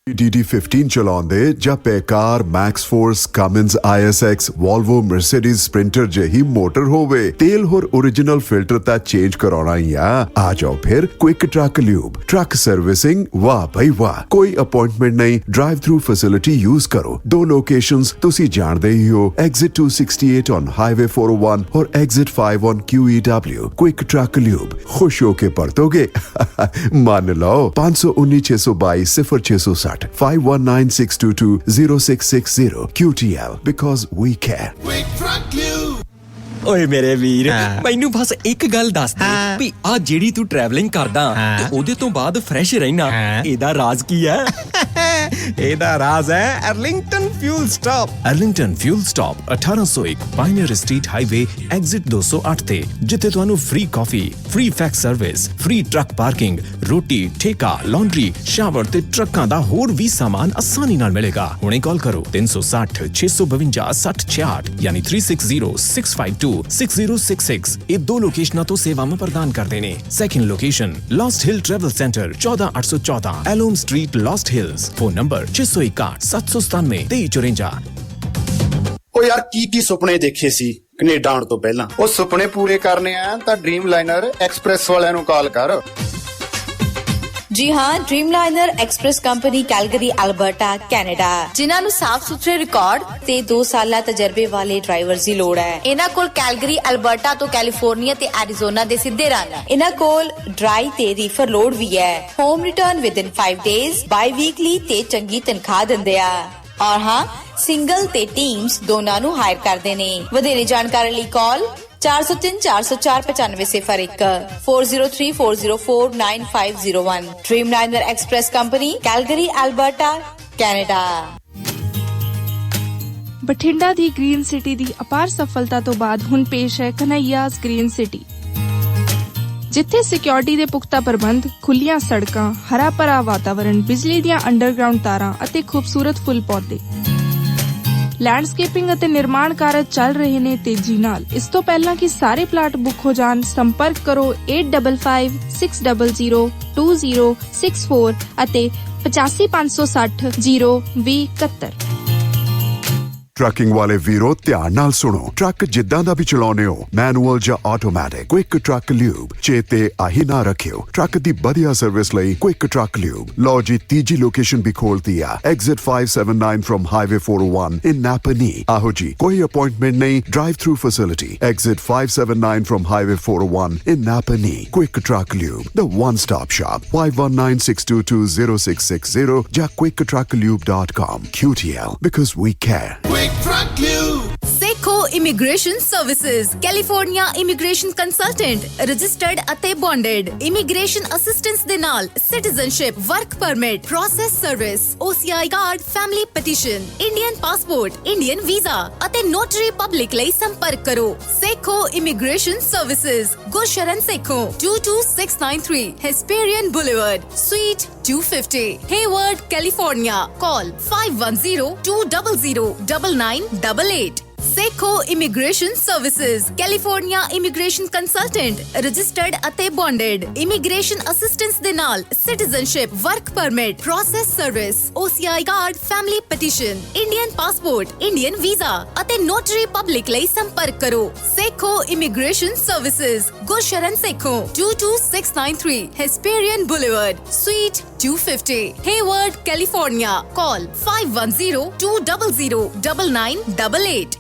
DD15 ਚਲਾਉਂਦੇ ਜਾਂ Paccar MaxxForce Cummins ISX Volvo Mercedes Sprinter ਜਿਹੀ ਮੋਟਰ ਹੋਵੇ ਤੇਲ ਹੋਰ ओरिजिनल ਫਿਲਟਰ ਤਾਂ ਚੇਂਜ ਕਰਾਉਣਾ ਹੀ ਆ ਜਾਓ ਫਿਰ quick truck lube truck servicing ਵਾਹ ਭਾਈ ਵਾਹ ਕੋਈ ਅਪਾਇੰਟਮੈਂਟ ਨਹੀਂ ਡਰਾਈਵ ਥਰੂ ਫੈਸਿਲਿਟੀ ਯੂਜ਼ ਕਰੋ ਦੋ ਲੋਕੇਸ਼ਨਸ ਤੁਸੀਂ ਜਾਣਦੇ ਹੀ ਹੋ ਐਗਜ਼ਿਟ 268 ਔਨ ਹਾਈਵੇ 401 ਔਰ exit 5 on QEW quick truck lube ਖੁਸ਼ ਹੋ ਕੇ ਪਰਤੋਗੇ ਮੰਨ ਲਓ 519-622-0660 5196220660 QTL because we care. ਓਏ ਮੇਰੇ ਵੀਰ ਮੈਨੂੰ ਬਸ ਇੱਕ ਗੱਲ ਦੱਸ ਦੇ ਵੀ ਆ ਜਿਹੜੀ ਤੂੰ ਟਰੈਵਲਿੰਗ ਕਰਦਾ ਤੇ ਉਹਦੇ ਤੋਂ ਬਾਅਦ ਫਰੈਸ਼ ਰਹਿਣਾ ਇਹਦਾ ਰਾਜ਼ ਕੀ ਹੈ ਇਹਦਾ ਰਾਜ਼ ਹੈ Arlington fuel stop. Arlington fuel stop 1801 pioneer street highway exit 208 ਤੇ ਜਿੱਥੇ ਤੁਹਾਨੂੰ ਫ੍ਰੀ ਕਾਫੀ free fax service free truck parking ਰੋਟੀ ਠੇਕਾ ਲਾਂਡਰੀ ਸ਼ਾਵਰ ਤੇ ਟਰੱਕਾਂ ਦਾ ਹੋਰ ਵੀ ਸਾਮਾਨ ਆਸਾਨੀ ਨਾਲ ਮਿਲੇਗਾ। ਹੁਣੇ ਕਾਲ ਕਰੋ 360 652 6066 ਯਾਨੀ 3606526066 ਇਹ ਦੋ ਲੋਕੇਸ਼ਨਾਂ ਤੋਂ ਸੇਵਾਵਾਂ ਪ੍ਰਦਾਨ ਕਰਦੇ ਨੇ। Second location Lost Hill travel center 14814 ਐਲੋਮ street Lost Hills phone number 6017972354। ਉਹ ਯਾਰ ਕੀ ਸੁਪਨੇ ਦੇਖੇ ਸੀ ਕੈਨੇਡਾ ਆਉਣ ਤੋਂ ਪਹਿਲਾਂ? ਉਹ ਸੁਪਨੇ ਪੂਰੇ ਕਰਨੇ ਆ ਤਾਂ ਡ੍ਰੀਮ ਲਾਈਨਰ ਐਕਸਪ੍ਰੈਸ ਵਾਲਿਆਂ ਨੂੰ ਕਾਲ ਕਰ। ਜੀ ਹਾਂ, ਡ੍ਰੀਮਲਾਈਨਰ express company Calgary Alberta Canada, ਜਿਨ੍ਹਾਂ ਨੂੰ ਸਾਫ਼ ਸੁਥਰੇ ਰਿਕਾਰਡ ਤੇ 2 ਸਾਲਾ ਤਜਰਬੇ ਵਾਲੇ ਡਰਾਈਵਰਸ ਦੀ ਲੋੜ ਹੈ। ਇਹਨਾਂ ਕੋਲ ਕੈਲਗਰੀ ਅਲਬਰਟਾ ਤੋਂ ਕੈਲੀਫੋਰਨੀਆ ਤੇ ਐਰੀਜ਼ੋਨਾ ਦੇ ਸਿੱਧੇ ਰਨ ਹੈ। ਇਹਨਾਂ ਕੋਲ ਡਰਾਈ ਤੇ ਰੀਫਰ ਲੋਡ ਵੀ ਹੈ। ਹੋਮ ਰਿਟਰਨ ਵਿਦਿਨ 5 ਡੇਜ਼, ਬਾਈ ਵੀਕਲੀ ਤੇ ਚੰਗੀ ਤਨਖਾਹ ਦਿੰਦੇ ਆ। ਔਰ ਹਾਂ, ਸਿੰਗਲ ਤੇ ਟੀਮਸ ਦੋਨਾਂ ਨੂੰ ਹਾਇਰ ਕਰਦੇ ਨੇ। ਵਧੇਰੇ ਜਾਣਕਾਰੀ ਲਈ ਕਾਲ 4034049501 4034049501 ਡ੍ਰੀਮਲਾਈਨਰ express company Calgary Alberta Canada. Bathinda ਦੀ ਗ੍ਰੀਨ ਸਿਟੀ ਦੀ ਅਪਾਰ ਸਫਲਤਾ ਤੋਂ ਬਾਅਦ ਹੁਣ ਪੇਸ਼ ਹੈ ਕਨ੍ਹਈਆਜ਼ ਗ੍ਰੀਨ ਸਿਟੀ, ਜਿੱਥੇ ਸਿਕਿਉਰਿਟੀ ਦੇ ਪੁਖਤਾ ਪ੍ਰਬੰਧ, ਖੁੱਲੀਆਂ ਸੜਕਾਂ, ਹਰਾ ਭਰਾ ਵਾਤਾਵਰਣ, ਬਿਜਲੀ ਦੀਆਂ ਅੰਡਰਗਰਾਉਂਡ ਤਾਰਾਂ ਅਤੇ ਖੂਬਸੂਰਤ ਫੁੱਲ ਪੌਦੇ। ਲੈਂਡਸਕੇਪਿੰਗ ਅਤੇ ਨਿਰਮਾਣ ਕਾਰਜ ਚੱਲ ਰਹੇ ਨੇ ਤੇਜ਼ੀ ਨਾਲ। ਇਸ ਤੋਂ ਪਹਿਲਾਂ ਕਿ ਸਾਰੇ ਪਲਾਟ ਬੁੱਕ ਹੋ ਜਾਣ, ਸੰਪਰਕ ਕਰੋ 8556002064 ਅਤੇ 8556002071। ਟਰੱਕਿੰਗ ਵਾਲੇ ਵੀਰੋ ਧਿਆਨ ਨਾਲ ਸੁਣੋ, ਟਰੱਕ ਜਿੱਦਾਂ ਦਾ ਵੀ ਚਲਾਉਨੇ ਹੋ, ਮੈਨੂਅਲ ਜਾਂ ਆਟੋਮੈਟਿਕ, ਕੁਇਕ ਟਰੱਕ ਲਿਊਬ ਚੇਤੇ ਆਹੀ ਨਾ ਰੱਖਿਓ। ਟਰੱਕ ਦੀ ਵਧੀਆ ਸਰਵਿਸ ਲਈ ਕੁਇਕ ਟਰੱਕ ਲਿਊਬ। ਲਓ ਜੀ, ਤੀਜੀ ਲੋਕੇਸ਼ਨ ਵੀ ਖੋਲਤੀ ਆ, ਐਗਜ਼ਿਟ 579 ਫਰਮ ਹਾਈਵੇ 401 ਇਨ ਨਾਪਨੀ। ਆਹੋ ਜੀ, ਕੋਈ ਅਪਾਇੰਟਮੈਂਟ ਨਹੀਂ, drive through facility, exit 579 firm highway 401 in ਨਾਪਨੀ। Quick truck lube, the one stop shop, 5196220660 ਜਾਂ quicktruckliube.com। QTL because we care. Seco Immigration Services, California Immigration Consultant, registered ਅਤੇ bonded, immigration assistance ਦੇ ਨਾਲ citizenship, work permit, process service, OCI card, family petition, Indian passport, Indian visa ਅਤੇ notary public ਲਈ ਸੰਪਰਕ ਕਰੋ। Seco Immigration Services, Gursharan Sekhon 22693 Hesperian Boulevard, Suite 250, Hayward, California. Call 510-200-9988. Seco Immigration Services, California Immigration Consultant, registered ਅਤੇ bonded, immigration assistance ਦੇ ਨਾਲ citizenship, work permit, process service, OCI card, family petition, Indian passport, Indian visa ਅਤੇ notary public ਲਈ ਸੰਪਰਕ ਕਰੋ। Seco Immigration Services, Gursharan Sekhon 22693 Hesperian Boulevard, Suite 250, Hayward, California. Call 510-200-9988.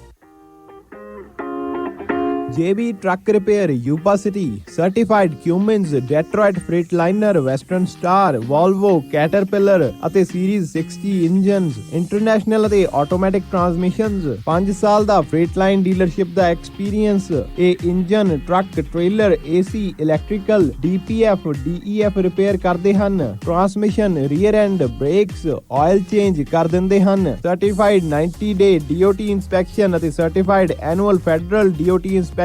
JB Truck Repair, Yuba City, Certified Cummins, Detroit Freightliner, Western Star, Volvo, Caterpillar ਅਤੇ Series 60 engines, international ਅਤੇ automatic ਟਰਾਂਸਮਿਸ਼ਨਸ, 5 ਸਾਲ ਦਾ ਫ੍ਰੇਟਲਾਈਨ dealership ਦਾ experience. ਇਹ engine, truck, trailer, AC, electrical, DPF, DEF repair ਕਰਦੇ ਹਨ। Transmission, rear and, brakes, oil change ਕਰ ਦਿੰਦੇ ਹਨ। Certified 90 ਡੇ DOT inspection ਅਤੇ certified annual federal DOT inspection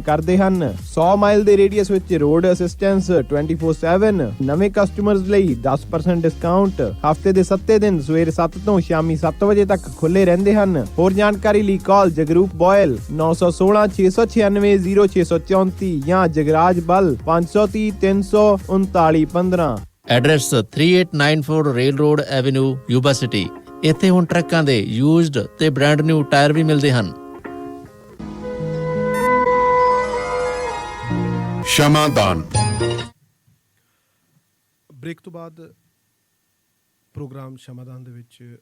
ਕਰਦੇ ਹਨ। 100 ਮਾਈਲ ਦੇ ਰੇਡੀਅਸ ਵਿੱਚ ਰੋਡ ਅਸਿਸਟੈਂਸ 24/7। ਨਵੇਂ ਕਸਟਮਰਸ ਲਈ 10% ਡਿਸਕਾਊਂਟ। ਹਫਤੇ ਦੇ 7 ਦਿਨ ਸਵੇਰੇ 7 ਤੋਂ ਸ਼ਾਮੀ 7 ਵਜੇ ਤੱਕ ਖੁੱਲੇ ਰਹਿੰਦੇ ਹਨ। ਹੋਰ ਜਾਣਕਾਰੀ ਲਈ ਕਾਲ ਜਗਰੂਪ ਬੋਇਲ 916-696-0634 ਜਾਂ ਜਗਰਾਜ ਬਲ 530-339-15। Address 3894 rail road avenue Yuba city. ਇੱਥੇ ਹੁਣ ਟਰੱਕਾਂ ਦੇ ਯੂਜ਼ਡ ਤੇ ਬ੍ਰਾਂਡ ਨਿਊ ਟਾਇਰ ਵੀ ਮਿਲਦੇ ਹਨ। ਸ਼ਮਾਦਾਨ। ਬ੍ਰੇਕ ਤੋਂ ਬਾਅਦ ਪ੍ਰੋਗਰਾਮ ਸ਼ਮਾਦਾਨ ਦੇ ਵਿੱਚ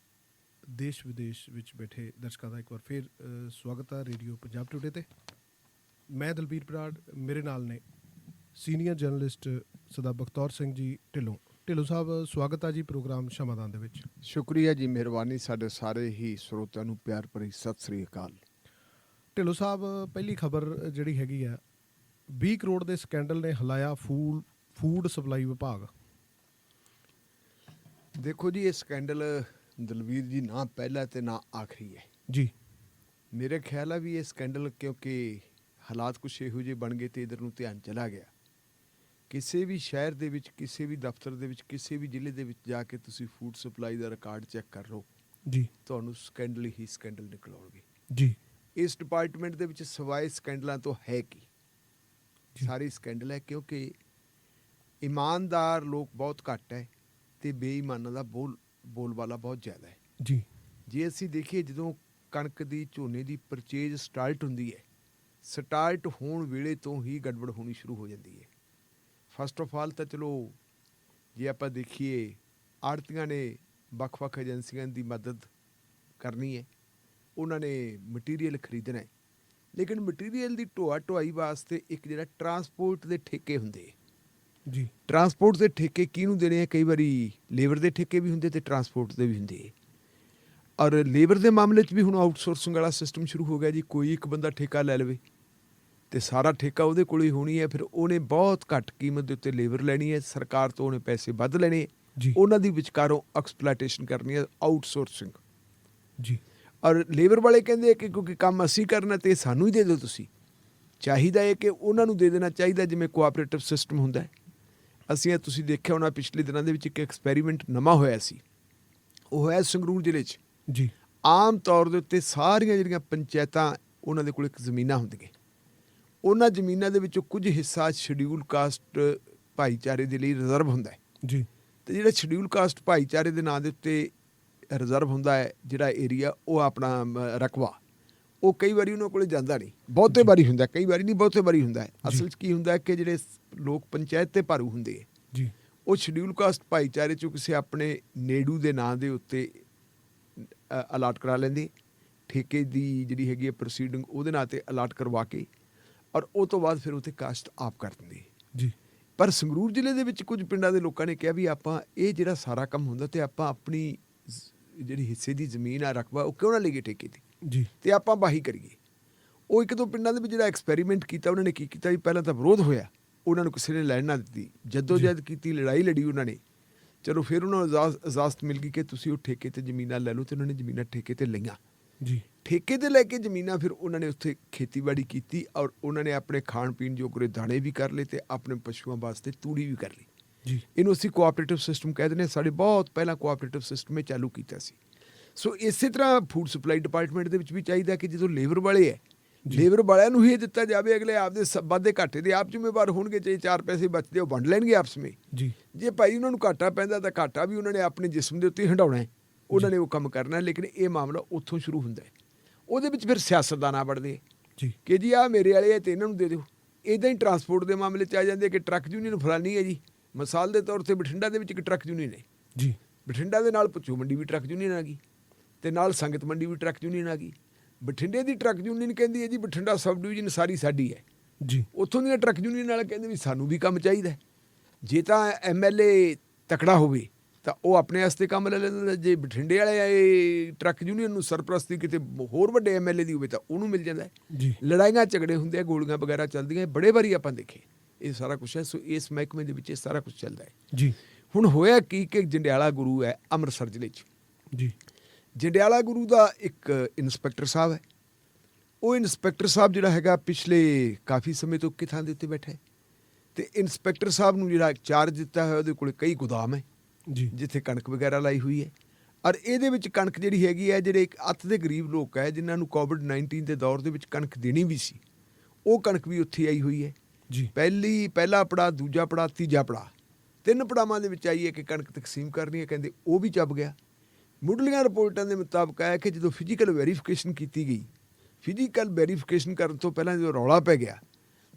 ਦੇਸ਼ ਵਿਦੇਸ਼ ਵਿੱਚ ਬੈਠੇ ਦਰਸ਼ਕਾਂ ਦਾ ਇੱਕ ਵਾਰ ਫਿਰ ਸਵਾਗਤ ਹੈ ਰੇਡੀਓ ਪੰਜਾਬ ਟੂਡੇ ਤੇ। ਮੈਂ ਦਲਬੀਰ ਬਰਾੜ, ਮੇਰੇ ਨਾਲ ਨੇ ਸੀਨੀਅਰ ਜਰਨਲਿਸਟ ਸਰਦਾਰ ਬਖਤੌਰ ਸਿੰਘ ਜੀ ਢਿੱਲੋਂ। ਢਿੱਲੋਂ ਸਾਹਿਬ, ਸਵਾਗਤ ਹੈ ਜੀ ਪ੍ਰੋਗਰਾਮ ਸ਼ਮਾਦਾਨ ਦੇ ਵਿੱਚ। ਸ਼ੁਕਰੀਆ ਜੀ, ਮਿਹਰਬਾਨੀ। ਸਾਡੇ ਸਾਰੇ ਹੀ ਸਰੋਤਿਆਂ ਨੂੰ ਪਿਆਰ ਭਰੀ ਸਤਿ ਸ੍ਰੀ ਅਕਾਲ। ਢਿੱਲੋਂ ਸਾਹਿਬ, ਪਹਿਲੀ ਖਬਰ ਜਿਹੜੀ ਹੈਗੀ ਆ, 20 ਕਰੋੜ ਦੇ ਸਕੈਂਡਲ ਨੇ ਹਿਲਾਇਆ ਫੂਡ ਸਪਲਾਈ ਵਿਭਾਗ। ਦੇਖੋ ਜੀ, ਇਹ ਸਕੈਂਡਲ ਦਲਵੀਰ ਜੀ ਨਾ ਪਹਿਲਾ ਤੇ ਨਾ ਆਖਰੀ ਹੈ ਜੀ। ਮੇਰੇ ਖਿਆਲ ਆ ਵੀ ਇਹ ਸਕੈਂਡਲ ਕਿਉਂਕਿ ਹਾਲਾਤ ਕੁਛ ਇਹੋ ਜਿਹੇ ਬਣ ਗਏ ਤੇ ਇਧਰ ਨੂੰ ਧਿਆਨ ਚਲਾ ਗਿਆ। ਕਿਸੇ ਵੀ ਸ਼ਹਿਰ ਦੇ ਵਿੱਚ, ਕਿਸੇ ਵੀ ਦਫ਼ਤਰ ਦੇ ਵਿੱਚ, ਕਿਸੇ ਵੀ ਜ਼ਿਲ੍ਹੇ ਦੇ ਵਿੱਚ ਜਾ ਕੇ ਤੁਸੀਂ ਫੂਡ ਸਪਲਾਈ ਦਾ ਰਿਕਾਰਡ ਚੈੱਕ ਕਰ ਲਓ ਜੀ, ਤੁਹਾਨੂੰ ਸਕੈਂਡਲ ਹੀ ਸਕੈਂਡਲ ਨਿਕਲ ਆਉਣਗੇ ਜੀ। ਇਸ ਡਿਪਾਰਟਮੈਂਟ ਦੇ ਵਿੱਚ ਸਿਵਾਏ ਸਕੈਂਡਲਾਂ ਤੋਂ ਹੈ ਕੀ, ਸਾਰੇ ਸਕੈਂਡਲ ਹੈ। ਕਿਉਂਕਿ ਇਮਾਨਦਾਰ ਲੋਕ ਬਹੁਤ ਘੱਟ ਹੈ ਤੇ ਬੇਈਮਾਨਾਂ ਦਾ ਬੋਲਬਾਲਾ ਬਹੁਤ ਜ਼ਿਆਦਾ ਹੈ ਜੀ। ਜੇ ਅਸੀਂ ਦੇਖੀਏ, ਜਦੋਂ ਕਣਕ ਦੀ, ਝੋਨੇ ਦੀ ਪਰਚੇਜ ਸਟਾਰਟ ਹੁੰਦੀ ਹੈ, ਸਟਾਰਟ ਹੋਣ ਵੇਲੇ ਤੋਂ ਹੀ ਗੜਬੜ ਹੋਣੀ ਸ਼ੁਰੂ ਹੋ ਜਾਂਦੀ ਹੈ। ਫਸਟ ਆਫ ਆਲ ਤਾਂ ਚਲੋ ਜੇ ਆਪਾਂ ਦੇਖੀਏ, ਆੜ੍ਹਤੀਆਂ ਨੇ ਵੱਖ-ਵੱਖ ਏਜੰਸੀਆਂ ਦੀ ਮਦਦ ਕਰਨੀ ਹੈ, ਉਹਨਾਂ ਨੇ ਮਟੀਰੀਅਲ ਖਰੀਦਣਾ ਹੈ, ਲੇਕਿਨ ਮਟੀਰੀਅਲ ਦੀ ਢੋਆ-ਢੁਆਈ ਵਾਸਤੇ ਇੱਕ ਜਿਹੜਾ ਟਰਾਂਸਪੋਰਟ ਦੇ ਠੇਕੇ ਹੁੰਦੇ ਜੀ। ਟਰਾਂਸਪੋਰਟ ਦੇ ਠੇਕੇ ਕਿਹਨੂੰ ਦੇਣੇ ਆ? ਕਈ ਵਾਰੀ ਲੇਬਰ ਦੇ ਠੇਕੇ ਵੀ ਹੁੰਦੇ ਤੇ ਟਰਾਂਸਪੋਰਟ ਦੇ ਵੀ ਹੁੰਦੇ। ਔਰ ਲੇਬਰ ਦੇ ਮਾਮਲੇ 'ਚ ਵੀ ਹੁਣ ਆਊਟਸੋਰਸਿੰਗ ਵਾਲਾ ਸਿਸਟਮ ਸ਼ੁਰੂ ਹੋ ਗਿਆ ਜੀ। ਕੋਈ ਇੱਕ ਬੰਦਾ ਠੇਕਾ ਲੈ ਲਵੇ ਤੇ ਸਾਰਾ ਠੇਕਾ ਉਹਦੇ ਕੋਲ ਹੀ ਹੋਣੀ ਹੈ। ਫਿਰ ਉਹਨੇ ਬਹੁਤ ਘੱਟ ਕੀਮਤ ਦੇ ਉੱਤੇ ਲੇਬਰ ਲੈਣੀ ਹੈ, ਸਰਕਾਰ ਤੋਂ ਉਹਨੇ ਪੈਸੇ ਵੱਧ ਲੈਣੇ ਜੀ। ਉਹਨਾਂ ਦੀ ਵਿਚਕਾਰੋਂ ਐਕਸਪਲੋਇਟੇਸ਼ਨ ਕਰਨੀ ਹੈ, ਆਊਟਸੋਰਸਿੰਗ ਜੀ। ਔਰ ਲੇਬਰ ਵਾਲੇ ਕਹਿੰਦੇ ਕਿ ਕਿਉਂਕਿ ਕੰਮ ਅਸੀਂ ਕਰਨਾ ਤੇ ਸਾਨੂੰ ਹੀ ਦੇ ਦਿਓ ਤੁਸੀਂ। ਚਾਹੀਦਾ ਹੈ ਕਿ ਉਹਨਾਂ ਨੂੰ ਦੇ ਦੇਣਾ ਚਾਹੀਦਾ, ਜਿਵੇਂ ਕੋਆਪਰੇਟਿਵ ਸਿਸਟਮ ਹੁੰਦਾ ਹੈ। ਅਸੀਂ ਤੁਸੀਂ ਦੇਖਿਆ ਹੋਣਾ ਪਿਛਲੇ ਦਿਨਾਂ ਦੇ ਵਿੱਚ ਇੱਕ ਐਕਸਪੈਰੀਮੈਂਟ ਨਵਾਂ ਹੋਇਆ ਸੀ, ਉਹ ਹੋਇਆ ਸੰਗਰੂਰ ਜ਼ਿਲ੍ਹੇ 'ਚ ਜੀ। ਆਮ ਤੌਰ ਦੇ ਉੱਤੇ ਸਾਰੀਆਂ ਜਿਹੜੀਆਂ ਪੰਚਾਇਤਾਂ, ਉਹਨਾਂ ਦੇ ਕੋਲ ਇੱਕ ਜ਼ਮੀਨਾਂ ਹੁੰਦੀਆਂ। ਉਹਨਾਂ ਜ਼ਮੀਨਾਂ ਦੇ ਵਿੱਚੋਂ ਕੁਝ ਹਿੱਸਾ ਸ਼ਡਿਊਲ ਕਾਸਟ ਭਾਈਚਾਰੇ ਦੇ ਲਈ ਰਿਜ਼ਰਵ ਹੁੰਦਾ ਹੈ ਜੀ। ਤੇ ਜਿਹੜਾ ਸ਼ਡਿਊਲ ਕਾਸਟ ਭਾਈਚਾਰੇ ਦੇ ਨਾਂ ਦੇ ਉੱਤੇ ਰਿਜ਼ਰਵ ਹੁੰਦਾ ਹੈ, ਜਿਹੜਾ ਏਰੀਆ, ਉਹ ਆਪਣਾ ਰਕਬਾ, ਉਹ ਕਈ ਵਾਰੀ ਉਹਨਾਂ ਕੋਲ ਜਾਂਦਾ ਨਹੀਂ। ਬਹੁਤੇ ਵਾਰੀ ਹੁੰਦਾ, ਕਈ ਵਾਰੀ ਨਹੀਂ, ਬਹੁਤੇ ਵਾਰੀ ਹੁੰਦਾ ਹੈ। ਅਸਲ 'ਚ ਕੀ ਹੁੰਦਾ ਹੈ ਕਿ ਜਿਹੜੇ ਲੋਕ ਪੰਚਾਇਤ ਤੇ ਭਾਰੂ ਹੁੰਦੇ ਜੀ, ਉਹ ਸ਼ਡਿਊਲ ਕਾਸਟ ਭਾਈਚਾਰੇ 'ਚੋਂ ਕਿਸੇ ਆਪਣੇ ਨੇੜੂ ਦੇ ਨਾਂ ਦੇ ਉੱਤੇ ਅਲਾਟ ਕਰਾ ਲੈਂਦੇ। ਠੇਕੇ ਦੀ ਜਿਹੜੀ ਹੈਗੀ ਹੈ ਪ੍ਰੋਸੀਡਿੰਗ ਉਹਦੇ ਨਾਂ 'ਤੇ ਅਲਾਟ ਕਰਵਾ ਕੇ, ਔਰ ਉਹ ਤੋਂ ਬਾਅਦ ਫਿਰ ਉੱਥੇ ਕਾਸਟ ਆਪ ਕਰ ਦਿੰਦੇ ਜੀ। ਪਰ ਸੰਗਰੂਰ ਜ਼ਿਲ੍ਹੇ ਦੇ ਵਿੱਚ ਕੁਝ ਪਿੰਡਾਂ ਦੇ ਲੋਕਾਂ ਨੇ ਕਿਹਾ ਵੀ ਆਪਾਂ ਇਹ ਜਿਹੜਾ ਸਾਰਾ ਕੰਮ ਹੁੰਦਾ ਤੇ ਆਪਾਂ ਆਪਣੀ ਜਿਹੜੀ ਹਿੱਸੇ ਦੀ ਜ਼ਮੀਨ ਆ, ਰਕਬਾ, ਉਹ ਕਿਉਂ ਨਾ ਲਈਏ ਠੇਕੇ ਤੇ ਜੀ, ਤੇ ਆਪਾਂ ਵਾਹੀ ਕਰੀਏ। ਉਹ ਇੱਕ ਦੋ ਪਿੰਡਾਂ ਦੇ ਵਿੱਚ ਜਿਹੜਾ ਐਕਸਪੈਰੀਮੈਂਟ ਕੀਤਾ, ਉਹਨਾਂ ਨੇ ਕੀ ਕੀਤਾ ਵੀ ਪਹਿਲਾਂ ਤਾਂ ਵਿਰੋਧ ਹੋਇਆ, ਉਹਨਾਂ ਨੂੰ ਕਿਸੇ ਨੇ ਲੈਣ ਨਾ ਦਿੱਤੀ, ਜਦੋਜਹਿਦ ਕੀਤੀ, ਲੜਾਈ ਲੜੀ ਉਹਨਾਂ ਨੇ। ਚਲੋ ਫਿਰ ਉਹਨਾਂ ਨੂੰ ਇਜਾਜ਼ਤ ਮਿਲ ਗਈ ਕਿ ਤੁਸੀਂ ਉਹ ਠੇਕੇ ਤੇ ਜ਼ਮੀਨਾਂ ਲੈ ਲਓ, ਤੇ ਉਹਨਾਂ ਨੇ ਜ਼ਮੀਨਾਂ ਠੇਕੇ ਤੇ ਲਈਆਂ ਜੀ। ਠੇਕੇ ਤੇ ਲੈ ਕੇ ਜ਼ਮੀਨਾਂ ਫਿਰ ਉਹਨਾਂ ਨੇ ਉੱਥੇ ਖੇਤੀਬਾੜੀ ਕੀਤੀ, ਔਰ ਉਹਨਾਂ ਨੇ ਆਪਣੇ ਖਾਣ ਪੀਣ ਜੋਗਰੇ ਦਾਣੇ ਵੀ ਕਰ ਲਏ ਤੇ ਆਪਣੇ ਪਸ਼ੂਆਂ ਵਾਸਤੇ ਤੂੜੀ ਵੀ ਕਰ ਲਈ ਜੀ। ਇਹਨੂੰ ਅਸੀਂ ਕੋਆਪਰੇਟਿਵ ਸਿਸਟਮ ਕਹਿ ਦਿੰਦੇ ਹਾਂ। ਸਾਡੇ ਬਹੁਤ ਪਹਿਲਾਂ ਕੋਆਪਰੇਟਿਵ ਸਿਸਟਮ ਇਹ ਚਾਲੂ ਕੀਤਾ ਸੀ। ਸੋ ਇਸੇ ਤਰ੍ਹਾਂ ਫੂਡ ਸਪਲਾਈ ਡਿਪਾਰਟਮੈਂਟ ਦੇ ਵਿੱਚ ਵੀ ਚਾਹੀਦਾ ਕਿ ਜਦੋਂ ਲੇਬਰ ਵਾਲੇ ਹੈ, ਲੇਬਰ ਵਾਲਿਆਂ ਨੂੰ ਹੀ ਇਹ ਦਿੱਤਾ ਜਾਵੇ, ਅਗਲੇ ਆਪਦੇ ਵਾਧੇ ਘਾਟੇ ਦੇ ਆਪ ਜ਼ਿੰਮੇਵਾਰ ਹੋਣਗੇ, ਚਾਹੇ 4 ਪੈਸੇ ਬਚਦੇ ਉਹ ਵੰਡ ਲੈਣਗੇ ਆਪਸ ਵਿੱਚ ਜੀ। ਜੇ ਭਾਈ ਉਹਨਾਂ ਨੂੰ ਘਾਟਾ ਪੈਂਦਾ ਤਾਂ ਘਾਟਾ ਵੀ ਉਹਨਾਂ ਨੇ ਆਪਣੇ ਜਿਸਮ ਦੇ ਉੱਤੇ ਹੰਡਾਉਣਾ ਹੈ, ਉਹਨਾਂ ਨੇ ਉਹ ਕੰਮ ਕਰਨਾ। ਲੇਕਿਨ ਇਹ ਮਾਮਲਾ ਉੱਥੋਂ ਸ਼ੁਰੂ ਹੁੰਦਾ ਹੈ। ਉਹਦੇ ਵਿੱਚ ਫਿਰ ਸਿਆਸਤਦਾਨ ਆ ਵੜਦੇ ਜੀ ਕਿ ਜੀ ਆਹ ਮੇਰੇ ਵਾਲੇ ਹੈ ਤੇ ਇਹਨਾਂ ਨੂੰ ਦੇ ਦਿਓ। ਇੱਦਾਂ ਹੀ ਟਰਾਂਸਪੋਰਟ ਦੇ ਮਾਮਲੇ 'ਚ ਆ ਜਾਂਦੇ ਕਿ ਟਰੱਕ ਯੂਨੀਅਨ ਫਲਾਨੀ ਹੈ ਜੀ। ਮਿਸਾਲ ਦੇ ਤੌਰ 'ਤੇ ਬਠਿੰਡਾ ਦੇ ਵਿੱਚ ਇੱਕ ਟਰੱਕ ਯੂਨੀਅਨ ਹੈ ਜੀ। ਬਠਿੰਡਾ ਦੇ ਨਾਲ ਭੁੱਚੋ ਮੰਡੀ ਵੀ ਟਰੱਕ ਯੂਨੀਅਨ ਆ ਗਈ ਤੇ ਨਾਲ ਸੰਗਤ ਮੰਡੀ ਵੀ ਟਰੱਕ ਯੂਨੀਅਨ ਆ ਗਈ। ਬਠਿੰਡੇ ਦੀ ਟਰੱਕ ਯੂਨੀਅਨ ਕਹਿੰਦੀ ਹੈ ਜੀ ਬਠਿੰਡਾ ਸਬ ਡਿਵੀਜ਼ਨ ਸਾਰੀ ਸਾਡੀ ਹੈ ਜੀ। ਉੱਥੋਂ ਦੀਆਂ ਟਰੱਕ ਯੂਨੀਅਨ ਵਾਲੇ ਕਹਿੰਦੇ ਵੀ ਸਾਨੂੰ ਵੀ ਕੰਮ ਚਾਹੀਦਾ। ਜੇ ਤਾਂ MLA ਤਕੜਾ ਹੋਵੇ ਤਾਂ ਉਹ ਆਪਣੇ ਵਾਸਤੇ ਕੰਮ ਲੈ ਲੈਂਦਾ, ਜੇ ਬਠਿੰਡੇ ਵਾਲੇ ਟਰੱਕ ਯੂਨੀਅਨ ਨੂੰ ਸਰਪ੍ਰਸਤੀ ਕਿਤੇ ਹੋਰ ਵੱਡੇ MLA ਦੀ ਹੋਵੇ ਤਾਂ ਉਹਨੂੰ ਮਿਲ ਜਾਂਦਾ ਜੀ। ਲੜਾਈਆਂ ਝਗੜੇ ਹੁੰਦੇ ਆ, ਗੋਲੀਆਂ ਵਗੈਰਾ ਚੱਲਦੀਆਂ, ਬੜੇ ਵਾਰੀ ਆਪਾਂ ਦੇਖੇ ਇਹ ਸਾਰਾ ਕੁਛ ਹੈ। ਸੋ ਇਸ ਮਹਿਕਮੇ ਦੇ ਵਿੱਚ ਇਹ ਸਾਰਾ ਕੁਛ ਚੱਲਦਾ ਹੈ ਜੀ। ਹੁਣ ਹੋਇਆ ਕੀ ਕਿ ਜੰਡਿਆਲਾ ਗੁਰੂ ਹੈ ਅੰਮ੍ਰਿਤਸਰ ਜ਼ਿਲ੍ਹੇ 'ਚ ਜੀ। ਜੰਡਿਆਲਾ ਗੁਰੂ ਦਾ ਇੱਕ ਇੰਸਪੈਕਟਰ ਸਾਹਿਬ ਹੈ। ਉਹ ਇੰਸਪੈਕਟਰ ਸਾਹਿਬ ਜਿਹੜਾ ਹੈਗਾ ਪਿਛਲੇ ਕਾਫੀ ਸਮੇਂ ਤੋਂ ਕਿੱਥਾਂ ਦੇ ਉੱਤੇ ਬੈਠਾ ਹੈ ਤੇ ਇੰਸਪੈਕਟਰ ਸਾਹਿਬ ਨੂੰ ਜਿਹੜਾ ਚਾਰਜ ਦਿੱਤਾ ਹੋਇਆ ਉਹਦੇ ਕੋਲ ਕਈ ਗੋਦਾਮ ਹੈ ਜੀ, ਜਿੱਥੇ ਕਣਕ ਵਗੈਰਾ ਲਾਈ ਹੋਈ ਹੈ। ਔਰ ਇਹਦੇ ਵਿੱਚ ਕਣਕ ਜਿਹੜੀ ਹੈਗੀ ਹੈ, ਜਿਹੜੇ ਇੱਕ ਅੱਤ ਦੇ ਗਰੀਬ ਲੋਕ ਹੈ ਜਿਨ੍ਹਾਂ ਨੂੰ COVID-19 ਦੇ ਦੌਰ ਦੇ ਵਿੱਚ ਕਣਕ ਦੇਣੀ ਵੀ ਸੀ, ਉਹ ਕਣਕ ਵੀ ਉੱਥੇ ਆਈ ਹੋਈ ਹੈ ਜੀ। ਪਹਿਲਾ ਪੜਾ, ਦੂਜਾ ਪੜਾ, ਤੀਜਾ ਪੜਾ 3 ਪੜਾਵਾਂ ਦੇ ਵਿੱਚ ਆਈ ਹੈ ਕਿ ਕਣਕ ਤਕਸੀਮ ਕਰਨੀ ਹੈ, ਕਹਿੰਦੇ ਉਹ ਵੀ ਚੱਬ ਗਿਆ। ਮੁੱਢਲੀਆਂ ਰਿਪੋਰਟਾਂ ਦੇ ਮੁਤਾਬਕ ਹੈ ਕਿ ਜਦੋਂ ਫਿਜ਼ੀਕਲ ਵੈਰੀਫਿਕੇਸ਼ਨ ਕੀਤੀ ਗਈ, ਫਿਜ਼ੀਕਲ ਵੈਰੀਫਿਕੇਸ਼ਨ ਕਰਨ ਤੋਂ ਪਹਿਲਾਂ ਜਦੋਂ ਰੌਲਾ ਪੈ ਗਿਆ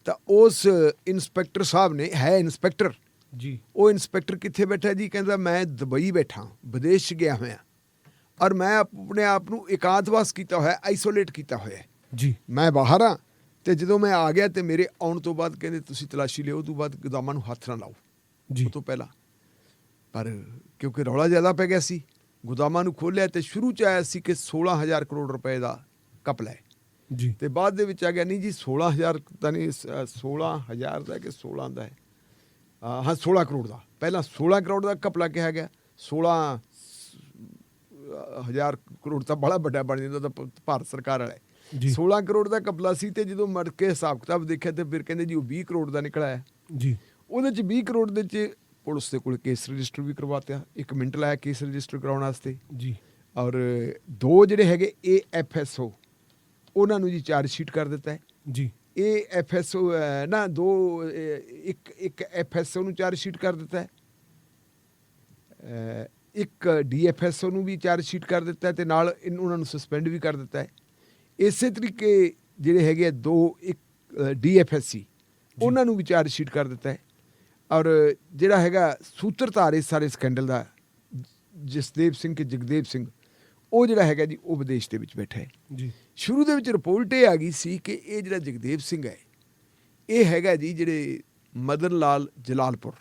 ਤਾਂ ਉਸ ਇੰਸਪੈਕਟਰ ਸਾਹਿਬ ਨੇ, ਹੈ ਇੰਸਪੈਕਟਰ ਜੀ, ਉਹ ਇੰਸਪੈਕਟਰ ਕਿੱਥੇ ਬੈਠਾ ਜੀ? ਕਹਿੰਦਾ ਮੈਂ ਦੁਬਈ ਬੈਠਾ, ਵਿਦੇਸ਼ 'ਚ ਗਿਆ ਹੋਇਆ, ਔਰ ਮੈਂ ਆਪਣੇ ਆਪ ਨੂੰ ਇਕਾਂਤਵਾਸ ਕੀਤਾ ਹੋਇਆ, ਆਈਸੋਲੇਟ ਕੀਤਾ ਹੋਇਆ ਜੀ, ਮੈਂ ਬਾਹਰ ਹਾਂ। ਤੇ ਜਦੋਂ ਮੈਂ ਆ ਗਿਆ ਤੇ ਮੇਰੇ ਆਉਣ ਤੋਂ ਬਾਅਦ ਕਹਿੰਦੇ ਤੁਸੀਂ ਤਲਾਸ਼ੀ ਲਿਓ, ਉਹ ਤੋਂ ਬਾਅਦ ਗੋਦਾਮਾਂ ਨੂੰ ਹੱਥ ਨਾ ਲਾਓ ਜੀ, ਉਹ ਤੋਂ ਪਹਿਲਾਂ। ਪਰ ਕਿਉਂਕਿ ਰੌਲਾ ਜ਼ਿਆਦਾ ਪੈ ਗਿਆ ਸੀ, ਗੋਦਾਮਾਂ ਨੂੰ ਖੋਲ੍ਹਿਆ ਤੇ ਸ਼ੁਰੂ 'ਚ ਆਇਆ ਸੀ ਕਿ 16,000 ਕਰੋੜ ਰੁਪਏ ਦਾ ਘਪਲਾ ਹੈ ਜੀ, ਤੇ ਬਾਅਦ ਦੇ ਵਿੱਚ ਆ ਗਿਆ ਨਹੀਂ ਜੀ 16,000 ਤਾਂ ਨਹੀਂ, 16,000 ਦਾ ਕਿ 16 ਦਾ ਹੈ, ਹਾਂ 16 ਕਰੋੜ ਦਾ। ਪਹਿਲਾਂ 16 ਕਰੋੜ ਦਾ ਘਪਲਾ ਕਿਹਾ ਗਿਆ, 16,000 ਕਰੋੜ ਤਾਂ ਬੜਾ ਵੱਡਾ ਬਣ ਜਾਂਦਾ ਤਾਂ ਭਾਰਤ ਸਰਕਾਰ ਵਾਲਾ ਹੈ। 16 ਕਰੋੜ ਦਾ ਘਪਲਾ ਸੀ ਤੇ ਜਦੋਂ ਮੜ ਕੇ ਹਿਸਾਬ ਕਿਤਾਬ ਦੇਖਿਆ ਤੇ ਫਿਰ ਕਹਿੰਦੇ ਜੀ ਉਹ 20 ਕਰੋੜ ਦਾ ਨਿਕਲਿਆ ਜੀ। ਉਹਦੇ 'ਚ 20 ਕਰੋੜ ਦੇ 'ਚ ਪੁਲਿਸ ਦੇ ਕੋਲ ਕੇਸ ਰਜਿਸਟਰ ਵੀ ਕਰਵਾਤਿਆ, 1 ਮਿੰਟ ਲਾਇਆ ਕੇਸ ਰਜਿਸਟਰ ਕਰਾਉਣ ਵਾਸਤੇ ਜੀ। ਔਰ 2 ਜਿਹੜੇ ਹੈਗੇ AFSO ਉਹਨਾਂ ਨੂੰ ਜੀ ਚਾਰਜ ਸ਼ੀਟ ਕਰ ਦਿੱਤਾ ਹੈ ਜੀ। AFSO ਨਾ 1 FSO ਨੂੰ ਚਾਰਜ ਸ਼ੀਟ ਕਰ ਦਿੱਤਾ ਹੈ, 1 DFSO ਨੂੰ ਵੀ ਚਾਰਜ ਸ਼ੀਟ ਕਰ ਦਿੱਤਾ ਹੈ ਤੇ ਨਾਲ ਉਹਨਾਂ ਨੂੰ ਸਸਪੈਂਡ ਵੀ ਕਰ ਦਿੱਤਾ ਹੈ। ਇਸੇ ਤਰੀਕੇ ਜਿਹੜੇ ਹੈਗੇ 2 DFSC ਉਹਨਾਂ ਨੂੰ ਵੀ ਚਾਰਜ ਸ਼ੀਟ ਕਰ ਦਿੱਤਾ ਹੈ। ਔਰ ਜਿਹੜਾ ਹੈਗਾ ਸੂਤਰਧਾਰ ਇਸ ਸਾਰੇ ਸਕੈਂਡਲ ਦਾ ਜਸਦੇਵ ਸਿੰਘ ਕਿ ਜਗਦੇਵ ਸਿੰਘ, ਉਹ ਜਿਹੜਾ ਹੈਗਾ ਜੀ ਉਹ ਵਿਦੇਸ਼ ਦੇ ਵਿੱਚ ਬੈਠਾ ਹੈ ਜੀ। ਸ਼ੁਰੂ ਦੇ ਵਿੱਚ ਰਿਪੋਰਟ ਇਹ ਆ ਗਈ ਸੀ ਕਿ ਇਹ ਜਿਹੜਾ ਜਗਦੇਵ ਸਿੰਘ ਹੈ ਇਹ ਹੈਗਾ ਜੀ ਜਿਹੜੇ ਮਦਨ ਲਾਲ ਜਲਾਲਪੁਰ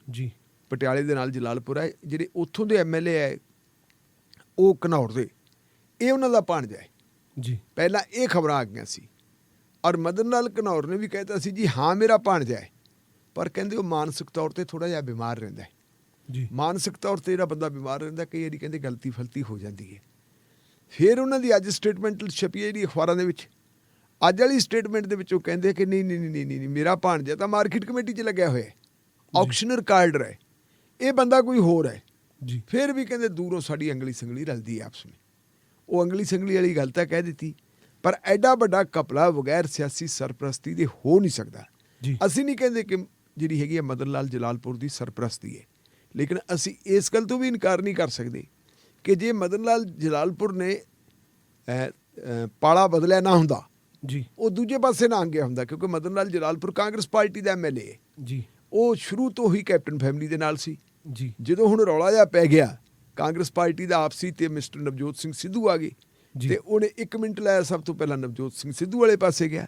ਜੀ, ਪਟਿਆਲੇ ਦੇ ਨਾਲ ਜਲਾਲਪੁਰ ਹੈ, ਜਿਹੜੇ ਉੱਥੋਂ ਦੇ MLA ਹੈ ਉਹ ਘਨੌਰ ਦੇ, ਇਹ ਉਹਨਾਂ ਦਾ ਭਾਣਜਾ ਹੈ ਜੀ। ਪਹਿਲਾਂ ਇਹ ਖਬਰਾਂ ਆ ਗਈਆਂ ਸੀ ਔਰ ਮਦਨ ਲਾਲ ਘਨੌਰ ਨੇ ਵੀ ਕਹਿਤਾ ਸੀ ਜੀ ਹਾਂ ਮੇਰਾ ਭਾਣਜਾ ਹੈ, ਪਰ ਕਹਿੰਦੇ ਉਹ ਮਾਨਸਿਕ ਤੌਰ ਤੇ ਥੋੜਾ ਜਿਹਾ ਬਿਮਾਰ ਰਹਿੰਦਾ ਹੈ ਜੀ। ਮਾਨਸਿਕ ਤੌਰ ਤੇ ਜਿਹੜਾ ਬੰਦਾ ਬਿਮਾਰ ਰਹਿੰਦਾ ਕਈ ਵਾਰੀ ਕਹਿੰਦੇ ਗਲਤੀ ਫਲਤੀ ਹੋ ਜਾਂਦੀ ਹੈ। ਫਿਰ ਉਹਨਾਂ ਦੀ ਅੱਜ ਸਟੇਟਮੈਂਟ ਛਪੀ ਹੈ ਜਿਹੜੀ ਅਖਬਾਰਾਂ ਦੇ ਵਿੱਚ, ਅੱਜ ਵਾਲੀ ਸਟੇਟਮੈਂਟ ਦੇ ਵਿੱਚ ਉਹ ਕਹਿੰਦੇ ਕਿ ਨਹੀਂ ਮੇਰਾ ਭਾਣਜਾ ਤਾਂ ਮਾਰਕੀਟ ਕਮੇਟੀ 'ਚ ਲੱਗਿਆ ਹੋਇਆ ਹੈ, ਆਕਸ਼ਨਰ ਕਾਰਡਰ ਹੈ, ਇਹ ਬੰਦਾ ਕੋਈ ਹੋਰ ਹੈ ਜੀ। ਫਿਰ ਵੀ ਕਹਿੰਦੇ ਦੂਰੋਂ ਸਾਡੀ ਅੰਗਲੀ ਸੰਗਲੀ ਰਲਦੀ ਹੈ ਆਪਸ ਵਿੱਚ। ਉਹ ਅੰਗਲੀ ਸੰਗਲੀ ਵਾਲੀ ਗੱਲ ਤਾਂ ਕਹਿ ਦਿੱਤੀ, ਪਰ ਐਡਾ ਵੱਡਾ ਘਪਲਾ ਬਗੈਰ ਸਿਆਸੀ ਸਰਪ੍ਰਸਤੀ ਦੇ ਹੋ ਨਹੀਂ ਸਕਦਾ। ਅਸੀਂ ਨਹੀਂ ਕਹਿੰਦੇ ਕਿ ਜਿਹੜੀ ਹੈਗੀ ਹੈ ਮਦਨ ਲਾਲ ਜਲਾਲਪੁਰ ਦੀ ਸਰਪ੍ਰਸਤੀ ਹੈ, ਲੇਕਿਨ ਅਸੀਂ ਇਸ ਗੱਲ ਤੋਂ ਵੀ ਇਨਕਾਰ ਨਹੀਂ ਕਰ ਸਕਦੇ ਕਿ ਜੇ ਮਦਨ ਲਾਲ ਜਲਾਲਪੁਰ ਨੇ ਪਾਲਾ ਬਦਲਿਆ ਨਾ ਹੁੰਦਾ ਜੀ, ਉਹ ਦੂਜੇ ਪਾਸੇ ਨਾ ਗਿਆ ਹੁੰਦਾ, ਕਿਉਂਕਿ ਮਦਨ ਲਾਲ ਜਲਾਲਪੁਰ ਕਾਂਗਰਸ ਪਾਰਟੀ ਦਾ MLA ਹੈ ਜੀ। ਉਹ ਸ਼ੁਰੂ ਤੋਂ ਹੀ ਕੈਪਟਨ ਫੈਮਿਲੀ ਦੇ ਨਾਲ ਸੀ ਜੀ। ਜਦੋਂ ਹੁਣ ਰੌਲਾ ਜਿਹਾ ਪੈ ਗਿਆ ਕਾਂਗਰਸ ਪਾਰਟੀ ਦਾ ਆਪਸੀ ਤੇ ਮਿਸਟਰ ਨਵਜੋਤ ਸਿੰਘ ਸਿੱਧੂ ਆ ਗਏ ਤੇ ਉਹਨੇ 1 ਮਿੰਟ ਲਾਇਆ, ਸਭ ਤੋਂ ਪਹਿਲਾਂ ਨਵਜੋਤ ਸਿੰਘ ਸਿੱਧੂ ਵਾਲੇ ਪਾਸੇ ਗਿਆ।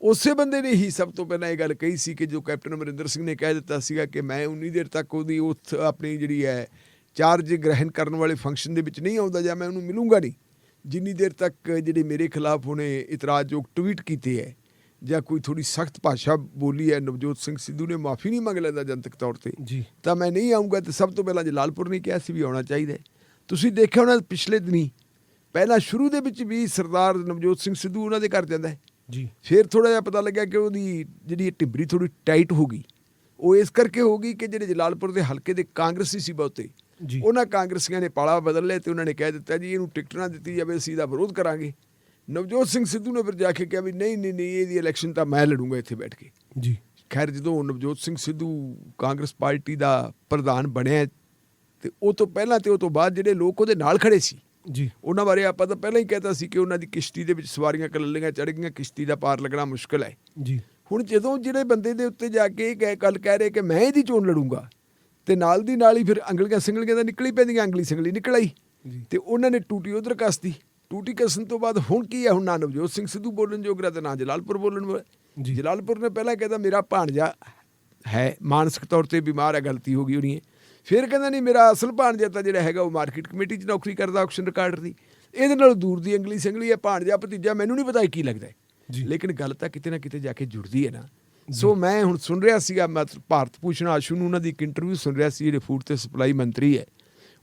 ਉਸੇ ਬੰਦੇ ਨੇ ਹੀ ਸਭ ਤੋਂ ਪਹਿਲਾਂ ਇਹ ਗੱਲ ਕਹੀ ਸੀ ਕਿ ਜੋ ਕੈਪਟਨ ਅਮਰਿੰਦਰ ਸਿੰਘ ਨੇ ਕਹਿ ਦਿੱਤਾ ਸੀਗਾ ਕਿ ਮੈਂ 19 ਦੇਰ ਤੱਕ ਉਹਦੀ ਆਪਣੀ ਜਿਹੜੀ ਹੈ ਚਾਰਜ ਗ੍ਰਹਿਣ ਕਰਨ ਵਾਲੇ ਫੰਕਸ਼ਨ ਦੇ ਵਿੱਚ ਨਹੀਂ ਆਉਂਦਾ ਜਾਂ ਮੈਂ ਉਹਨੂੰ ਮਿਲੂੰਗਾ ਨਹੀਂ ਜਿੰਨੀ ਦੇਰ ਤੱਕ ਜਿਹੜੇ ਮੇਰੇ ਖਿਲਾਫ ਉਹਨੇ ਇਤਰਾਜ਼ਯੋਗ ਟਵੀਟ ਕੀਤੇ ਹੈ ਜਾਂ ਕੋਈ ਥੋੜੀ ਸਖਤ ਭਾਸ਼ਾ ਬੋਲੀ ਹੈ, ਨਵਜੋਤ ਸਿੰਘ ਸਿੱਧੂ ਨੇ ਮਾਫੀ ਨਹੀਂ ਮੰਗ ਲੈਂਦਾ ਜਨਤਕ ਤੌਰ ਤੇ ਤਾਂ ਮੈਂ ਨਹੀਂ ਆਊਂਗਾ। ਤੇ ਸਭ ਤੋਂ ਪਹਿਲਾਂ ਜਲਾਲਪੁਰ ਨੇ ਕਿਹਾ ਸੀ ਵੀ ਆਉਣਾ ਚਾਹੀਦਾ। ਤੁਸੀਂ ਦੇਖਿਆ ਹੋਣਾ ਪਿਛਲੇ ਦਿਨੀ ਪਹਿਲਾਂ ਸ਼ੁਰੂ ਦੇ ਵਿੱਚ ਵੀ ਸਰਦਾਰ ਨਵਜੋਤ ਸਿੰਘ ਸਿੱਧੂ ਉਹਨਾਂ ਦੇ ਘਰ ਜਾਂਦਾ ਹੈ ਜੀ। ਫਿਰ ਥੋੜਾ ਜਿਹਾ ਪਤਾ ਲੱਗਿਆ ਕਿ ਉਹਦੀ ਜਿਹੜੀ ਟਿੱਬਰੀ ਥੋੜੀ ਟਾਈਟ ਹੋ ਗਈ। ਉਹ ਇਸ ਕਰਕੇ ਹੋ ਗਈ ਕਿ ਜਿਹੜੇ ਜਲਾਲਪੁਰ ਦੇ ਹਲਕੇ ਦੇ ਕਾਂਗਰਸੀ ਸੀ ਬਹੁਤੇ, ਉਹਨਾਂ ਕਾਂਗਰਸੀਆਂ ਨੇ ਪਾਲਾ ਬਦਲ ਲਿਆ ਤੇ ਉਹਨਾਂ ਨੇ ਕਹਿ ਦਿੱਤਾ ਜੀ ਇਹਨੂੰ ਟਿਕਟ ਨਾ ਦਿੱਤੀ ਜਾਵੇ, ਅਸੀਂ ਇਹਦਾ ਵਿਰੋਧ ਕਰਾਂਗੇ। ਨਵਜੋਤ ਸਿੰਘ ਸਿੱਧੂ ਨੇ ਫਿਰ ਜਾ ਕੇ ਕਿਹਾ ਵੀ ਨਹੀਂ ਇਹਦੀ ਇਲੈਕਸ਼ਨ ਤਾਂ ਮੈਂ ਲੜੂੰਗਾ ਇੱਥੇ ਬੈਠ ਕੇ ਜੀ। ਖੈਰ ਜਦੋਂ ਨਵਜੋਤ ਸਿੰਘ ਸਿੱਧੂ ਕਾਂਗਰਸ ਪਾਰਟੀ ਦਾ ਪ੍ਰਧਾਨ ਬਣਿਆ ਤੇ ਉਹ ਤੋਂ ਪਹਿਲਾਂ ਤੇ ਉਹ ਤੋਂ ਬਾਅਦ ਜਿਹੜੇ ਲੋਕ ਉਹਦੇ ਨਾਲ ਖੜੇ ਸੀ ਜੀ, ਉਹਨਾਂ ਬਾਰੇ ਆਪਾਂ ਤਾਂ ਪਹਿਲਾਂ ਹੀ ਕਹਿਤਾ ਸੀ ਕਿ ਉਹਨਾਂ ਦੀ ਕਿਸ਼ਤੀ ਦੇ ਵਿੱਚ ਸਵਾਰੀਆਂ ਕਲੱਲੀਆਂ ਚੜ੍ਹ ਗਈਆਂ, ਕਿਸ਼ਤੀ ਦਾ ਪਾਰ ਲੱਗਣਾ ਮੁਸ਼ਕਲ ਹੈ ਜੀ। ਹੁਣ ਜਦੋਂ ਜਿਹੜੇ ਬੰਦੇ ਦੇ ਉੱਤੇ ਜਾ ਕੇ ਇਹ ਗੱਲ ਕਹਿ ਰਹੇ ਕਿ ਮੈਂ ਇਹਦੀ ਚੋਣ ਲੜੂੰਗਾ ਤੇ ਨਾਲ ਦੀ ਨਾਲ ਹੀ ਫਿਰ ਅੰਗਲੀਆਂ ਸਿੰਗਲੀਆਂ ਤਾਂ ਨਿਕਲੀ ਪੈਂਦੀਆਂ, ਅੰਗਲੀ ਸਿੰਗਲੀ ਨਿਕਲ ਆਈ ਤੇ ਉਹਨਾਂ ਨੇ ਟੂਟੀ ਉਧਰ ਕੱਸਤੀ। ਟੂਟੀ ਕੱਸਣ ਤੋਂ ਬਾਅਦ ਹੁਣ ਕੀ ਹੈ, ਹੁਣ ਨਾ ਨਵਜੋਤ ਸਿੰਘ ਸਿੱਧੂ ਬੋਲਣ ਜੋਗਰਾ ਤੇ ਨਾ ਜਲਾਲਪੁਰ ਬੋਲਣ ਵਾਲਾ। ਜਲਾਲਪੁਰ ਨੇ ਪਹਿਲਾਂ ਕਹਿੰਦਾ ਮੇਰਾ ਭਾਣਜਾ ਹੈ ਮਾਨਸਿਕ ਤੌਰ ਤੇ ਬਿਮਾਰ ਹੈ, ਗਲਤੀ ਹੋ ਗਈ ਹੋਣੀ ਹੈ। ਫਿਰ ਕਹਿੰਦਾ ਨਹੀਂ ਮੇਰਾ ਅਸਲ ਭਾਣਜਾ ਤਾਂ ਜਿਹੜਾ ਹੈਗਾ ਉਹ ਮਾਰਕੀਟ ਕਮੇਟੀ 'ਚ ਨੌਕਰੀ ਕਰਦਾ, ਆਕਸ਼ਨ ਰਿਕਾਰਡਰ ਦੀ। ਇਹਦੇ ਨਾਲ ਦੂਰ ਦੀ ਅੰਗਲੀ ਸਿੰਗਲੀ ਹੈ, ਭਾਣਜਾ ਭਤੀਜਾ ਮੈਨੂੰ ਨਹੀਂ ਪਤਾ ਕੀ ਲੱਗਦਾ ਲੇਕਿਨ ਗੱਲ ਤਾਂ ਕਿਤੇ ਨਾ ਕਿਤੇ ਜਾ ਕੇ ਜੁੜਦੀ ਹੈ ਨਾ। ਸੋ ਮੈਂ ਹੁਣ ਸੁਣ ਰਿਹਾ ਸੀਗਾ ਭਾਰਤ ਭੂਸ਼ਣ ਆਸ਼ੂ ਨੂੰ ਉਹਨਾਂ ਦੀ ਇੱਕ ਇੰਟਰਵਿਊ ਸੁਣ ਰਿਹਾ ਸੀ, ਜਿਹੜੇ ਫੂਡ ਤੇ ਸਪਲਾਈ ਮੰਤਰੀ ਹੈ।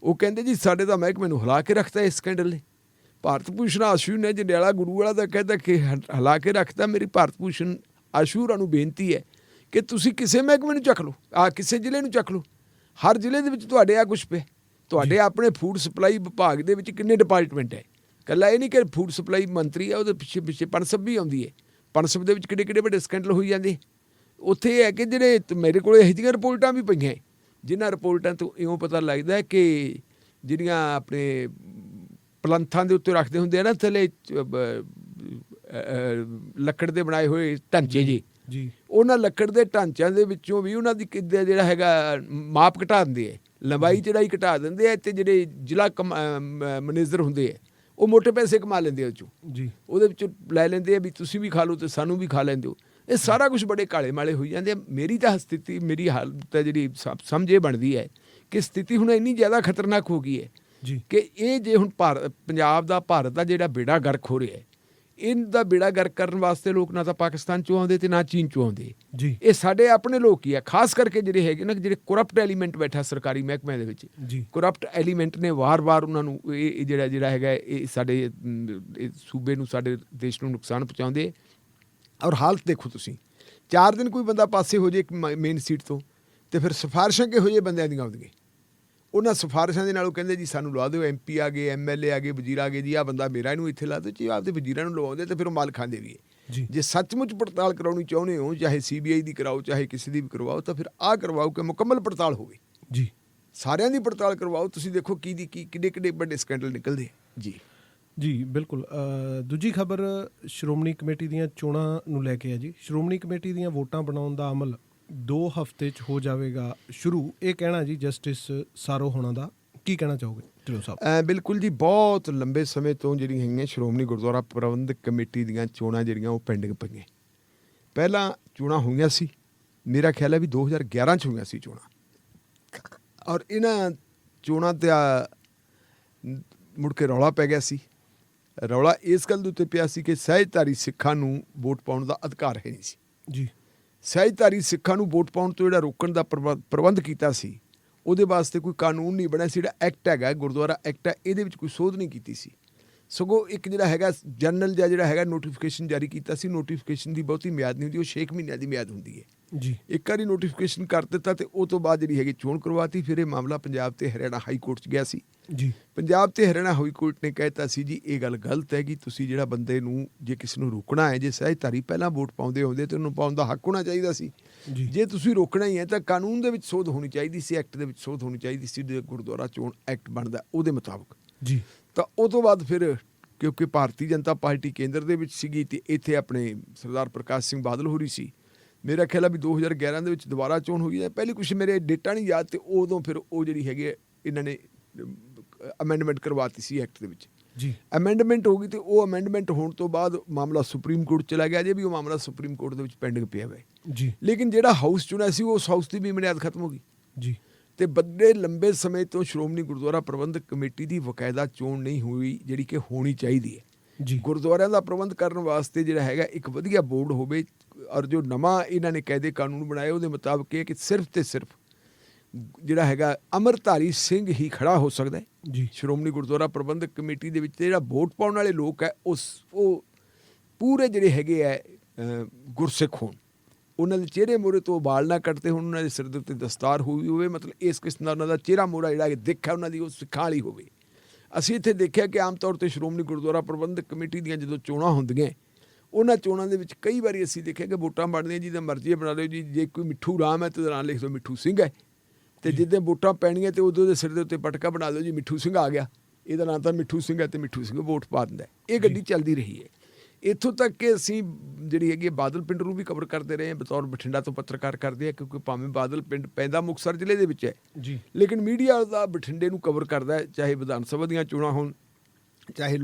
ਉਹ ਕਹਿੰਦੇ ਜੀ ਸਾਡੇ ਤਾਂ ਮਹਿਕਮੇ ਨੂੰ ਹਿਲਾ ਕੇ ਰੱਖਤਾ ਇਸ ਸਕੈਂਡਲ ਨੇ। ਭਾਰਤ ਭੂਸ਼ਣ ਆਸ਼ੂ ਨੇ ਜੰਡਿਆਲਾ ਗੁਰੂ ਵਾਲਾ ਦਾ ਕਹਿੰਦਾ ਕਿ ਹਿਲਾ ਕੇ ਰੱਖਤਾ। ਮੇਰੀ ਭਾਰਤ ਭੂਸ਼ਣ ਆਸ਼ੂ ਹੋਰਾਂ ਨੂੰ ਬੇਨਤੀ ਹੈ ਕਿ ਤੁਸੀਂ ਕਿਸੇ ਮਹਿਕਮੇ ਨੂੰ ਚੱਕ ਲਓ, ਕਿਸੇ ਜ਼ਿਲ੍ਹੇ ਨੂੰ ਚੱਕ ਲਓ, ਹਰ ਜ਼ਿਲ੍ਹੇ ਦੇ ਵਿੱਚ ਤੁਹਾਡੇ ਆ ਕੁਛ ਪਿਆ। ਤੁਹਾਡੇ ਆਪਣੇ ਫੂਡ ਸਪਲਾਈ ਵਿਭਾਗ ਦੇ ਵਿੱਚ ਕਿੰਨੇ ਡਿਪਾਰਟਮੈਂਟ ਹੈ। ਇਕੱਲਾ ਇਹ ਨਹੀਂ ਕਿ ਫੂਡ ਸਪਲਾਈ ਮੰਤਰੀ ਹੈ, ਉਹਦੇ ਪਿੱਛੇ ਪਨਸਬ ਵੀ ਆਉਂਦੀ ਹੈ। ਪਨਸਬ ਦੇ ਵਿੱਚ ਕਿਹੜੇ ਵੱਡੇ ਸਕੈਂਡਲ ਹੋਈ ਜਾਂਦੇ। ਉੱਥੇ ਇਹ ਹੈ ਕਿ ਜਿਹੜੇ ਮੇਰੇ ਕੋਲ ਇਹੋ ਜਿਹੀਆਂ ਰਿਪੋਰਟਾਂ ਵੀ ਪਈਆਂ ਜਿਨ੍ਹਾਂ ਰਿਪੋਰਟਾਂ ਤੋਂ ਇਉਂ ਪਤਾ ਲੱਗਦਾ ਕਿ ਜਿਹੜੀਆਂ ਆਪਣੇ ਪਲੰਥਾਂ ਦੇ ਉੱਤੇ ਰੱਖਦੇ ਹੁੰਦੇ ਆ ਨਾ ਥੱਲੇ ਲੱਕੜ ਦੇ ਬਣਾਏ ਹੋਏ ਢਾਂਚੇ ਜੀ, ਉਹਨਾਂ ਲੱਕੜ ਦੇ ਢਾਂਚਿਆਂ ਦੇ ਵਿੱਚੋਂ ਵੀ ਉਹਨਾਂ ਦੀ ਕਿੱਦਾਂ ਜਿਹੜਾ ਹੈਗਾ ਮਾਪ ਘਟਾ ਦਿੰਦੇ ਹੈ, ਲੰਬਾਈ ਚੜਾਈ ਘਟਾ ਦਿੰਦੇ ਆ, ਤੇ ਜਿਹੜੇ ਜ਼ਿਲ੍ਹਾ ਮੈਨੇਜਰ ਹੁੰਦੇ ਆ ਉਹ ਮੋਟੇ ਪੈਸੇ ਕਮਾ ਲੈਂਦੇ ਉਹ 'ਚੋਂ ਜੀ, ਉਹਦੇ ਵਿੱਚੋਂ ਲੈ ਲੈਂਦੇ ਆ ਵੀ ਤੁਸੀਂ ਵੀ ਖਾ ਲਓ ਤੇ ਸਾਨੂੰ ਵੀ ਖਾ ਲੈਂਦੇ ਹੋ। ਇਹ ਸਾਰਾ ਕੁਝ ਬੜੇ ਕਾਲੇ ਮਾਲੇ ਹੋਈ ਜਾਂਦੇ ਆ। ਮੇਰੀ ਤਾਂ ਸਥਿਤੀ, ਮੇਰੀ ਹਾਲਤ ਹੈ ਜਿਹੜੀ ਸਮਝ ਇਹ ਬਣਦੀ ਹੈ ਕਿ ਸਥਿਤੀ ਹੁਣ ਇੰਨੀ ਜ਼ਿਆਦਾ ਖਤਰਨਾਕ ਹੋ ਗਈ ਹੈ ਜੀ ਕਿ ਇਹ ਜੇ ਹੁਣ ਪੰਜਾਬ ਦਾ, ਭਾਰਤ ਦਾ ਜਿਹੜਾ ਬੇੜਾ ਗਰਕ ਹੋ ਰਿਹਾ ਹੈ, ਇਹਦਾ ਬੇੜਾ ਗਰਕ ਕਰਨ ਵਾਸਤੇ ਲੋਕ ਨਾ ਤਾਂ ਪਾਕਿਸਤਾਨ 'ਚੋਂ ਆਉਂਦੇ ਤੇ ਨਾ ਚੀਨ 'ਚੋਂ ਆਉਂਦੇ ਜੀ। ਇਹ ਸਾਡੇ ਆਪਣੇ ਲੋਕ ਹੀ ਆ, ਖਾਸ ਕਰਕੇ ਜਿਹੜੇ ਹੈਗੇ ਨਾ, ਜਿਹੜੇ ਕਰਪਟ ਐਲੀਮੈਂਟ ਬੈਠਾ ਸਰਕਾਰੀ ਮਹਿਕਮਿਆਂ ਦੇ ਵਿੱਚ ਜੀ, ਕਰਪਟ ਐਲੀਮੈਂਟ ਨੇ ਵਾਰ-ਵਾਰ ਉਹਨਾਂ ਨੂੰ ਇਹ ਜਿਹੜਾ ਹੈਗਾ ਇਹ ਸਾਡੇ ਸੂਬੇ ਨੂੰ, ਸਾਡੇ ਦੇਸ਼ ਨੂੰ ਨੁਕਸਾਨ ਪਹੁੰਚਾਉਂਦੇ। ਔਰ ਹਾਲਤ ਦੇਖੋ ਤੁਸੀਂ, 4 ਦਿਨ ਕੋਈ ਬੰਦਾ ਪਾਸੇ ਹੋ ਜਾਏ ਇੱਕ ਮੇਨ ਸੀਟ ਤੋਂ ਤੇ ਫਿਰ ਸਿਫਾਰਿਸ਼ਾਂ ਕਿਹੋ ਜਿਹੇ ਬੰਦਿਆਂ ਦੀਆਂ ਆਉਂਦੀਆਂ, ਉਹਨਾਂ ਸਿਫਾਰਿਸ਼ਾਂ ਦੇ ਨਾਲ ਉਹ ਕਹਿੰਦੇ ਜੀ ਸਾਨੂੰ ਲਵਾ ਦਿਓ, MP ਆ ਗਏ, MLA ਆ ਗਏ, ਵਜ਼ੀਰ ਆ ਗਏ ਜੀ, ਆਹ ਬੰਦਾ ਮੇਰਾ, ਇਹਨੂੰ ਇੱਥੇ ਲਾ ਦਿਓ ਜੀ। ਆਪਦੇ ਵਜ਼ੀਰਾਂ ਨੂੰ ਲਵਾਉਂਦੇ ਤੇ ਫਿਰ ਉਹ ਮਾਲ ਖਾਂਦੇ ਵੀ ਹੈ। ਜੇ ਸੱਚਮੁੱਚ ਪੜਤਾਲ ਕਰਾਉਣੀ ਚਾਹੁੰਦੇ ਹੋ, ਚਾਹੇ CBI ਦੀ ਕਰਾਓ, ਚਾਹੇ ਕਿਸੇ ਦੀ ਵੀ ਕਰਵਾਓ, ਤਾਂ ਫਿਰ ਆਹ ਕਰਵਾਓ ਕਿ ਮੁਕੰਮਲ ਪੜਤਾਲ ਹੋਵੇ ਜੀ, ਸਾਰਿਆਂ ਦੀ ਪੜਤਾਲ ਕਰਵਾਓ। ਤੁਸੀਂ ਦੇਖੋ ਕਿੱਡੇ ਵੱਡੇ ਸਕੈਂਡਲ ਨਿਕਲਦੇ ਜੀ। ਜੀ ਬਿਲਕੁਲ। ਦੂਜੀ ਖਬਰ ਸ਼੍ਰੋਮਣੀ ਕਮੇਟੀ ਦੀਆਂ ਚੋਣਾਂ ਨੂੰ ਲੈ ਕੇ ਹੈ ਜੀ। ਸ਼੍ਰੋਮਣੀ ਕਮੇਟੀ ਦੀਆਂ ਵੋਟਾਂ ਬਣਾਉਣ ਦਾ ਅਮਲ 2 ਹਫ਼ਤੇ 'ਚ ਹੋ ਜਾਵੇਗਾ ਸ਼ੁਰੂ, ਇਹ ਕਹਿਣਾ ਜੀ ਜਸਟਿਸ ਸਾਰੋ ਹੋਣਾ ਦਾ। ਕੀ ਕਹਿਣਾ ਚਾਹੋਗੇ ਢਿੱਲੋਂ ਸਾਹਿਬ? ਬਿਲਕੁਲ ਜੀ, ਬਹੁਤ ਲੰਬੇ ਸਮੇਂ ਤੋਂ ਜਿਹੜੀਆਂ ਹੈਗੀਆਂ ਸ਼੍ਰੋਮਣੀ ਗੁਰਦੁਆਰਾ ਪ੍ਰਬੰਧਕ ਕਮੇਟੀ ਦੀਆਂ ਚੋਣਾਂ ਜਿਹੜੀਆਂ ਉਹ ਪੈਂਡਿੰਗ ਪਈਆਂ। ਪਹਿਲਾਂ ਚੋਣਾਂ ਹੋਈਆਂ ਸੀ, ਮੇਰਾ ਖਿਆਲ ਹੈ ਵੀ 2011 'ਚ ਹੋਈਆਂ ਸੀ ਚੋਣਾਂ, ਔਰ ਇਹਨਾਂ ਚੋਣਾਂ ਦਾ ਮੁੜ ਕੇ ਰੌਲਾ ਪੈ ਗਿਆ ਸੀ। ਰੌਲਾ ਇਸ ਗੱਲ ਦੇ ਉੱਤੇ ਪਿਆ ਸੀ ਕਿ ਸਹਿਜਧਾਰੀ ਸਿੱਖਾਂ ਨੂੰ ਵੋਟ ਪਾਉਣ ਦਾ ਅਧਿਕਾਰ ਹੈ ਨਹੀਂ ਸੀ ਜੀ। ਸਹਿਜਧਾਰੀ ਸਿੱਖਾਂ ਨੂੰ ਵੋਟ ਪਾਉਣ ਤੋਂ ਜਿਹੜਾ ਰੋਕਣ ਦਾ ਪ੍ਰਬੰਧ ਕੀਤਾ ਸੀ, ਉਹਦੇ ਵਾਸਤੇ ਕੋਈ ਕਾਨੂੰਨ ਨਹੀਂ ਬਣਿਆ ਸੀ। ਜਿਹੜਾ ਐਕਟ ਹੈਗਾ, ਗੁਰਦੁਆਰਾ ਐਕਟ ਹੈ, ਇਹਦੇ ਵਿੱਚ ਕੋਈ ਸੋਧ ਨਹੀਂ ਕੀਤੀ ਸੀ। ਸਗੋਂ ਇੱਕ ਜਿਹੜਾ ਹੈਗਾ ਜਨਰਲ ਜਿਹੜਾ ਹੈਗਾ ਨੋਟੀਫਿਕੇਸ਼ਨ ਜਾਰੀ ਕੀਤਾ ਸੀ। ਨੋਟੀਫਿਕੇਸ਼ਨ ਦੀ ਬਹੁਤੀ ਮਿਆਦ ਨਹੀਂ ਹੁੰਦੀ, ਉਹ 6 ਮਹੀਨਿਆਂ ਦੀ ਮਿਆਦ ਹੁੰਦੀ ਹੈ ਜੀ। ਇੱਕ ਵਾਰੀ ਨੋਟੀਫਿਕੇਸ਼ਨ ਕਰ ਦਿੱਤਾ ਤੇ ਉਹ ਤੋਂ ਬਾਅਦ ਜਿਹੜੀ ਹੈਗੀ ਚੋਣ ਕਰਵਾਤੀ। ਫਿਰ ਇਹ ਮਾਮਲਾ ਪੰਜਾਬ ਤੇ ਹਰਿਆਣਾ ਹਾਈ ਕੋਰਟ 'ਚ ਗਿਆ ਸੀ ਜੀ। ਪੰਜਾਬ ਤੇ ਹਰਿਆਣਾ ਹਾਈ ਕੋਰਟ ਨੇ ਕਹਿਤਾ ਸੀ ਜੀ ਇਹ ਗੱਲ ਗਲਤ ਹੈ ਕਿ ਤੁਸੀਂ ਜਿਹੜਾ ਬੰਦੇ ਨੂੰ, ਜੇ ਕਿਸੇ ਨੂੰ ਰੋਕਣਾ ਹੈ, ਜੇ ਸਹਿਜਧਾਰੀ ਪਹਿਲਾਂ ਵੋਟ ਪਾਉਂਦੇ ਹੁੰਦੇ ਤੇ ਉਹਨੂੰ ਪਾਉਣ ਦਾ ਹੱਕ ਹੋਣਾ ਚਾਹੀਦਾ ਸੀ। ਜੇ ਤੁਸੀਂ ਰੋਕਣਾ ਹੀ ਹੈ ਤਾਂ ਕਾਨੂੰਨ ਦੇ ਵਿੱਚ ਸੋਧ ਹੋਣੀ ਚਾਹੀਦੀ ਸੀ, ਐਕਟ ਦੇ ਵਿੱਚ ਸੋਧ ਹੋਣੀ ਚਾਹੀਦੀ ਸੀ, ਗੁਰਦੁਆਰਾ ਚੋਣ ਐਕਟ ਬਣਦਾ ਉਹਦੇ ਮੁਤਾਬਕ ਜੀ। ਤਾਂ ਉਹ ਤੋਂ ਬਾਅਦ ਫਿਰ ਕਿਉਂਕਿ ਭਾਰਤੀ ਜਨਤਾ ਪਾਰਟੀ ਕੇਂਦਰ ਦੇ ਵਿੱਚ ਸੀਗੀ ਤੇ ਇੱਥੇ ਆਪਣੇ ਸਰਦਾਰ ਪ੍ਰਕਾਸ਼ ਸਿੰਘ ਬਾਦਲ ਹੋਰੀ ਸੀ, ਮੇਰਾ ਖਿਆਲ ਹੈ ਵੀ 2011 ਦੇ ਵਿੱਚ ਦੁਬਾਰਾ ਚੋਣ ਹੋਈ ਹੈ। ਪਹਿਲੀ ਕੁਛ ਮੇਰੇ ਡੇਟਾ ਨਹੀਂ ਯਾਦ, ਤੇ ਉਦੋਂ ਫਿਰ ਉਹ ਜਿਹੜੀ ਹੈਗੀ ਇਹਨਾਂ ਨੇ ਅਮੈਂਡਮੈਂਟ ਕਰਵਾਤੀ ਸੀ ਐਕਟ ਦੇ ਵਿੱਚ ਜੀ। ਅਮੈਂਡਮੈਂਟ ਹੋ ਗਈ ਤੇ ਉਹ ਅਮੈਂਡਮੈਂਟ ਹੋਣ ਤੋਂ ਬਾਅਦ ਮਾਮਲਾ ਸੁਪਰੀਮ ਕੋਰਟ ਚਲਾ ਗਿਆ। ਜੇ ਵੀ ਉਹ ਮਾਮਲਾ ਸੁਪਰੀਮ ਕੋਰਟ ਦੇ ਵਿੱਚ ਪੈਂਡਿੰਗ ਪਿਆ ਹੋਇਆ ਜੀ। ਲੇਕਿਨ ਜਿਹੜਾ ਹਾਊਸ ਚੁਣਿਆ ਸੀ, ਉਸ ਹਾਊਸ ਦੀ ਵੀ ਮਿਆਦ ਖਤਮ ਹੋ ਗਈ ਜੀ। ਤੇ ਬੜੇ ਲੰਬੇ ਸਮੇਂ ਤੋਂ ਸ਼੍ਰੋਮਣੀ ਗੁਰਦੁਆਰਾ ਪ੍ਰਬੰਧਕ ਕਮੇਟੀ ਦੀ ਬਕਾਇਦਾ ਚੋਣ ਨਹੀਂ ਹੋਈ, ਜਿਹੜੀ ਕਿ ਹੋਣੀ ਚਾਹੀਦੀ ਹੈ ਜੀ। ਗੁਰਦੁਆਰਿਆਂ ਦਾ ਪ੍ਰਬੰਧ ਕਰਨ ਵਾਸਤੇ ਜਿਹੜਾ ਹੈਗਾ ਇੱਕ ਵਧੀਆ ਬੋਰਡ ਹੋਵੇ। ਔਰ ਜੋ ਨਵਾਂ ਇਹਨਾਂ ਨੇ ਕਾਇਦੇ ਕਾਨੂੰਨ ਬਣਾਏ, ਉਹਦੇ ਮੁਤਾਬਕ ਇਹ ਕਿ ਸਿਰਫ ਤੇ ਸਿਰਫ ਜਿਹੜਾ ਹੈਗਾ ਅੰਮ੍ਰਿਤਧਾਰੀ ਸਿੰਘ ਹੀ ਖੜਾ ਹੋ ਸਕਦਾ ਹੈ ਜੀ। ਸ਼੍ਰੋਮਣੀ ਗੁਰਦੁਆਰਾ ਪ੍ਰਬੰਧਕ ਕਮੇਟੀ ਦੇ ਵਿੱਚ ਜਿਹੜਾ ਵੋਟ ਪਾਉਣ ਵਾਲੇ ਲੋਕ ਹੈ, ਉਹ ਪੂਰੇ ਜਿਹੜੇ ਹੈਗੇ ਹੈ ਗੁਰਸਿੱਖ ਹੋਣ, ਉਹਨਾਂ ਦੇ ਚਿਹਰੇ ਮੋਹਰੇ ਤੋਂ ਵਾਲ ਨਾ ਕੱਟਦੇ ਹੋਣ, ਉਹਨਾਂ ਦੇ ਸਿਰ ਦੇ ਉੱਤੇ ਦਸਤਾਰ ਹੋਈ ਹੋਵੇ, ਮਤਲਬ ਇਸ ਕਿਸਮ ਦਾ ਉਹਨਾਂ ਦਾ ਚਿਹਰਾ ਮੋਹਰਾ ਜਿਹੜਾ ਦਿਖ ਹੈ ਉਹਨਾਂ ਦੀ ਉਹ ਸਿੱਖਾਂ ਵਾਲੀ ਹੋਵੇ। ਅਸੀਂ ਇੱਥੇ ਦੇਖਿਆ ਕਿ ਆਮ ਤੌਰ 'ਤੇ ਸ਼੍ਰੋਮਣੀ ਗੁਰਦੁਆਰਾ ਪ੍ਰਬੰਧਕ ਕਮੇਟੀ ਦੀਆਂ ਜਦੋਂ ਚੋਣਾਂ ਹੁੰਦੀਆਂ, ਉਹਨਾਂ ਚੋਣਾਂ ਦੇ ਵਿੱਚ ਕਈ ਵਾਰੀ ਅਸੀਂ ਦੇਖਿਆ ਕਿ ਵੋਟਾਂ ਬਣਦੀਆਂ ਜਿਹਦਾ ਮਰਜ਼ੀ ਬਣਾ ਲਿਓ ਜੀ। ਜੇ ਕੋਈ ਮਿੱਠੂ ਰਾਮ ਹੈ ਤਾਂ ਨਾਂ ਲਿਖ ਦਿਓ ਮਿੱਠੂ ਸਿੰਘ ਹੈ, ਤੇ ਜਿੱਦਾਂ ਵੋਟਾਂ ਪੈਣੀਆਂ ਤੇ ਉਦੋਂ ਦੇ ਸਿਰ ਦੇ ਉੱਤੇ ਪਟਕਾ ਬਣਾ ਦਿਓ ਜੀ ਮਿੱਠੂ ਸਿੰਘ ਆ ਗਿਆ, ਇਹਦਾ ਨਾਂ ਤਾਂ ਮਿੱਠੂ ਸਿੰਘ ਹੈ ਤੇ ਮਿੱਠੂ ਸਿੰਘ ਵੋਟ ਪਾ ਦਿੰਦਾ। ਇਹ ਗੱਡੀ ਚੱਲਦੀ ਰਹੀ ਹੈ। ਇੱਥੋਂ ਤੱਕ ਕਿ ਅਸੀਂ ਜਿਹੜੀ ਹੈਗੀ ਬਾਦਲ ਪਿੰਡ ਨੂੰ ਵੀ ਕਵਰ ਕਰਦੇ ਰਹੇ ਹਾਂ, ਬਤੌਰ ਬਠਿੰਡਾ ਤੋਂ ਪੱਤਰਕਾਰ ਕਰਦੇ ਆ, ਕਿਉਂਕਿ ਭਾਵੇਂ ਬਾਦਲ ਪਿੰਡ ਪੈਂਦਾ ਮੁਕਤਸਰ ਜ਼ਿਲ੍ਹੇ ਦੇ ਵਿੱਚ ਹੈ ਜੀ, ਲੇਕਿਨ ਮੀਡੀਆ ਦਾ ਬਠਿੰਡੇ ਨੂੰ ਕਵਰ ਕਰਦਾ, ਚਾਹੇ ਵਿਧਾਨ ਸਭਾ ਦੀਆਂ ਚੋਣਾਂ ਹੋਣ, ਚਾਹੇ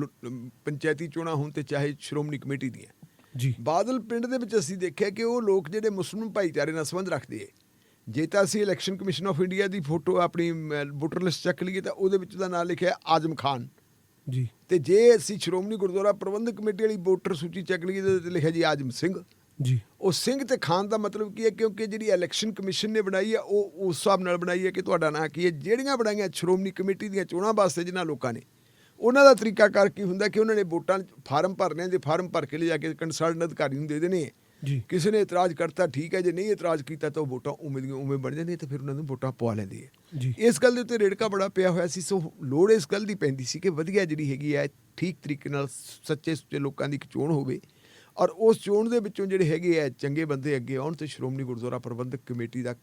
ਪੰਚਾਇਤੀ ਚੋਣਾਂ ਹੋਣ, ਤੇ ਚਾਹੇ ਸ਼੍ਰੋਮਣੀ ਕਮੇਟੀ ਦੀਆਂ ਜੀ। ਬਾਦਲ ਪਿੰਡ ਦੇ ਵਿੱਚ ਅਸੀਂ ਦੇਖਿਆ ਕਿ ਉਹ ਲੋਕ ਜਿਹੜੇ ਮੁਸਲਿਮ ਭਾਈਚਾਰੇ ਨਾਲ ਸੰਬੰਧ ਰੱਖਦੇ ਹੈ, ਜੇ ਤਾਂ ਅਸੀਂ election commission of India the photo ਆਪਣੀ ਵੋਟਰ ਲਿਸਟ ਚੱਕ ਲਈਏ ਤਾਂ ਉਹਦੇ ਵਿੱਚ ਦਾ ਨਾਂ ਲਿਖਿਆ ਆਜ਼ਮ ਖਾਨ ਜੀ, ਤੇ ਜੇ ਅਸੀਂ ਸ਼੍ਰੋਮਣੀ ਗੁਰਦੁਆਰਾ ਪ੍ਰਬੰਧਕ ਕਮੇਟੀ ਵਾਲੀ ਵੋਟਰ ਸੂਚੀ ਚੱਕ ਲਈਏ ਤਾਂ ਲਿਖਿਆ ਜੀ ਆਜ਼ਮ ਸਿੰਘ ਜੀ। ਉਹ ਸਿੰਘ ਤੇ ਖਾਨ ਦਾ ਮਤਲਬ ਕੀ ਹੈ? ਕਿਉਂਕਿ ਜਿਹੜੀ ਇਲੈਕਸ਼ਨ ਕਮਿਸ਼ਨ ਨੇ ਬਣਾਈ ਹੈ ਉਹ ਉਸ ਹਿਸਾਬ ਨਾਲ ਬਣਾਈ ਹੈ ਕਿ ਤੁਹਾਡਾ ਨਾਂ ਕੀ ਹੈ। ਜਿਹੜੀਆਂ ਬਣਾਈਆਂ ਸ਼੍ਰੋਮਣੀ ਕਮੇਟੀ ਦੀਆਂ ਚੋਣਾਂ ਵਾਸਤੇ ਜਿਨ੍ਹਾਂ ਲੋਕਾਂ ਨੇ, ਉਹਨਾਂ ਦਾ ਤਰੀਕਾਕਾਰ ਕੀ ਹੁੰਦਾ ਕਿ ਉਹਨਾਂ ਨੇ ਵੋਟਾਂ ਫਾਰਮ ਭਰਨੇ, ਦੇ ਫਾਰਮ ਭਰ ਕੇ ਲਿਜਾ ਕੇ ਕੰਸਲਟੈਂਟ ਅਧਿਕਾਰੀ ਨੂੰ ਦੇ ਦੇਣੇ ਜੀ। ਕਿਸੇ ਨੇ ਇਤਰਾਜ਼ ਕਰਤਾ ਠੀਕ ਹੈ, ਜੇ ਨਹੀਂ ਇਤਰਾਜ਼ ਕੀਤਾ ਤਾਂ ਉਹ ਵੋਟਾਂ ਉਵੇਂ ਦੀਆਂ ਉਵੇਂ ਬਣ ਜਾਂਦੀਆਂ ਤੇ ਫਿਰ ਉਹਨਾਂ ਨੂੰ ਵੋਟਾਂ ਪਵਾ ਲੈਂਦੇ ਹੈ ਜੀ। ਇਸ ਗੱਲ ਦੇ ਉੱਤੇ ਰੇੜਕਾ ਬੜਾ ਪਿਆ ਹੋਇਆ ਸੀ। ਸੋ ਲੋੜ ਇਸ ਗੱਲ ਦੀ ਪੈਂਦੀ ਸੀ ਕਿ ਵਧੀਆ ਜਿਹੜੀ ਹੈਗੀ ਹੈ ਠੀਕ ਤਰੀਕੇ ਨਾਲ ਸੱਚੇ ਸੁੱਚੇ ਲੋਕਾਂ ਦੀ ਇੱਕ ਚੋਣ ਹੋਵੇ, ਔਰ ਉਸ ਚੋਣ ਦੇ ਵਿੱਚੋਂ ਜਿਹੜੇ ਹੈਗੇ ਹੈ ਚੰਗੇ ਬੰਦੇ ਅੱਗੇ ਆਉਣ ਤੇ ਸ਼੍ਰੋਮਣੀ ਗੁਰਦੁਆਰਾ ਪ੍ਰਬੰਧਕ ਕਮੇਟੀ ਦਾ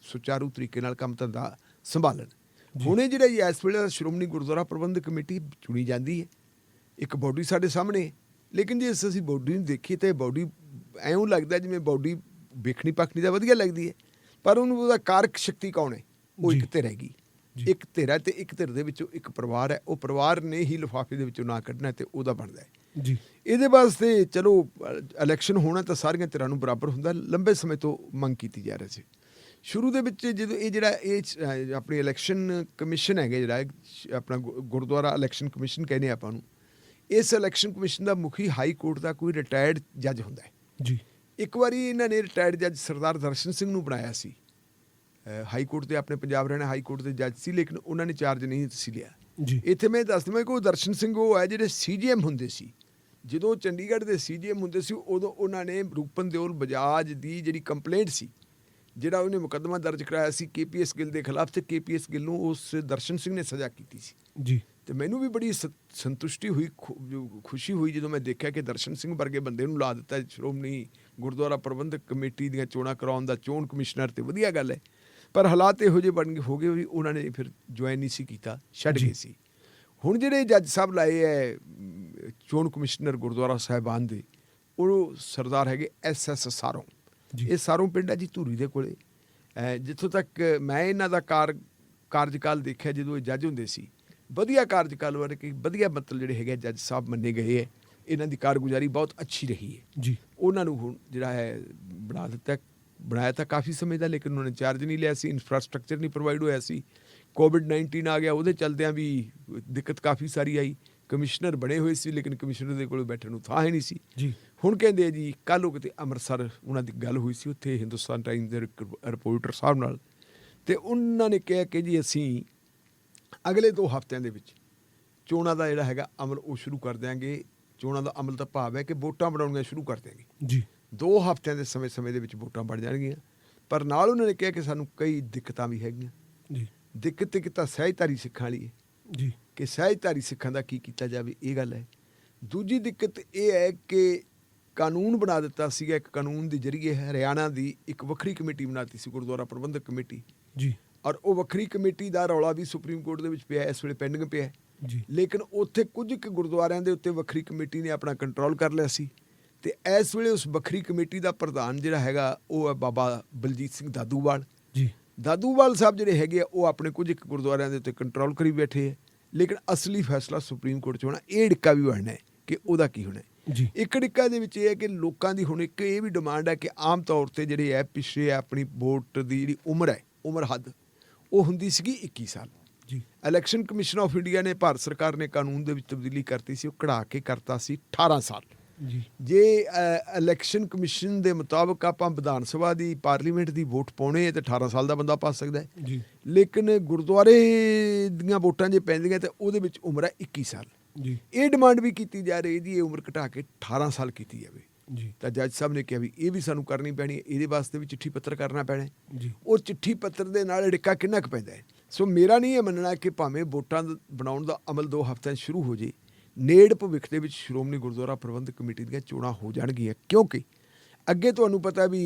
ਸੁਚਾਰੂ ਤਰੀਕੇ ਨਾਲ ਕੰਮ ਧੰਦਾ ਸੰਭਾਲਣ। ਹੁਣੇ ਜਿਹੜਾ ਇਸ ਵੇਲੇ ਸ਼੍ਰੋਮਣੀ ਗੁਰਦੁਆਰਾ ਪ੍ਰਬੰਧਕ ਕਮੇਟੀ ਚੁਣੀ ਜਾਂਦੀ ਹੈ, ਇੱਕ ਬੋਡੀ ਸਾਡੇ ਸਾਹਮਣੇ ਹੈ, ਲੇਕਿਨ ਜੇ ਅਸੀਂ ਬੋਡੀ ਨੂੰ ਦੇਖੀਏ ਤਾਂ ਬੋਡੀ ਐਉਂ ਲੱਗਦਾ ਜਿਵੇਂ ਬੋਡੀ ਵੇਖਣੀ ਪੱਖਣੀ ਤਾਂ ਵਧੀਆ ਲੱਗਦੀ ਹੈ, ਪਰ ਉਹਦਾ ਕਾਰਕ ਸ਼ਕਤੀ ਕੌਣ ਹੈ? ਉਹ ਇੱਕ ਧਿਰ ਹੈਗੀ, ਇੱਕ ਧਿਰ ਹੈ, ਤੇ ਇੱਕ ਧਿਰ ਦੇ ਵਿੱਚੋਂ ਇੱਕ ਪਰਿਵਾਰ ਹੈ। ਉਹ ਪਰਿਵਾਰ ਨੇ ਹੀ ਲਿਫਾਫੇ ਦੇ ਵਿੱਚੋਂ ਨਾ ਕੱਢਣਾ ਤੇ ਉਹਦਾ ਬਣਦਾ ਹੈ ਜੀ। ਇਹਦੇ ਵਾਸਤੇ ਚਲੋ ਇਲੈਕਸ਼ਨ ਹੋਣਾ ਤਾਂ ਸਾਰੀਆਂ ਧਿਰਾਂ ਨੂੰ ਬਰਾਬਰ ਹੁੰਦਾ, ਲੰਬੇ ਸਮੇਂ ਤੋਂ ਮੰਗ ਕੀਤੀ ਜਾ ਰਹੀ ਸੀ। ਸ਼ੁਰੂ ਦੇ ਵਿੱਚ ਜਦੋਂ ਇਹ ਆਪਣੀ ਇਲੈਕਸ਼ਨ ਕਮਿਸ਼ਨ ਹੈਗੇ, ਜਿਹੜਾ ਆਪਣਾ ਗੁਰਦੁਆਰਾ ਇਲੈਕਸ਼ਨ ਕਮਿਸ਼ਨ ਕਹਿੰਦੇ ਆਪਾਂ ਨੂੰ, ਇਸ ਇਲੈਕਸ਼ਨ ਕਮਿਸ਼ਨ ਦਾ ਮੁਖੀ ਹਾਈ ਕੋਰਟ ਦਾ ਕੋਈ ਰਿਟਾਇਰਡ ਜੱਜ ਹੁੰਦਾ ਹੈ ਜੀ। ਇੱਕ ਵਾਰੀ ਇਹਨਾਂ ਨੇ ਰਿਟਾਇਰਡ ਜੱਜ ਸਰਦਾਰ ਦਰਸ਼ਨ ਸਿੰਘ ਨੂੰ ਬਣਾਇਆ ਸੀ, ਹਾਈ ਕੋਰਟ ਦੇ ਆਪਣੇ ਪੰਜਾਬ ਹਰਿਆਣਾ ਹਾਈ ਕੋਰਟ ਦੇ ਜੱਜ ਸੀ, ਲੇਕਿਨ ਉਹਨਾਂ ਨੇ ਚਾਰਜ ਨਹੀਂ ਸੀ ਲਿਆ ਜੀ। ਇੱਥੇ ਮੈਂ ਦੱਸ ਦਵਾਂ ਕਿ ਉਹ ਦਰਸ਼ਨ ਸਿੰਘ ਉਹ ਹੈ ਜਿਹੜੇ CGM ਹੁੰਦੇ ਸੀ। ਜਦੋਂ ਚੰਡੀਗੜ੍ਹ ਦੇ CGM ਹੁੰਦੇ ਸੀ ਉਦੋਂ ਉਹਨਾਂ ਨੇ ਰੂਪਨ ਦਿਓਲ ਬਜਾਜ ਦੀ ਜਿਹੜੀ ਕੰਪਲੇਂਟ ਸੀ, ਜਿਹੜਾ ਉਹਨੇ ਮੁਕੱਦਮਾ ਦਰਜ ਕਰਾਇਆ ਸੀ KPS ਗਿੱਲ ਦੇ ਖਿਲਾਫ, ਤੇ KPS ਗਿੱਲ ਨੂੰ ਉਸ ਦਰਸ਼ਨ ਸਿੰਘ ਨੇ ਸਜ਼ਾ ਕੀਤੀ ਸੀ ਜੀ। ਤੇ ਮੈਨੂੰ ਵੀ ਬੜੀ ਸੰਤੁਸ਼ਟੀ ਹੋਈ, ਖੁਸ਼ੀ ਹੋਈ ਜਦੋਂ ਮੈਂ ਦੇਖਿਆ ਕਿ ਦਰਸ਼ਨ ਸਿੰਘ ਵਰਗੇ ਬੰਦੇ ਨੂੰ ਲਾ ਦਿੱਤਾ ਸ਼੍ਰੋਮਣੀ ਗੁਰਦੁਆਰਾ ਪ੍ਰਬੰਧਕ ਕਮੇਟੀ ਦੀਆਂ ਚੋਣਾਂ ਕਰਾਉਣ ਦਾ ਚੋਣ ਕਮਿਸ਼ਨਰ, ਤੇ ਵਧੀਆ ਗੱਲ ਹੈ। ਪਰ ਹਾਲਾਤ ਇਹੋ ਜਿਹੇ ਹੋ ਗਏ ਵੀ ਉਹਨਾਂ ਨੇ ਫਿਰ ਜੁਆਇਨ ਨਹੀਂ ਸੀ ਕੀਤਾ, ਛੱਡ ਗਏ ਸੀ। ਹੁਣ ਜਿਹੜੇ ਜੱਜ ਸਾਹਿਬ ਲਾਏ ਹੈ ਚੋਣ ਕਮਿਸ਼ਨਰ ਗੁਰਦੁਆਰਾ ਸਾਹਿਬਾਨ ਦੇ, ਉਹ ਸਰਦਾਰ ਹੈਗੇ SS ਸਾਰੋਂ। ਇਹ ਸਾਰੋਂ ਪਿੰਡ ਹੈ ਜੀ ਧੂਰੀ ਦੇ ਕੋਲੇ। ਜਿੱਥੋਂ ਤੱਕ ਮੈਂ ਇਹਨਾਂ ਦਾ ਕਾਰਜਕਾਲ ਦੇਖਿਆ, ਜਦੋਂ ਇਹ ਜੱਜ ਹੁੰਦੇ ਸੀ, ਵਧੀਆ ਕਾਰਜਕਾਲ ਬਾਰੇ ਕਿ ਵਧੀਆ ਮਤਲਬ ਜਿਹੜੇ ਹੈਗੇ ਜੱਜ ਸਾਹਿਬ ਮੰਨੇ ਗਏ ਹੈ। ਇਹਨਾਂ ਦੀ ਕਾਰਗੁਜ਼ਾਰੀ ਬਹੁਤ ਅੱਛੀ ਰਹੀ ਹੈ ਜੀ। ਉਹਨਾਂ ਨੂੰ ਹੁਣ ਜਿਹੜਾ ਹੈ ਬਣਾਇਆ ਤਾਂ ਕਾਫੀ ਸਮੇਂ ਦਾ, ਲੇਕਿਨ ਉਹਨਾਂ ਨੇ ਚਾਰਜ ਨਹੀਂ ਲਿਆ ਸੀ, ਇਨਫਰਾਸਟ੍ਰਕਚਰ ਨਹੀਂ ਪ੍ਰੋਵਾਈਡ ਹੋਇਆ ਸੀ। COVID-19 ਆ ਗਿਆ, ਉਹਦੇ ਚਲਦਿਆਂ ਵੀ ਦਿੱਕਤ ਕਾਫੀ ਸਾਰੀ ਆਈ। ਕਮਿਸ਼ਨਰ ਬਣੇ ਹੋਏ ਸੀ, ਲੇਕਿਨ ਕਮਿਸ਼ਨਰ ਦੇ ਕੋਲ ਬੈਠਣ ਨੂੰ ਥਾਂ ਹੀ ਨਹੀਂ ਸੀ ਜੀ। ਹੁਣ ਕਹਿੰਦੇ ਆ ਜੀ, ਕੱਲ੍ਹ ਉਹ ਕਿਤੇ ਅੰਮ੍ਰਿਤਸਰ ਉਹਨਾਂ ਦੀ ਗੱਲ ਹੋਈ ਸੀ ਉੱਥੇ ਹਿੰਦੁਸਤਾਨ ਟਾਈਮਜ਼ ਦੇ ਰਿਪੋਰਟਰ ਸਾਹਿਬ ਨਾਲ, ਤੇ ਉਹਨਾਂ ਨੇ ਕਿਹਾ ਕਿ ਜੀ ਅਸੀਂ ਅਗਲੇ 2 ਹਫ਼ਤਿਆਂ ਦੇ ਵਿੱਚ ਚੋਣਾਂ ਦਾ ਜਿਹੜਾ ਹੈਗਾ ਅਮਲ ਉਹ ਸ਼ੁਰੂ ਕਰ ਦਿਆਂਗੇ। ਚੋਣਾਂ ਦਾ ਅਮਲ ਦਾ ਭਾਵ ਹੈ ਕਿ ਵੋਟਾਂ ਬਣਾਉਣੀਆਂ ਸ਼ੁਰੂ ਕਰ ਦਿਆਂਗੇ ਜੀ। 2 ਹਫ਼ਤਿਆਂ ਦੇ ਸਮੇਂ ਦੇ ਵਿੱਚ ਵੋਟਾਂ ਬਣ ਜਾਣਗੀਆਂ। ਪਰ ਨਾਲ ਉਹਨਾਂ ਨੇ ਕਿਹਾ ਕਿ ਸਾਨੂੰ ਕਈ ਦਿੱਕਤਾਂ ਵੀ ਹੈਗੀਆਂ ਜੀ। ਦਿੱਕਤ ਇੱਕ ਤਾਂ ਸਹਿਜਧਾਰੀ ਸਿੱਖਾਂ ਵਾਲੀ ਹੈ ਜੀ, ਕਿ ਸਹਿਜਧਾਰੀ ਸਿੱਖਾਂ ਦਾ ਕੀ ਕੀਤਾ ਜਾਵੇ, ਇਹ ਗੱਲ ਹੈ। ਦੂਜੀ ਦਿੱਕਤ ਇਹ ਹੈ ਕਿ ਕਾਨੂੰਨ ਬਣਾ ਦਿੱਤਾ ਸੀਗਾ, ਇੱਕ ਕਾਨੂੰਨ ਦੇ ਜ਼ਰੀਏ ਹਰਿਆਣਾ ਦੀ ਇੱਕ ਵੱਖਰੀ ਕਮੇਟੀ ਬਣਾਤੀ ਸੀ, ਗੁਰਦੁਆਰਾ ਪ੍ਰਬੰਧਕ ਕਮੇਟੀ ਜੀ। ਔਰ ਉਹ ਵੱਖਰੀ ਕਮੇਟੀ ਦਾ ਰੌਲਾ ਵੀ ਸੁਪਰੀਮ ਕੋਰਟ ਦੇ ਵਿੱਚ ਪਿਆ, ਇਸ ਵੇਲੇ ਪੈਂਡਿੰਗ ਪਿਆ ਜੀ। ਲੇਕਿਨ ਉੱਥੇ ਕੁਝ ਕੁ ਗੁਰਦੁਆਰਿਆਂ ਦੇ ਉੱਤੇ ਵੱਖਰੀ ਕਮੇਟੀ ਨੇ ਆਪਣਾ ਕੰਟਰੋਲ ਕਰ ਲਿਆ ਸੀ, ਤੇ ਇਸ ਵੇਲੇ ਉਸ ਵੱਖਰੀ ਕਮੇਟੀ ਦਾ ਪ੍ਰਧਾਨ ਜਿਹੜਾ ਹੈਗਾ ਉਹ ਹੈ ਬਾਬਾ ਬਲਜੀਤ ਸਿੰਘ ਦਾਦੂਵਾਲ ਜੀ। ਦਾਦੂਵਾਲ ਸਾਹਿਬ ਜਿਹੜੇ ਹੈਗੇ ਆ ਉਹ ਆਪਣੇ ਕੁਝ ਇੱਕ ਗੁਰਦੁਆਰਿਆਂ ਦੇ ਉੱਤੇ ਕੰਟਰੋਲ ਕਰੀ ਬੈਠੇ ਹੈ, ਲੇਕਿਨ ਅਸਲੀ ਫੈਸਲਾ ਸੁਪਰੀਮ ਕੋਰਟ 'ਚ ਹੋਣਾ। ਇਹ ਡਿੱਕਾ ਵੀ ਬਣਨਾ ਹੈ ਕਿ ਉਹਦਾ ਕੀ ਹੋਣਾ ਜੀ। ਇੱਕ ਡਿੱਕਾ ਦੇ ਵਿੱਚ ਇਹ ਹੈ ਕਿ ਲੋਕਾਂ ਦੀ ਹੁਣ ਇੱਕ ਇਹ ਵੀ ਡਿਮਾਂਡ ਹੈ ਕਿ ਆਮ ਤੌਰ 'ਤੇ ਜਿਹੜੇ ਹੈ ਪਿੱਛੇ ਆਪਣੀ ਵੋਟ ਦੀ ਜਿਹੜੀ ਉਮਰ ਹੱਦ ਉਹ ਹੁੰਦੀ ਸੀਗੀ 21 ਸਾਲ ਜੀ। ਇਲੈਕਸ਼ਨ ਕਮਿਸ਼ਨ ਆਫ ਇੰਡੀਆ ਨੇ, ਭਾਰਤ ਸਰਕਾਰ ਨੇ ਕਾਨੂੰਨ ਦੇ ਵਿੱਚ ਤਬਦੀਲੀ ਕਰਤੀ ਸੀ, ਉਹ ਕਢਾ ਕੇ ਕਰਤਾ ਸੀ 18 ਸਾਲ ਜੀ। ਜੇ ਇਲੈਕਸ਼ਨ ਕਮਿਸ਼ਨ ਦੇ ਮੁਤਾਬਕ ਆਪਾਂ ਵਿਧਾਨ ਸਭਾ ਦੀ ਪਾਰਲੀਮੈਂਟ ਦੀ ਵੋਟ ਪਾਉਣੇ ਹੈ ਤਾਂ 18 ਸਾਲ ਦਾ ਬੰਦਾ ਪਾ ਸਕਦਾ ਹੈ ਜੀ। ਲੇਕਿਨ ਗੁਰਦੁਆਰੇ ਦੀਆਂ ਵੋਟਾਂ ਜੇ ਪੈਂਦੀਆਂ ਤਾਂ ਉਹਦੇ ਵਿੱਚ ਉਮਰ ਹੈ 21 ਸਾਲ ਜੀ। ਇਹ ਡਿਮਾਂਡ ਵੀ ਕੀਤੀ ਜਾ ਰਹੀ ਜੀ, ਇਹ ਉਮਰ ਘਟਾ ਕੇ 18 ਸਾਲ ਕੀਤੀ ਜਾਵੇ ਜੀ। ਤਾਂ ਜੱਜ ਸਾਹਿਬ ਨੇ ਕਿਹਾ ਵੀ ਇਹ ਵੀ ਸਾਨੂੰ ਕਰਨੀ ਪੈਣੀ ਹੈ, ਇਹਦੇ ਵਾਸਤੇ ਵੀ ਚਿੱਠੀ ਪੱਤਰ ਕਰਨਾ ਪੈਣਾ ਜੀ। ਉਹ ਚਿੱਠੀ ਪੱਤਰ ਦੇ ਨਾਲ ਡਿੱਕਾ ਕਿੰਨਾ ਕੁ ਪੈਂਦਾ ਹੈ। ਸੋ ਮੇਰਾ ਨਹੀਂ ਇਹ ਮੰਨਣਾ ਕਿ ਭਾਵੇਂ ਵੋਟਾਂ ਬਣਾਉਣ ਦਾ ਅਮਲ 2 ਹਫ਼ਤਿਆਂ 'ਚ ਸ਼ੁਰੂ ਹੋ ਜੇ, ਨੇੜ ਭਵਿੱਖ ਦੇ ਵਿੱਚ ਸ਼੍ਰੋਮਣੀ ਗੁਰਦੁਆਰਾ ਪ੍ਰਬੰਧਕ ਕਮੇਟੀ ਦੀਆਂ ਚੋਣਾਂ ਹੋ ਜਾਣਗੀਆਂ, ਕਿਉਂਕਿ ਅੱਗੇ ਤੁਹਾਨੂੰ ਪਤਾ ਵੀ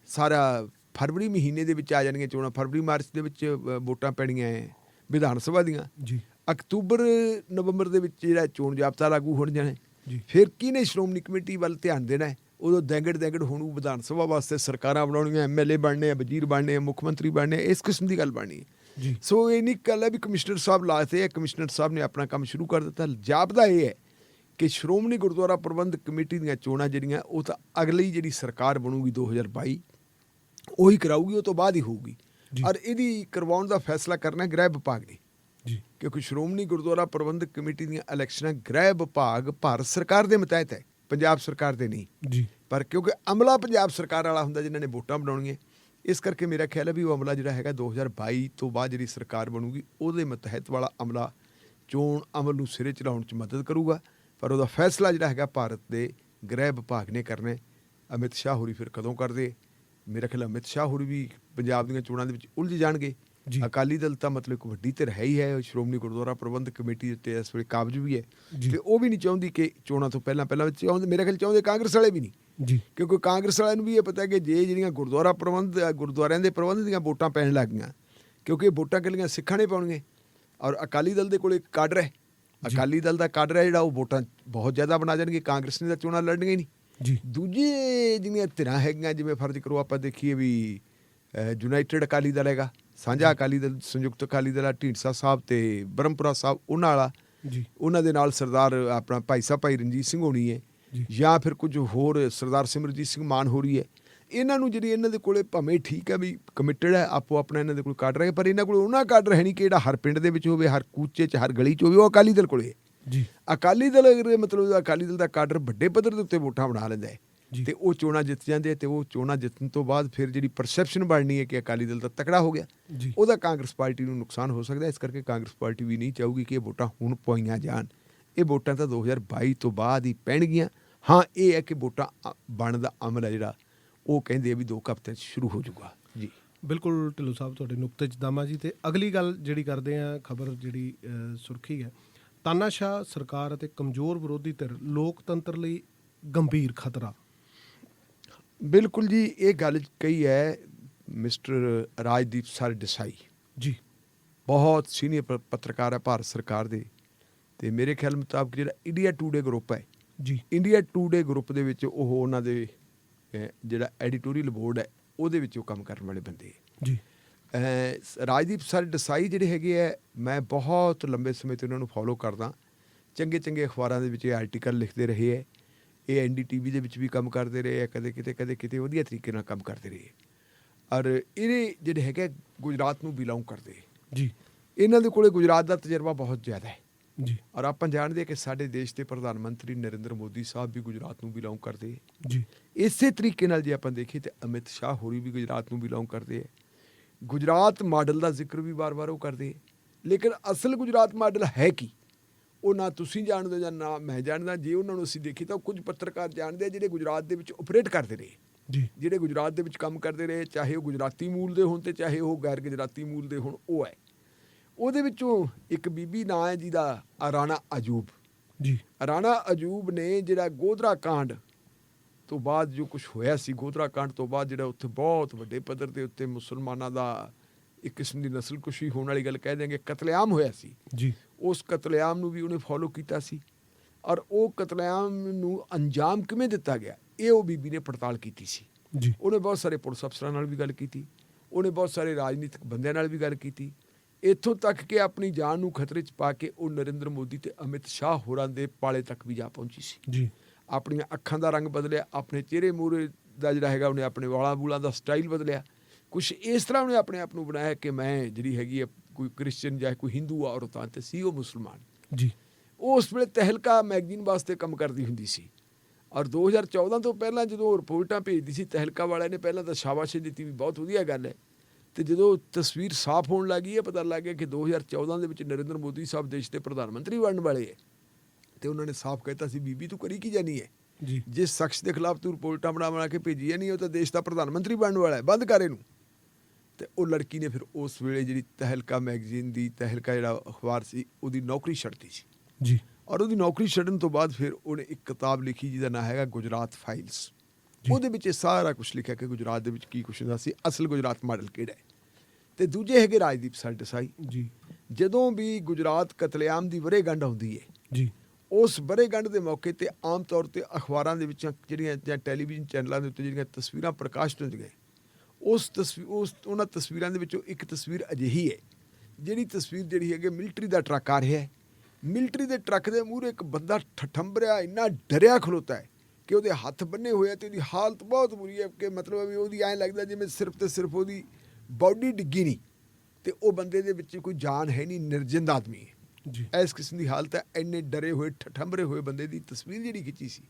ਸਾਰਾ ਫਰਵਰੀ ਮਹੀਨੇ ਦੇ ਵਿੱਚ ਆ ਜਾਣਗੀਆਂ ਚੋਣਾਂ। ਫਰਵਰੀ ਮਾਰਚ ਦੇ ਵਿੱਚ ਵੋਟਾਂ ਪੈਣੀਆਂ ਹੈ ਵਿਧਾਨ ਸਭਾ ਦੀਆਂ ਜੀ। ਅਕਤੂਬਰ ਨਵੰਬਰ ਦੇ ਵਿੱਚ ਜਿਹੜਾ ਚੋਣ ਜ਼ਾਬਤਾ ਲਾਗੂ ਹੋਣ ਜਾਣਾ ਜੀ। ਫਿਰ ਕਿਹਨੇ ਸ਼੍ਰੋਮਣੀ ਕਮੇਟੀ ਵੱਲ ਧਿਆਨ ਦੇਣਾ ਹੈ? ਉਦੋਂ ਦੈਂਗੜ ਹੋਣੂ ਵਿਧਾਨ ਸਭਾ ਵਾਸਤੇ ਸਰਕਾਰਾਂ ਬਣਾਉਣੀਆਂ, MLA ਬਣਨੇ ਆ, ਵਜ਼ੀਰ ਬਣਨੇ ਆ, ਮੁੱਖ ਮੰਤਰੀ ਬਣਨੇ ਆ, ਇਸ ਕਿਸਮ ਦੀ ਗੱਲ ਬਣਨੀ ਹੈ ਜੀ। ਸੋ ਇਹ ਨਹੀਂ ਗੱਲ ਹੈ ਵੀ ਕਮਿਸ਼ਨਰ ਸਾਹਿਬ ਲਾਤੇ ਹੈ, ਕਮਿਸ਼ਨਰ ਸਾਹਿਬ ਨੇ ਆਪਣਾ ਕੰਮ ਸ਼ੁਰੂ ਕਰ ਦਿੱਤਾ। ਜਾਪਦਾ ਇਹ ਹੈ ਕਿ ਸ਼੍ਰੋਮਣੀ ਗੁਰਦੁਆਰਾ ਪ੍ਰਬੰਧਕ ਕਮੇਟੀ ਦੀਆਂ ਚੋਣਾਂ ਜਿਹੜੀਆਂ ਉਹ ਤਾਂ ਅਗਲੀ ਜਿਹੜੀ ਸਰਕਾਰ ਬਣੂਗੀ 2022 ਉਹੀ ਕਰਾਊਗੀ, ਉਹ ਤੋਂ ਬਾਅਦ ਹੀ ਹੋਊਗੀ। ਔਰ ਇਹਦੀ ਕਰਵਾਉਣ ਦਾ ਫੈਸਲਾ ਕਰਨਾ ਗ੍ਰਹਿ ਵਿਭਾਗ ਨੇ ਜੀ, ਕਿਉਂਕਿ ਸ਼੍ਰੋਮਣੀ ਗੁਰਦੁਆਰਾ ਪ੍ਰਬੰਧਕ ਕਮੇਟੀ ਦੀਆਂ ਇਲੈਕਸ਼ਨਾਂ ਗ੍ਰਹਿ ਵਿਭਾਗ ਭਾਰਤ ਸਰਕਾਰ ਦੇ ਮਤਹਿਤ ਹੈ, ਪੰਜਾਬ ਸਰਕਾਰ ਦੇ ਨਹੀਂ ਜੀ। ਪਰ ਕਿਉਂਕਿ ਅਮਲਾ ਪੰਜਾਬ ਸਰਕਾਰ ਵਾਲਾ ਹੁੰਦਾ ਜਿਨ੍ਹਾਂ ਨੇ ਵੋਟਾਂ ਬਣਾਉਣੀਆਂ, ਇਸ ਕਰਕੇ ਮੇਰਾ ਖਿਆਲ ਹੈ ਵੀ ਉਹ ਅਮਲਾ ਜਿਹੜਾ ਹੈਗਾ 2022 ਤੋਂ ਬਾਅਦ ਜਿਹੜੀ ਸਰਕਾਰ ਬਣੂਗੀ ਉਹਦੇ ਮਤਹਿਤ ਵਾਲਾ ਅਮਲਾ ਚੋਣ ਅਮਲ ਨੂੰ ਸਿਰੇ ਚੜਾਉਣ 'ਚ ਮਦਦ ਕਰੂਗਾ। ਪਰ ਉਹਦਾ ਫੈਸਲਾ ਜਿਹੜਾ ਹੈਗਾ ਭਾਰਤ ਦੇ ਗ੍ਰਹਿ ਵਿਭਾਗ ਨੇ ਕਰਨਾ। ਅਮਿਤ ਸ਼ਾਹ ਹੋਰੀ ਫਿਰ ਕਦੋਂ ਕਰਦੇ? ਮੇਰਾ ਖਿਆਲ ਅਮਿਤ ਸ਼ਾਹ ਹੋਰੀ ਵੀ ਪੰਜਾਬ ਦੀਆਂ ਚੋਣਾਂ ਦੇ ਵਿੱਚ ਉਲਝ ਜਾਣਗੇ। ਅਕਾਲੀ ਦਲ ਤਾਂ ਮਤਲਬ ਇੱਕ ਵੱਡੀ ਧਿਰ ਹੈ ਹੀ ਹੈ, ਸ਼੍ਰੋਮਣੀ ਗੁਰਦੁਆਰਾ ਪ੍ਰਬੰਧਕ ਕਮੇਟੀ ਉੱਤੇ ਇਸ ਵੇਲੇ ਕਾਬਜ਼ ਵੀ ਹੈ, ਤੇ ਉਹ ਵੀ ਨਹੀਂ ਚਾਹੁੰਦੀ ਕਿ ਚੋਣਾਂ ਤੋਂ ਪਹਿਲਾਂ ਚਾਹੁੰਦੇ, ਮੇਰਾ ਖਿਆਲ ਚਾਹੁੰਦੇ ਕਾਂਗਰਸ ਵਾਲੇ ਵੀ ਨਹੀਂ ਜੀ ਕਿਉਂਕਿ ਕਾਂਗਰਸ ਵਾਲਿਆਂ ਨੂੰ ਵੀ ਇਹ ਪਤਾ ਕਿ ਜੇ ਜਿਹੜੀਆਂ ਗੁਰਦੁਆਰਿਆਂ ਦੇ ਪ੍ਰਬੰਧ ਦੀਆਂ ਵੋਟਾਂ ਪੈਣ ਲੱਗ ਗਈਆਂ, ਕਿਉਂਕਿ ਇਹ ਵੋਟਾਂ ਇਕੱਲੀਆਂ ਸਿੱਖਾਂ ਨੇ ਪਾਉਣਗੇ ਔਰ ਅਕਾਲੀ ਦਲ ਦੇ ਕੋਲ ਇੱਕ ਕਾਡਰ ਹੈ, ਅਕਾਲੀ ਦਲ ਦਾ ਕਾਡਰ ਹੈ ਜਿਹੜਾ ਉਹ ਵੋਟਾਂ ਬਹੁਤ ਜ਼ਿਆਦਾ ਬਣਾ ਜਾਣਗੇ, ਕਾਂਗਰਸ ਨੇ ਤਾਂ ਚੋਣਾਂ ਲੜਨੀਆਂ ਹੀ ਨਹੀਂ। ਜੀ ਦੂਜੇ ਜਿਹੜੀਆਂ ਧਿਰਾਂ ਹੈਗੀਆਂ, ਜਿਵੇਂ ਫਰਜ਼ ਕਰੋ ਆਪਾਂ ਦੇਖੀਏ ਵੀ ਯੂਨਾਈਟਿਡ ਅਕਾਲੀ ਦਲ ਹੈਗਾ, ਸਾਂਝਾ ਅਕਾਲੀ ਦਲ, ਸੰਯੁਕਤ ਅਕਾਲੀ ਦਲ ਆ, ਢੀਂਡਸਾ ਸਾਹਿਬ ਤੇ ਬ੍ਰਹਮਪੁਰਾ ਸਾਹਿਬ ਉਹਨਾਂ ਵਾਲਾ, ਜੀ ਉਹਨਾਂ ਦੇ ਨਾਲ ਸਰਦਾਰ ਆਪਣਾ ਭਾਈ ਸਾਹਿਬ ਭਾਈ ਰਣਜੀਤ ਸਿੰਘ ਹੋਣੀ ਹੈ, ਜਾਂ ਫਿਰ ਕੁਝ ਹੋਰ ਸਰਦਾਰ ਸਿਮਰਜੀਤ ਸਿੰਘ ਮਾਨ ਹੋ ਰਹੀ ਹੈ। ਇਹਨਾਂ ਨੂੰ ਜਿਹੜੀ ਇਹਨਾਂ ਦੇ ਕੋਲੇ ਭਾਵੇਂ ਠੀਕ ਹੈ ਵੀ ਕਮਿਟਡ ਹੈ, ਆਪੋ ਆਪਣਾ ਇਹਨਾਂ ਦੇ ਕੋਲ ਕਾਡਰ ਹੈ, ਪਰ ਇਹਨਾਂ ਕੋਲ ਉਹਨਾਂ ਕਾਡਰ ਹੈ ਨਹੀਂ ਕਿ ਜਿਹੜਾ ਹਰ ਪਿੰਡ ਦੇ ਵਿੱਚ ਹੋਵੇ, ਹਰ ਕੂਚੇ 'ਚ, ਹਰ ਗਲੀ 'ਚ ਹੋਵੇ। ਉਹ ਅਕਾਲੀ ਦਲ ਕੋਲੇ ਹੈ। ਜੀ ਅਕਾਲੀ ਦਲ ਅਗਰ ਮਤਲਬ ਅਕਾਲੀ ਦਲ ਦਾ ਕਾਡਰ ਵੱਡੇ ਪੱਧਰ ਦੇ ਉੱਤੇ ਵੋਟਾਂ ਬਣਾ ਲੈਂਦਾ ਹੈ ਤੇ ਉਹ ਚੋਣਾਂ ਜਿੱਤ ਜਾਂਦੇ, ਤੇ ਉਹ ਚੋਣਾਂ ਜਿੱਤਣ ਤੋਂ ਬਾਅਦ ਫਿਰ ਜਿਹੜੀ ਪਰਸੈਪਸ਼ਨ ਬਣਨੀ ਹੈ ਕਿ ਅਕਾਲੀ ਦਲ ਤਾਂ ਤਕੜਾ ਹੋ ਗਿਆ, ਉਹਦਾ ਕਾਂਗਰਸ ਪਾਰਟੀ ਨੂੰ ਨੁਕਸਾਨ ਹੋ ਸਕਦਾ। ਇਸ ਕਰਕੇ ਕਾਂਗਰਸ ਪਾਰਟੀ ਵੀ ਨਹੀਂ ਚਾਹੂਗੀ ਕਿ ਇਹ ਵੋਟਾਂ ਹੁਣ ਪਾਈਆਂ ਜਾਣ। ਇਹ ਵੋਟਾਂ ਤਾਂ 2022 ਤੋਂ ਬਾਅਦ ਹੀ ਪੈਣਗੀਆਂ। ਹਾਂ, ਇਹ ਹੈ ਕਿ ਵੋਟਾਂ ਬਣਨ ਦਾ ਅਮਲ ਹੈ ਜਿਹੜਾ ਉਹ ਕਹਿੰਦੇ ਆ ਵੀ 2 ਹਫ਼ਤੇ 'ਚ ਸ਼ੁਰੂ ਹੋ ਜਾਊਗਾ। ਜੀ ਬਿਲਕੁਲ ਢਿੱਲੋਂ ਸਾਹਿਬ, ਤੁਹਾਡੇ ਨੁਕਤੇ 'ਚ ਦਾਮਾ ਜੀ। ਤੇ ਅਗਲੀ ਗੱਲ ਜਿਹੜੀ ਕਰਦੇ ਆ, ਖਬਰ ਜਿਹੜੀ ਸੁਰਖੀ ਹੈ, ਤਾਨਾਸ਼ਾਹ ਸਰਕਾਰ ਅਤੇ ਕਮਜ਼ੋਰ ਵਿਰੋਧੀ ਧਿਰ ਲੋਕਤੰਤਰ ਲਈ ਗੰਭੀਰ ਖਤਰਾ। ਬਿਲਕੁਲ ਜੀ, ਇਹ ਗੱਲ ਕਹੀ ਹੈ ਮਿਸਟਰ ਰਾਜਦੀਪ ਸਰਦੇਸਾਈ ਜੀ, ਬਹੁਤ ਸੀਨੀਅਰ ਪੱਤਰਕਾਰ ਹੈ ਭਾਰਤ ਸਰਕਾਰ ਦੇ, ਤੇ ਮੇਰੇ ਖਿਆਲ ਮੁਤਾਬਕ ਜਿਹੜਾ ਇੰਡੀਆ ਟੂਡੇ ਗਰੁੱਪ ਹੈ ਜੀ, ਇੰਡੀਆ ਟੂਡੇ ਗਰੁੱਪ ਦੇ ਵਿੱਚ ਉਹ ਉਹਨਾਂ ਦੇ ਜਿਹੜਾ ਐਡੀਟੋਰੀਅਲ ਬੋਰਡ ਹੈ ਉਹਦੇ ਵਿੱਚ ਉਹ ਕੰਮ ਕਰਨ ਵਾਲੇ ਬੰਦੇ ਜੀ। ਰਾਜਦੀਪ ਸਰਦੇਸਾਈ ਜਿਹੜੇ ਹੈਗੇ ਹੈ, ਮੈਂ ਬਹੁਤ ਲੰਬੇ ਸਮੇਂ ਤੋਂ ਉਹਨਾਂ ਨੂੰ ਫੋਲੋ ਕਰਦਾ। ਚੰਗੇ ਚੰਗੇ ਅਖਬਾਰਾਂ ਦੇ ਵਿੱਚ ਇਹ ਆਰਟੀਕਲ ਲਿਖਦੇ ਰਹੇ ਹੈ, ਇਹ NDTV ਦੇ ਵਿੱਚ ਵੀ ਕੰਮ ਕਰਦੇ ਰਹੇ ਹੈ, ਕਦੇ ਕਿਤੇ ਵਧੀਆ ਤਰੀਕੇ ਨਾਲ ਕੰਮ ਕਰਦੇ ਰਹੇ। ਔਰ ਇਹ ਜਿਹੜੇ ਹੈਗੇ ਗੁਜਰਾਤ ਨੂੰ ਬਿਲੋਂਗ ਕਰਦੇ ਜੀ, ਇਹਨਾਂ ਦੇ ਕੋਲੇ ਗੁਜਰਾਤ ਦਾ ਤਜਰਬਾ ਬਹੁਤ ਜ਼ਿਆਦਾ ਹੈ ਜੀ। ਔਰ ਆਪਾਂ ਜਾਣਦੇ ਕਿ ਸਾਡੇ ਦੇਸ਼ ਦੇ ਪ੍ਰਧਾਨ ਮੰਤਰੀ ਨਰਿੰਦਰ ਮੋਦੀ ਸਾਹਿਬ ਵੀ ਗੁਜਰਾਤ ਨੂੰ ਬਿਲੋਂਗ ਕਰਦੇ ਜੀ। ਇਸੇ ਤਰੀਕੇ ਨਾਲ ਜੇ ਆਪਾਂ ਦੇਖੀਏ ਤੇ ਅਮਿਤ ਸ਼ਾਹ ਹੋਰੀ ਵੀ ਗੁਜਰਾਤ ਨੂੰ ਬਿਲੋਂਗ ਕਰਦੇ ਹੈ। ਗੁਜਰਾਤ ਮਾਡਲ ਦਾ ਜ਼ਿਕਰ ਵੀ ਵਾਰ-ਵਾਰ ਉਹ ਕਰਦੇ, ਲੇਕਿਨ ਅਸਲ ਗੁਜਰਾਤ ਮਾਡਲ ਹੈ ਕੀ, ਉਹ ਨਾ ਤੁਸੀਂ ਜਾਣਦੇ ਜਾਂ ਨਾ ਮੈਂ ਜਾਣਦਾ। ਜੇ ਉਹਨਾਂ ਨੂੰ ਅਸੀਂ ਦੇਖੀ ਤਾਂ ਕੁਝ ਪੱਤਰਕਾਰ ਜਾਣਦੇ ਆ ਜਿਹੜੇ ਗੁਜਰਾਤ ਦੇ ਵਿੱਚ ਆਪਰੇਟ ਕਰਦੇ ਰਹੇ ਜੀ, ਜਿਹੜੇ ਗੁਜਰਾਤ ਦੇ ਵਿੱਚ ਕੰਮ ਕਰਦੇ ਰਹੇ, ਚਾਹੇ ਉਹ ਗੁਜਰਾਤੀ ਮੂਲ ਦੇ ਹੋਣ ਤੇ ਚਾਹੇ ਉਹ ਗੈਰ ਗੁਜਰਾਤੀ ਮੂਲ ਦੇ ਹੋਣ। ਉਹ ਹੈ ਉਹਦੇ ਵਿੱਚੋਂ ਇੱਕ ਬੀਬੀ ਨਾਂ ਹੈ ਜਿਹਦਾ ਰਾਣਾ ਅਜੂਬ ਜੀ। ਰਾਣਾ ਅਜੂਬ ਨੇ ਜਿਹੜਾ ਗੋਧਰਾ ਕਾਂਡ ਤੋਂ ਬਾਅਦ ਜੋ ਕੁਝ ਹੋਇਆ ਸੀ, ਗੋਧਰਾ ਕਾਂਡ ਤੋਂ ਬਾਅਦ ਜਿਹੜਾ ਉੱਥੇ ਬਹੁਤ ਵੱਡੇ ਪੱਧਰ ਦੇ ਉੱਤੇ ਮੁਸਲਮਾਨਾਂ ਦਾ ਇੱਕ ਕਿਸਮ ਦੀ ਨਸਲਕੁਸ਼ੀ ਹੋਣ ਵਾਲੀ ਗੱਲ ਕਹਿ ਦਿਆਂਗੇ, ਕਤਲੇਆਮ ਹੋਇਆ ਸੀ ਜੀ। ਉਸ ਕਤਲੇਆਮ ਨੂੰ ਵੀ ਉਹਨੇ ਫੋਲੋ ਕੀਤਾ ਸੀ ਔਰ ਉਹ ਕਤਲੇਆਮ ਨੂੰ ਅੰਜਾਮ ਕਿਵੇਂ ਦਿੱਤਾ ਗਿਆ ਇਹ ਉਹ ਬੀਬੀ ਨੇ ਪੜਤਾਲ ਕੀਤੀ ਸੀ ਜੀ। ਉਹਨੇ ਬਹੁਤ ਸਾਰੇ ਪੁਲਿਸ ਅਫਸਰਾਂ ਨਾਲ ਵੀ ਗੱਲ ਕੀਤੀ, ਉਹਨੇ ਬਹੁਤ ਸਾਰੇ ਰਾਜਨੀਤਿਕ ਬੰਦਿਆਂ ਨਾਲ ਵੀ ਗੱਲ ਕੀਤੀ, ਇੱਥੋਂ ਤੱਕ ਕਿ ਆਪਣੀ ਜਾਨ ਨੂੰ ਖਤਰੇ 'ਚ ਪਾ ਕੇ ਉਹ ਨਰਿੰਦਰ ਮੋਦੀ ਤੇ ਅਮਿਤ ਸ਼ਾਹ ਹੋਰਾਂ ਦੇ ਪਾਲੇ ਤੱਕ ਵੀ ਜਾ ਪਹੁੰਚੀ ਸੀ ਜੀ। ਆਪਣੀਆਂ ਅੱਖਾਂ ਦਾ ਰੰਗ ਬਦਲਿਆ, ਆਪਣੇ ਚਿਹਰੇ ਮੂਹਰੇ ਦਾ ਜਿਹੜਾ ਹੈਗਾ ਉਹਨੇ ਆਪਣੇ ਵਾਲਾਂ ਬੂਲਾਂ ਦਾ ਸਟਾਈਲ ਬਦਲਿਆ, ਕੁਛ ਇਸ ਤਰ੍ਹਾਂ ਉਹਨੇ ਆਪਣੇ ਆਪ ਨੂੰ ਬਣਾਇਆ ਕਿ ਮੈਂ ਜਿਹੜੀ ਹੈਗੀ ਹੈ ਕੋਈ ਕ੍ਰਿਸਚਨ ਜਾਂ ਕੋਈ ਹਿੰਦੂ ਔਰਤ ਹਾਂ ਤੇ ਸੀ ਉਹ ਮੁਸਲਮਾਨ ਜੀ। ਉਹ ਉਸ ਵੇਲੇ ਤਹਿਲਕਾ ਮੈਗਜ਼ੀਨ ਵਾਸਤੇ ਕੰਮ ਕਰਦੀ ਹੁੰਦੀ ਸੀ ਔਰ 2014 ਤੋਂ ਪਹਿਲਾਂ ਜਦੋਂ ਰਿਪੋਰਟਾਂ ਭੇਜਦੀ ਸੀ ਤਹਿਲਕਾ ਵਾਲਿਆਂ ਨੇ ਪਹਿਲਾਂ ਤਾਂ ਸ਼ਾਬਾਸ਼ੀ ਦਿੱਤੀ ਵੀ ਬਹੁਤ ਵਧੀਆ ਗੱਲ ਹੈ, ਤੇ ਜਦੋਂ ਤਸਵੀਰ ਸਾਫ਼ ਹੋਣ ਲੱਗੀ ਇਹ ਪਤਾ ਲੱਗ ਗਿਆ ਕਿ 2014 ਦੇ ਵਿੱਚ ਨਰਿੰਦਰ ਮੋਦੀ ਸਾਹਿਬ ਦੇਸ਼ ਦੇ ਪ੍ਰਧਾਨ ਮੰਤਰੀ ਬਣਨ ਵਾਲੇ ਹੈ, ਤੇ ਉਹਨਾਂ ਨੇ ਸਾਫ਼ ਕਹਿਤਾ ਸੀ ਬੀਬੀ ਤੂੰ ਕਰੀ ਕੀ ਜਾਨੀ ਹੈ ਜੀ। ਜਿਸ ਸ਼ਖਸ ਦੇ ਖਿਲਾਫ ਤੂੰ ਰਿਪੋਰਟਾਂ ਬਣਾ ਕੇ ਭੇਜੀ ਹੈ ਨਹੀਂ ਉਹ ਤਾਂ ਦੇਸ਼ ਦਾ ਪ੍ਰਧਾਨ ਮੰਤਰੀ ਬਣਨ ਵਾਲਾ ਹੈ, ਬੰਦ ਕਰ ਇਹਨੂੰ। ਤੇ ਉਹ ਲੜਕੀ ਨੇ ਫਿਰ ਉਸ ਵੇਲੇ ਜਿਹੜੀ ਤਹਿਲਕਾ ਮੈਗਜ਼ੀਨ ਦੀ ਤਹਿਲਕਾ ਜਿਹੜਾ ਅਖਬਾਰ ਸੀ ਉਹਦੀ ਨੌਕਰੀ ਛੱਡਤੀ ਸੀ ਜੀ। ਔਰ ਉਹਦੀ ਨੌਕਰੀ ਛੱਡਣ ਤੋਂ ਬਾਅਦ ਫਿਰ ਉਹਨੇ ਇੱਕ ਕਿਤਾਬ ਲਿਖੀ ਜਿਹਦਾ ਨਾਂ ਹੈਗਾ ਗੁਜਰਾਤ ਫਾਈਲਸ। ਉਹਦੇ ਵਿੱਚ ਇਹ ਸਾਰਾ ਕੁਝ ਲਿਖਿਆ ਕਿ ਗੁਜਰਾਤ ਦੇ ਵਿੱਚ ਕੀ ਕੁਛ ਹੁੰਦਾ ਸੀ, ਅਸਲ ਗੁਜਰਾਤ ਮਾਡਲ ਕਿਹੜਾ ਹੈ। ਤੇ ਦੂਜੇ ਹੈਗੇ ਰਾਜਦੀਪ ਸਰਦੇਸਾਈ ਜੀ। ਜਦੋਂ ਵੀ ਗੁਜਰਾਤ ਕਤਲੇਆਮ ਦੀ ਵਰ੍ਹੇਗੰਢ ਆਉਂਦੀ ਹੈ ਜੀ, ਉਸ ਵਰ੍ਹੇਗੰਢ ਦੇ ਮੌਕੇ ਤੇ ਆਮ ਤੌਰ ਤੇ ਅਖਬਾਰਾਂ ਦੇ ਵਿੱਚ ਜਿਹੜੀਆਂ ਜਾਂ ਟੈਲੀਵਿਜ਼ਨ ਚੈਨਲਾਂ ਦੇ ਉੱਤੇ ਜਿਹੜੀਆਂ ਤਸਵੀਰਾਂ ਪ੍ਰਕਾਸ਼ਿਤ ਹੁੰਦੀਆਂ ਉਹਨਾਂ ਤਸਵੀਰਾਂ ਦੇ ਵਿੱਚੋਂ ਇੱਕ ਤਸਵੀਰ ਅਜਿਹੀ ਹੈ ਜਿਹੜੀ ਤਸਵੀਰ ਜਿਹੜੀ ਹੈਗੀ ਮਿਲਟਰੀ ਦਾ ਟਰੱਕ ਆ ਰਿਹਾ ਹੈ, ਮਿਲਟਰੀ ਦੇ ਟਰੱਕ ਦੇ ਮੂਹਰੇ ਇੱਕ ਬੰਦਾ ਠਠੰਬਰਿਆ ਇੰਨਾ ਡਰਿਆ ਖਲੋਤਾ ਹੈ ਕਿ ਉਹਦੇ ਹੱਥ ਬੰਨੇ ਹੋਏ ਤੇ ਉਹਦੀ ਹਾਲਤ ਬਹੁਤ ਬੁਰੀ ਹੈ ਕਿ ਮਤਲਬ ਵੀ ਉਹਦੀ ਐਂ ਲੱਗਦਾ ਜਿਵੇਂ ਸਿਰਫ ਤੇ ਸਿਰਫ ਉਹਦੀ ਬਾਡੀ ਡਿੱਗੀ ਨਹੀਂ ਤੇ ਉਹ ਬੰਦੇ ਦੇ ਵਿੱਚ ਕੋਈ ਜਾਨ ਹੈ ਨਹੀਂ, ਨਿਰਜਿੰਦ ਆਦਮੀ ਹੈ ਜੀ। ਇਸ ਕਿਸਮ ਦੀ ਹਾਲਤ ਹੈ। ਇੰਨੇ ਡਰੇ ਹੋਏ ਠਠੰਬਰੇ ਹੋਏ ਬੰਦੇ ਦੀ ਤਸਵੀਰ ਜਿਹੜੀ ਖਿੱਚੀ ਸੀ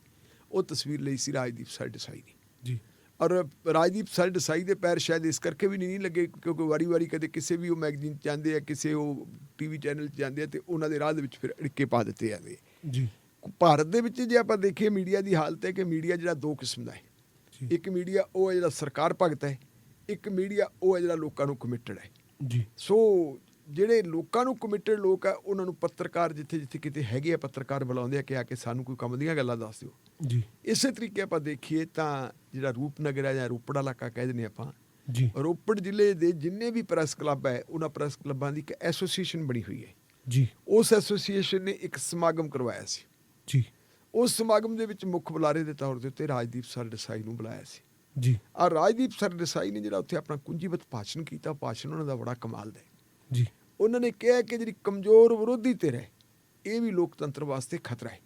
ਉਹ ਤਸਵੀਰ ਲਈ ਸੀ ਰਾਜਦੀਪ ਸਰਦੇਸਾਈ ਨੇ ਜੀ। ਔਰ ਰਾਜਦੀਪ ਸਰਦੇਸਾਈ ਦੇ ਪੈਰ ਸ਼ਾਇਦ ਇਸ ਕਰਕੇ ਵੀ ਨਹੀਂ ਲੱਗੇ ਕਿਉਂਕਿ ਵਾਰੀ ਕਦੇ ਕਿਸੇ ਵੀ ਉਹ ਮੈਗਜ਼ੀਨ 'ਚ ਜਾਂਦੇ ਆ, ਕਿਸੇ ਉਹ TV ਚੈਨਲ 'ਚ ਜਾਂਦੇ ਆ ਤੇ ਉਹਨਾਂ ਦੇ ਰਾਹ ਦੇ ਵਿੱਚ ਫਿਰ ਅੜਿੱਕੇ ਪਾ ਦਿੱਤੇ ਜਾਂਦੇ ਜੀ। ਭਾਰਤ ਦੇ ਵਿੱਚ ਜੇ ਆਪਾਂ ਦੇਖੀਏ ਮੀਡੀਆ ਦੀ ਹਾਲਤ ਹੈ ਕਿ ਮੀਡੀਆ ਜਿਹੜਾ 2 ਕਿਸਮ ਦਾ ਹੈ। ਇੱਕ ਮੀਡੀਆ ਉਹ ਹੈ ਜਿਹੜਾ ਸਰਕਾਰ ਭਗਤ ਹੈ, ਇੱਕ ਮੀਡੀਆ ਉਹ ਹੈ ਜਿਹੜਾ ਲੋਕਾਂ ਨੂੰ ਕਮਿਟਡ ਹੈ ਜੀ। ਸੋ ਜਿਹੜੇ ਲੋਕਾਂ ਨੂੰ ਕਮਿਟਡ ਲੋਕ ਆ ਉਹਨਾਂ ਨੂੰ ਪੱਤਰਕਾਰ ਜਿੱਥੇ ਜਿੱਥੇ ਕਿਤੇ ਹੈਗੇ ਆ ਪੱਤਰਕਾਰ ਬੁਲਾਉਂਦੇ ਆ ਕਿ ਆ ਕੇ ਸਾਨੂੰ ਕੋਈ ਕੰਮ ਦੀਆਂ ਗੱਲਾਂ ਦੱਸ ਦਿਓ ਜੀ। ਇਸੇ ਤਰੀਕੇ ਆਪਾਂ ਦੇਖੀਏ ਤਾਂ ਜਿਹੜਾ ਰੂਪਨਗਰ ਹੈ ਜਾਂ ਰੋਪੜ ਇਲਾਕਾ ਕਹਿ ਦਿੰਦੇ ਆਪਾਂ ਜੀ ਰੋਪੜ ਜ਼ਿਲ੍ਹੇ ਦੇ ਜਿੰਨੇ ਵੀ ਪ੍ਰੈਸ ਕਲੱਬ ਹੈ ਉਹਨਾਂ ਪ੍ਰੈਸ ਕਲੱਬਾਂ ਦੀ ਇੱਕ ਐਸੋਸੀਏਸ਼ਨ ਬਣੀ ਹੋਈ ਹੈ ਜੀ ਉਸ ਐਸੋਸੀਏਸ਼ਨ ਨੇ ਇੱਕ ਸਮਾਗਮ ਕਰਵਾਇਆ ਸੀ ਜੀ ਉਸ ਸਮਾਗਮ ਦੇ ਵਿੱਚ ਮੁੱਖ ਬੁਲਾਰੇ ਦੇ ਤੌਰ ਦੇ ਉੱਤੇ ਰਾਜਦੀਪ ਸਰਦੇਸਾਈ ਨੂੰ ਬੁਲਾਇਆ ਸੀ ਜੀ ਆ ਰਾਜਦੀਪ ਸਰਦੇਸਾਈ ਨੇ ਜਿਹੜਾ ਉੱਥੇ ਆਪਣਾ ਕੁੰਜੀਬਤ ਭਾਸ਼ਣ ਕੀਤਾ ਭਾਸ਼ਣ ਉਹਨਾਂ ਦਾ ਬੜਾ ਕਮਾਲ ਦਾ ਹੈ ਜੀ ਉਹਨਾਂ ਨੇ ਕਿਹਾ ਕਿ ਜਿਹੜੀ ਕਮਜ਼ੋਰ ਵਿਰੋਧੀ ਧਿਰ ਹੈ ਇਹ ਵੀ ਲੋਕਤੰਤਰ ਵਾਸਤੇ ਖਤਰਾ ਹੈ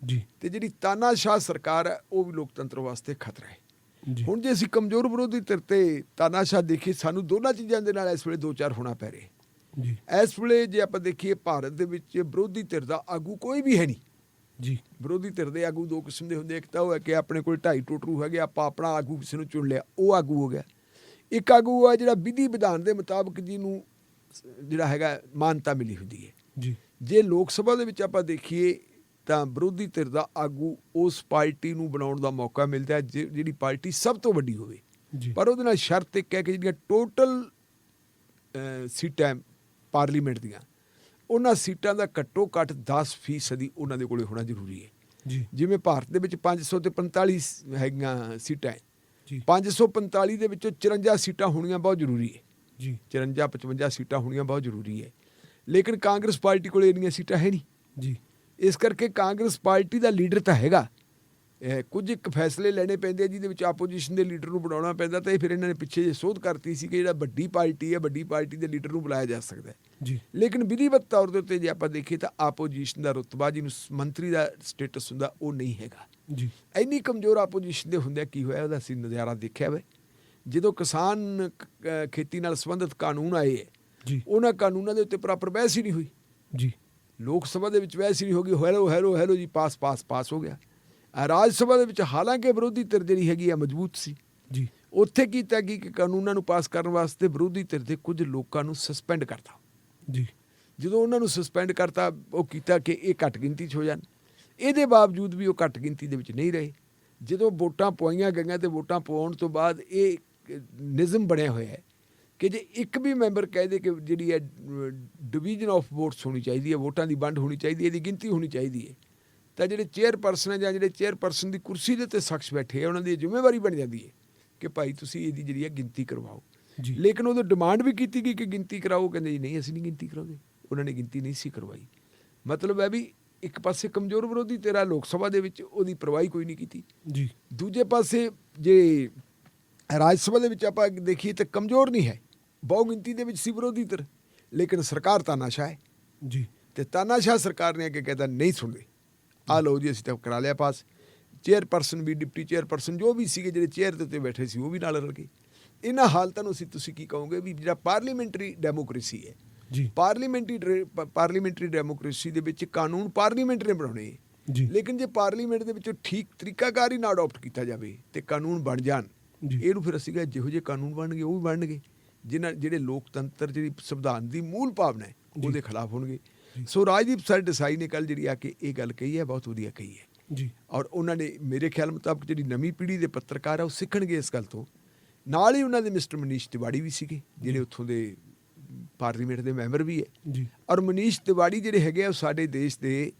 ਜੀ ਤੇ ਜਿਹੜੀ ਤਾਨਾਸ਼ਾਹ ਸਰਕਾਰ ਹੈ ਉਹ ਵੀ ਲੋਕਤੰਤਰ ਵਾਸਤੇ ਖਤਰਾ ਹੈ ਜੀ ਹੁਣ ਜੇ ਅਸੀਂ ਕਮਜ਼ੋਰ ਵਿਰੋਧੀ ਧਿਰ ਤੇ ਤਾਨਾਸ਼ਾਹ ਦੇਖੀਏ ਸਾਨੂੰ ਦੋਨਾਂ ਚੀਜ਼ਾਂ ਦੇ ਨਾਲ ਇਸ ਵੇਲੇ ਦੋ ਚਾਰ ਹੋਣਾ ਪੈ ਰਿਹਾ ਜੀ ਇਸ ਵੇਲੇ ਜੇ ਆਪਾਂ ਦੇਖੀਏ ਭਾਰਤ ਦੇ ਵਿੱਚ ਵਿਰੋਧੀ ਧਿਰ ਦਾ ਆਗੂ ਕੋਈ ਵੀ ਹੈ ਨਹੀਂ ਜੀ ਵਿਰੋਧੀ ਧਿਰ ਦੇ ਆਗੂ ਦੋ ਕਿਸਮ ਦੇ ਹੁੰਦੇ ਇੱਕ ਤਾਂ ਉਹ ਹੈ ਕਿ ਆਪਣੇ ਕੋਲ 2.5 ਟੋਟਰੂ ਹੈਗੇ ਆਪਾਂ ਆਪਣਾ ਆਗੂ ਕਿਸੇ ਨੂੰ ਚੁਣ ਲਿਆ ਉਹ ਆਗੂ ਹੋ ਗਿਆ ਇੱਕ ਆਗੂ ਹੈ ਜਿਹੜਾ ਵਿਧੀ ਵਿਧਾਨ ਦੇ ਮੁਤਾਬਕ ਜਿਹਨੂੰ ਜਿਹੜਾ ਹੈਗਾ ਮਾਨਤਾ ਮਿਲੀ ਹੁੰਦੀ ਹੈ ਜੀ ਜੇ ਲੋਕ ਸਭਾ ਦੇ ਵਿੱਚ ਆਪਾਂ ਦੇਖੀਏ ਤਾਂ ਵਿਰੋਧੀ ਧਿਰ ਦਾ ਆਗੂ ਉਸ ਪਾਰਟੀ ਨੂੰ ਬਣਾਉਣ ਦਾ ਮੌਕਾ ਮਿਲਦਾ ਹੈ ਜਿਹੜੀ ਪਾਰਟੀ ਸਭ ਤੋਂ ਵੱਡੀ ਹੋਵੇ ਜੀ ਪਰ ਉਹਦੇ ਨਾਲ ਸ਼ਰਤ ਇੱਕ ਹੈ ਕਿ ਜਿਹੜੀਆਂ ਟੋਟਲ ਸੀਟਾਂ ਪਾਰਲੀਮੈਂਟ ਦੀਆਂ ਉਹਨਾਂ ਸੀਟਾਂ ਦਾ ਘੱਟੋ ਘੱਟ 10% ਉਹਨਾਂ ਦੇ ਕੋਲੇ ਹੋਣਾ ਜ਼ਰੂਰੀ ਹੈ ਜੀ ਜਿਵੇਂ ਭਾਰਤ ਦੇ ਵਿੱਚ 500 ਤੇ 45 ਹੈਗੀਆਂ ਸੀਟਾਂ ਜੀ 545 ਦੇ ਵਿੱਚੋਂ 54 ਸੀਟਾਂ ਹੋਣੀਆਂ ਬਹੁਤ ਜ਼ਰੂਰੀ ਹੈ ਜੀ 54 55 ਸੀਟਾਂ ਹੋਣੀਆਂ ਬਹੁਤ ਜ਼ਰੂਰੀ ਹੈ ਲੇਕਿਨ ਕਾਂਗਰਸ ਪਾਰਟੀ ਕੋਲੇ ਇੰਨੀਆਂ ਸੀਟਾਂ ਹੈ ਨਹੀਂ ਜੀ ਇਸ ਕਰਕੇ ਕਾਂਗਰਸ ਪਾਰਟੀ ਦਾ ਲੀਡਰ ਤਾਂ ਹੈਗਾ ਕੁਝ ਇੱਕ ਫੈਸਲੇ ਲੈਣੇ ਪੈਂਦੇ ਆ ਜਿਹਦੇ ਵਿੱਚ ਆਪੋਜੀਸ਼ਨ ਦੇ ਲੀਡਰ ਨੂੰ ਬਣਾਉਣਾ ਪੈਂਦਾ ਤਾਂ ਇਹ ਫਿਰ ਇਹਨਾਂ ਨੇ ਪਿੱਛੇ ਜੇ ਸੋਧ ਕਰਤੀ ਸੀ ਕਿ ਜਿਹੜਾ ਵੱਡੀ ਪਾਰਟੀ ਹੈ ਵੱਡੀ ਪਾਰਟੀ ਦੇ ਲੀਡਰ ਨੂੰ ਬੁਲਾਇਆ ਜਾ ਸਕਦਾ ਹੈ ਜੀ ਲੇਕਿਨ ਵਿਧੀਵਤ ਤੌਰ ਦੇ ਉੱਤੇ ਜੇ ਆਪਾਂ ਦੇਖੀਏ ਤਾਂ ਆਪੋਜੀਸ਼ਨ ਦਾ ਰੁਤਬਾ ਜਿਹਨੂੰ ਮੰਤਰੀ ਦਾ ਸਟੇਟਸ ਹੁੰਦਾ ਉਹ ਨਹੀਂ ਹੈਗਾ ਜੀ ਇੰਨੀ ਕਮਜ਼ੋਰ ਆਪੋਜੀਸ਼ਨ ਦੇ ਹੁੰਦਿਆਂ ਕੀ ਹੋਇਆ ਉਹਦਾ ਅਸੀਂ ਨਜ਼ਾਰਾ ਦੇਖਿਆ ਵੇ ਜਦੋਂ ਕਿਸਾਨ ਖੇਤੀ ਨਾਲ ਸੰਬੰਧਿਤ ਕਾਨੂੰਨ ਆਏ ਹੈ ਜੀ ਉਹਨਾਂ ਕਾਨੂੰਨਾਂ ਦੇ ਉੱਤੇ ਪ੍ਰੋਪਰ ਬਹਿਸ ਹੀ ਨਹੀਂ ਹੋਈ ਜੀ ਲੋਕ ਸਭਾ ਦੇ ਵਿੱਚ ਬਹਿਸ ਹੀ ਨਹੀਂ ਹੋ ਗਈ ਹੈਲੋ ਜੀ ਪਾਸ ਹੋ ਗਿਆ ਰਾਜ ਸਭਾ ਦੇ ਵਿੱਚ ਹਾਲਾਂਕਿ ਵਿਰੋਧੀ ਧਿਰ ਜਿਹੜੀ ਹੈਗੀ ਆ ਮਜ਼ਬੂਤ ਸੀ ਜੀ ਉੱਥੇ ਕੀਤਾ ਕਿ ਕਾਨੂੰਨਾਂ ਨੂੰ ਪਾਸ ਕਰਨ ਵਾਸਤੇ ਵਿਰੋਧੀ ਧਿਰ ਦੇ ਕੁਝ ਲੋਕਾਂ ਨੂੰ ਸਸਪੈਂਡ ਕਰਤਾ ਜੀ ਜਦੋਂ ਉਹਨਾਂ ਨੂੰ ਸਸਪੈਂਡ ਕਰਤਾ ਉਹ ਕੀਤਾ ਕਿ ਇਹ ਘੱਟ ਗਿਣਤੀ 'ਚ ਹੋ ਜਾਣ ਇਹਦੇ ਬਾਵਜੂਦ ਵੀ ਉਹ ਘੱਟ ਗਿਣਤੀ ਦੇ ਵਿੱਚ ਨਹੀਂ ਰਹੇ ਜਦੋਂ ਵੋਟਾਂ ਪਵਾਈਆਂ ਗਈਆਂ ਤੇ ਵੋਟਾਂ ਪਵਾਉਣ ਤੋਂ ਬਾਅਦ ਇਹ ਨਿਯਮ ਬਣਿਆ ਹੋਇਆ ਹੈ ਕਿ ਜੇ ਇੱਕ ਵੀ ਮੈਂਬਰ ਕਹਿ ਦੇ ਕਿ ਜਿਹੜੀ ਹੈ ਡਿਵੀਜ਼ਨ ਆਫ ਵੋਟਸ ਹੋਣੀ ਚਾਹੀਦੀ ਹੈ ਵੋਟਾਂ ਦੀ ਵੰਡ ਹੋਣੀ ਚਾਹੀਦੀ ਹੈ ਇਹਦੀ ਗਿਣਤੀ ਹੋਣੀ ਚਾਹੀਦੀ ਹੈ ਤਾਂ ਜਿਹੜੇ ਚੇਅਰਪਰਸਨ ਹੈ ਜਾਂ ਜਿਹੜੇ ਚੇਅਰਪਰਸਨ ਦੀ ਕੁਰਸੀ ਦੇ ਉੱਤੇ ਸ਼ਖਸ ਬੈਠੇ ਆ ਉਹਨਾਂ ਦੀ ਜ਼ਿੰਮੇਵਾਰੀ ਬਣ ਜਾਂਦੀ ਹੈ ਕਿ ਭਾਈ ਤੁਸੀਂ ਇਹਦੀ ਜਿਹੜੀ ਹੈ ਗਿਣਤੀ ਕਰਵਾਓ ਜੀ ਲੇਕਿਨ ਉਦੋਂ ਡਿਮਾਂਡ ਵੀ ਕੀਤੀ ਗਈ ਕਿ ਗਿਣਤੀ ਕਰਾਓ ਕਹਿੰਦੇ ਜੀ ਨਹੀਂ ਅਸੀਂ ਨਹੀਂ ਗਿਣਤੀ ਕਰਾਉਂਦੇ ਉਹਨਾਂ ਨੇ ਗਿਣਤੀ ਨਹੀਂ ਸੀ ਕਰਵਾਈ ਮਤਲਬ ਹੈ ਵੀ ਇੱਕ ਪਾਸੇ ਕਮਜ਼ੋਰ ਵਿਰੋਧੀ ਤੇਰਾ ਲੋਕ ਸਭਾ ਦੇ ਵਿੱਚ ਉਹਦੀ ਪਰਵਾਹੀ ਕੋਈ ਨਹੀਂ ਕੀਤੀ ਜੀ ਦੂਜੇ ਪਾਸੇ ਜੇ ਰਾਜ ਸਭਾ ਦੇ ਵਿੱਚ ਆਪਾਂ ਦੇਖੀਏ ਤਾਂ ਕਮਜ਼ੋਰ ਨਹੀਂ ਹੈ ਬਹੁ ਗਿਣਤੀ ਦੇ ਵਿੱਚ ਸੀ ਵਿਰੋਧੀ ਧਿਰ ਲੇਕਿਨ ਸਰਕਾਰ ਤਾਨਾਸ਼ਾਹ ਹੈ ਜੀ ਤੇ ਤਾਨਾਸ਼ਾਹ ਸਰਕਾਰ ਨੇ ਅੱਗੇ ਕਹਿੰਦਾ ਨਹੀਂ ਸੁਣਦੇ ਆ ਲਓ ਜੀ ਅਸੀਂ ਤਾਂ ਕਰਾ ਲਿਆ ਪਾਸ ਚੇਅਰਪਰਸਨ ਵੀ ਡਿਪਟੀ ਚੇਅਰਪਰਸਨ ਜੋ ਵੀ ਸੀਗੇ ਜਿਹੜੇ ਚੇਅਰ ਦੇ ਉੱਤੇ ਬੈਠੇ ਸੀ ਉਹ ਵੀ ਨਾਲ ਰਲ ਗਏ ਇਹਨਾਂ ਹਾਲਤਾਂ ਨੂੰ ਤੁਸੀਂ ਕੀ ਕਹੋਗੇ ਵੀ ਜਿਹੜਾ ਪਾਰਲੀਮੈਂਟਰੀ ਡੈਮੋਕ੍ਰੇਸੀ ਹੈ ਜੀ ਪਾਰਲੀਮੈਂਟਰੀ ਡੈਮੋਕ੍ਰੇਸੀ ਦੇ ਵਿੱਚ ਕਾਨੂੰਨ ਪਾਰਲੀਮੈਂਟ ਨੇ ਬਣਾਉਣੇ ਜੀ ਲੇਕਿਨ ਜੇ ਪਾਰਲੀਮੈਂਟ ਦੇ ਵਿੱਚੋਂ ਠੀਕ ਤਰੀਕਾਕਾਰ ਹੀ ਨਾ ਅਡਾਪਟ ਕੀਤਾ ਜਾਵੇ ਤੇ ਕਾਨੂੰਨ ਬਣ ਜਾਣ ਜੀ ਇਹਨੂੰ ਫਿਰ ਅਸੀਂ ਜਿਹੋ ਜਿਹੇ ਕਾਨੂੰਨ ਬਣਨਗੇ ਉਹ ਵੀ ਬਣਨਗੇ ਜਿਹੜੇ ਲੋਕਤੰਤਰ ਜਿਹੜੀ ਸੰਵਿਧਾਨ ਦੀ ਮੂਲ ਭਾਵਨਾ ਹੈ ਉਹਦੇ ਖਿਲਾਫ ਹੋਣਗੇ ਸੋ ਰਾਜਦੀਪ ਸਰਦੇਸਾਈ ਨੇ ਕੱਲ ਜਿਹੜੀ ਆ ਕੇ ਇਹ ਗੱਲ ਕਹੀ ਹੈ ਬਹੁਤ ਵਧੀਆ ਕਹੀ ਹੈ ਜੀ ਔਰ ਉਹਨਾਂ ਨੇ ਮੇਰੇ ਖਿਆਲ ਮੁਤਾਬਕ ਜਿਹੜੀ ਨਵੀਂ ਪੀੜ੍ਹੀ ਦੇ ਪੱਤਰਕਾਰ ਆ ਉਹ ਸਿੱਖਣਗੇ ਇਸ ਗੱਲ ਤੋਂ ਨਾਲ ਹੀ ਉਹਨਾਂ ਦੇ ਮਿਸਟਰ ਮਨੀਸ਼ ਤਿਵਾੜੀ ਵੀ ਸੀਗੇ ਜਿਹੜੇ ਉੱਥੋਂ ਦੇ ਪਾਰਲੀਮੈਂਟ ਦੇ ਮੈਂਬਰ ਵੀ ਹੈ ਜੀ ਔਰ ਮਨੀਸ਼ ਤਿਵਾੜੀ ਜਿਹੜੇ ਹੈਗੇ ਆ ਉਹ ਸਾਡੇ ਦੇਸ਼ ਦੇ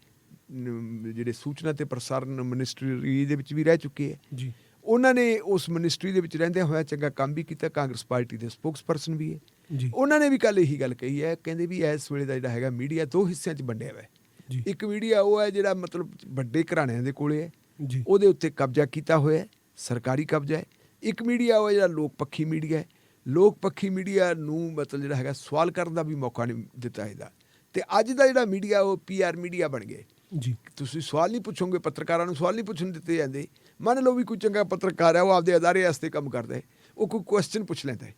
ਜਿਹੜੇ ਸੂਚਨਾ ਤੇ ਪ੍ਰਸਾਰਣ ਮਿਨਿਸਟਰੀ ਦੇ ਵਿੱਚ ਵੀ ਰਹਿ ਚੁੱਕੇ ਹੈ ਜੀ ਉਹਨਾਂ ਨੇ ਉਸ ਮਿਨਿਸਟਰੀ ਦੇ ਵਿੱਚ ਰਹਿੰਦਿਆਂ ਹੋਇਆ ਚੰਗਾ ਕੰਮ ਵੀ ਕੀਤਾ ਕਾਂਗਰਸ ਪਾਰਟੀ ਦੇ ਸਪੋਕਸਪਰਸਨ ਵੀ ਹੈ ਜੀ ਉਹਨਾਂ ਨੇ ਵੀ ਕੱਲ ਇਹੀ ਗੱਲ ਕਹੀ ਹੈ ਕਹਿੰਦੇ ਵੀ ਇਸ ਵੇਲੇ ਦਾ ਜਿਹੜਾ ਹੈਗਾ ਮੀਡੀਆ ਦੋ ਹਿੱਸਿਆਂ 'ਚ ਵੰਡਿਆ ਹੋਇਆ ਜੀ ਇੱਕ ਮੀਡੀਆ ਉਹ ਹੈ ਜਿਹੜਾ ਮਤਲਬ ਵੱਡੇ ਘਰਾਣਿਆਂ ਦੇ ਕੋਲੇ ਹੈ ਜੀ ਉਹਦੇ ਉੱਤੇ ਕਬਜ਼ਾ ਕੀਤਾ ਹੋਇਆ ਹੈ ਸਰਕਾਰੀ ਕਬਜ਼ਾ ਹੈ ਇੱਕ ਮੀਡੀਆ ਉਹ ਜਿਹੜਾ ਲੋਕ ਪੱਖੀ ਮੀਡੀਆ ਹੈ ਲੋਕ ਪੱਖੀ ਮੀਡੀਆ ਨੂੰ ਮਤਲਬ ਜਿਹੜਾ ਹੈਗਾ ਸਵਾਲ ਕਰਨ ਦਾ ਵੀ ਮੌਕਾ ਨਹੀਂ ਦਿੱਤਾ ਇਹਦਾ ਤੇ ਅੱਜ ਦਾ ਜਿਹੜਾ ਮੀਡੀਆ ਉਹ PR ਮੀਡੀਆ ਬਣ ਗਏ ਜੀ ਤੁਸੀਂ ਸਵਾਲ ਨਹੀਂ ਪੁੱਛੋਗੇ ਪੱਤਰਕਾਰਾਂ ਨੂੰ ਸਵਾਲ ਨਹੀਂ ਪੁੱਛਣ ਦਿੱਤੇ ਜਾਂਦੇ ਮੰਨ ਲਓ ਵੀ ਕੋਈ ਚੰਗਾ ਪੱਤਰਕਾਰ ਹੈ ਉਹ ਆਪਦੇ ਅਦਾਰੇ ਵਾਸਤੇ ਕੰਮ ਕਰਦਾ ਹੈ ਉਹ ਕੋਈ ਕੁਐਸਚਨ ਪੁੱਛ ਲੈਂਦਾ ਹੈ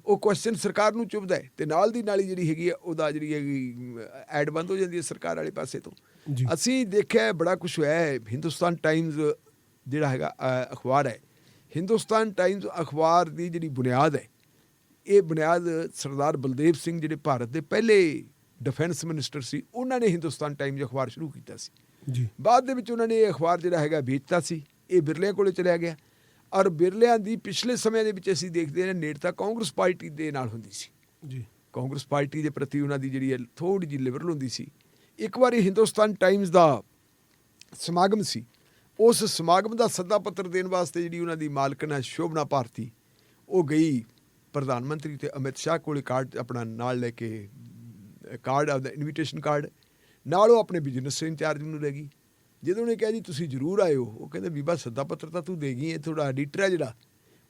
ਉਹ ਕੁਐਸਚਨ ਸਰਕਾਰ ਨੂੰ ਚੁੱਭਦਾ ਹੈ ਤੇ ਨਾਲ ਦੀ ਨਾਲ ਹੀ ਜਿਹੜੀ ਹੈਗੀ ਆ ਉਹਦਾ ਜਿਹੜੀ ਹੈਗੀ ਐਡ ਬੰਦ ਹੋ ਜਾਂਦੀ ਹੈ ਸਰਕਾਰ ਵਾਲੇ ਪਾਸੇ ਤੋਂ ਅਸੀਂ ਦੇਖਿਆ ਬੜਾ ਕੁਛ ਹੋਇਆ ਹੈ ਹਿੰਦੁਸਤਾਨ ਟਾਈਮਜ਼ ਜਿਹੜਾ ਹੈਗਾ ਅਖਬਾਰ ਹੈ ਹਿੰਦੁਸਤਾਨ ਟਾਈਮਜ਼ ਅਖਬਾਰ ਦੀ ਜਿਹੜੀ ਬੁਨਿਆਦ ਹੈ ਇਹ ਬੁਨਿਆਦ ਸਰਦਾਰ ਬਲਦੇਵ ਸਿੰਘ ਜਿਹੜੇ ਭਾਰਤ ਦੇ ਪਹਿਲੇ ਡਿਫੈਂਸ ਮਿਨਿਸਟਰ ਸੀ ਉਹਨਾਂ ਨੇ ਹਿੰਦੁਸਤਾਨ ਟਾਈਮਜ਼ ਅਖਬਾਰ ਸ਼ੁਰੂ ਕੀਤਾ ਸੀ ਜੀ ਬਾਅਦ ਦੇ ਵਿੱਚ ਉਹਨਾਂ ਨੇ ਇਹ ਅਖਬਾਰ ਜਿਹੜਾ ਹੈਗਾ ਵੇਚਤਾ ਸੀ ਇਹ ਬਿਰਲਿਆਂ ਕੋਲੇ ਚਲਿਆ ਗਿਆ ਔਰ ਬਿਰਲਿਆਂ ਦੀ ਪਿਛਲੇ ਸਮਿਆਂ ਦੇ ਵਿੱਚ ਅਸੀਂ ਦੇਖਦੇ ਹਾਂ ਨੇੜਤਾ ਕਾਂਗਰਸ ਪਾਰਟੀ ਦੇ ਨਾਲ ਹੁੰਦੀ ਸੀ ਜੀ ਕਾਂਗਰਸ ਪਾਰਟੀ ਦੇ ਪ੍ਰਤੀ ਉਹਨਾਂ ਦੀ ਜਿਹੜੀ ਹੈ ਥੋੜ੍ਹੀ ਜਿਹੀ ਲਿਬਰਲ ਹੁੰਦੀ ਸੀ। ਇੱਕ ਵਾਰੀ ਹਿੰਦੁਸਤਾਨ ਟਾਈਮਜ਼ ਦਾ ਸਮਾਗਮ ਸੀ, ਉਸ ਸਮਾਗਮ ਦਾ ਸੱਦਾ ਪੱਤਰ ਦੇਣ ਵਾਸਤੇ ਜਿਹੜੀ ਉਹਨਾਂ ਦੀ ਮਾਲਕਣ ਹੈ ਸ਼ੋਭਨਾ ਭਾਰਤੀ, ਉਹ ਗਈ ਪ੍ਰਧਾਨ ਮੰਤਰੀ ਤੇ ਅਮਿਤ ਸ਼ਾਹ ਕੋਲ ਕਾਰਡ ਆਪਣਾ ਨਾਲ ਲੈ ਕੇ, ਕਾਰਡ ਆਪਦਾ ਇਨਵੀਟੇਸ਼ਨ ਕਾਰਡ ਨਾਲ, ਉਹ ਆਪਣੇ ਬਿਜ਼ਨਸ ਇੰਚਾਰਜ ਨੂੰ ਲੈ ਗਈ। ਜਦੋਂ ਉਹਨੇ ਕਿਹਾ ਜੀ ਤੁਸੀਂ ਜ਼ਰੂਰ ਆਇਓ, ਉਹ ਕਹਿੰਦੇ ਬੀਬਾ ਸੱਦਾ ਪੱਤਰ ਤਾਂ ਤੂੰ ਦੇ ਗਈ ਹੈ, ਤੁਹਾਡਾ ਐਡੀਟਰ ਹੈ ਜਿਹੜਾ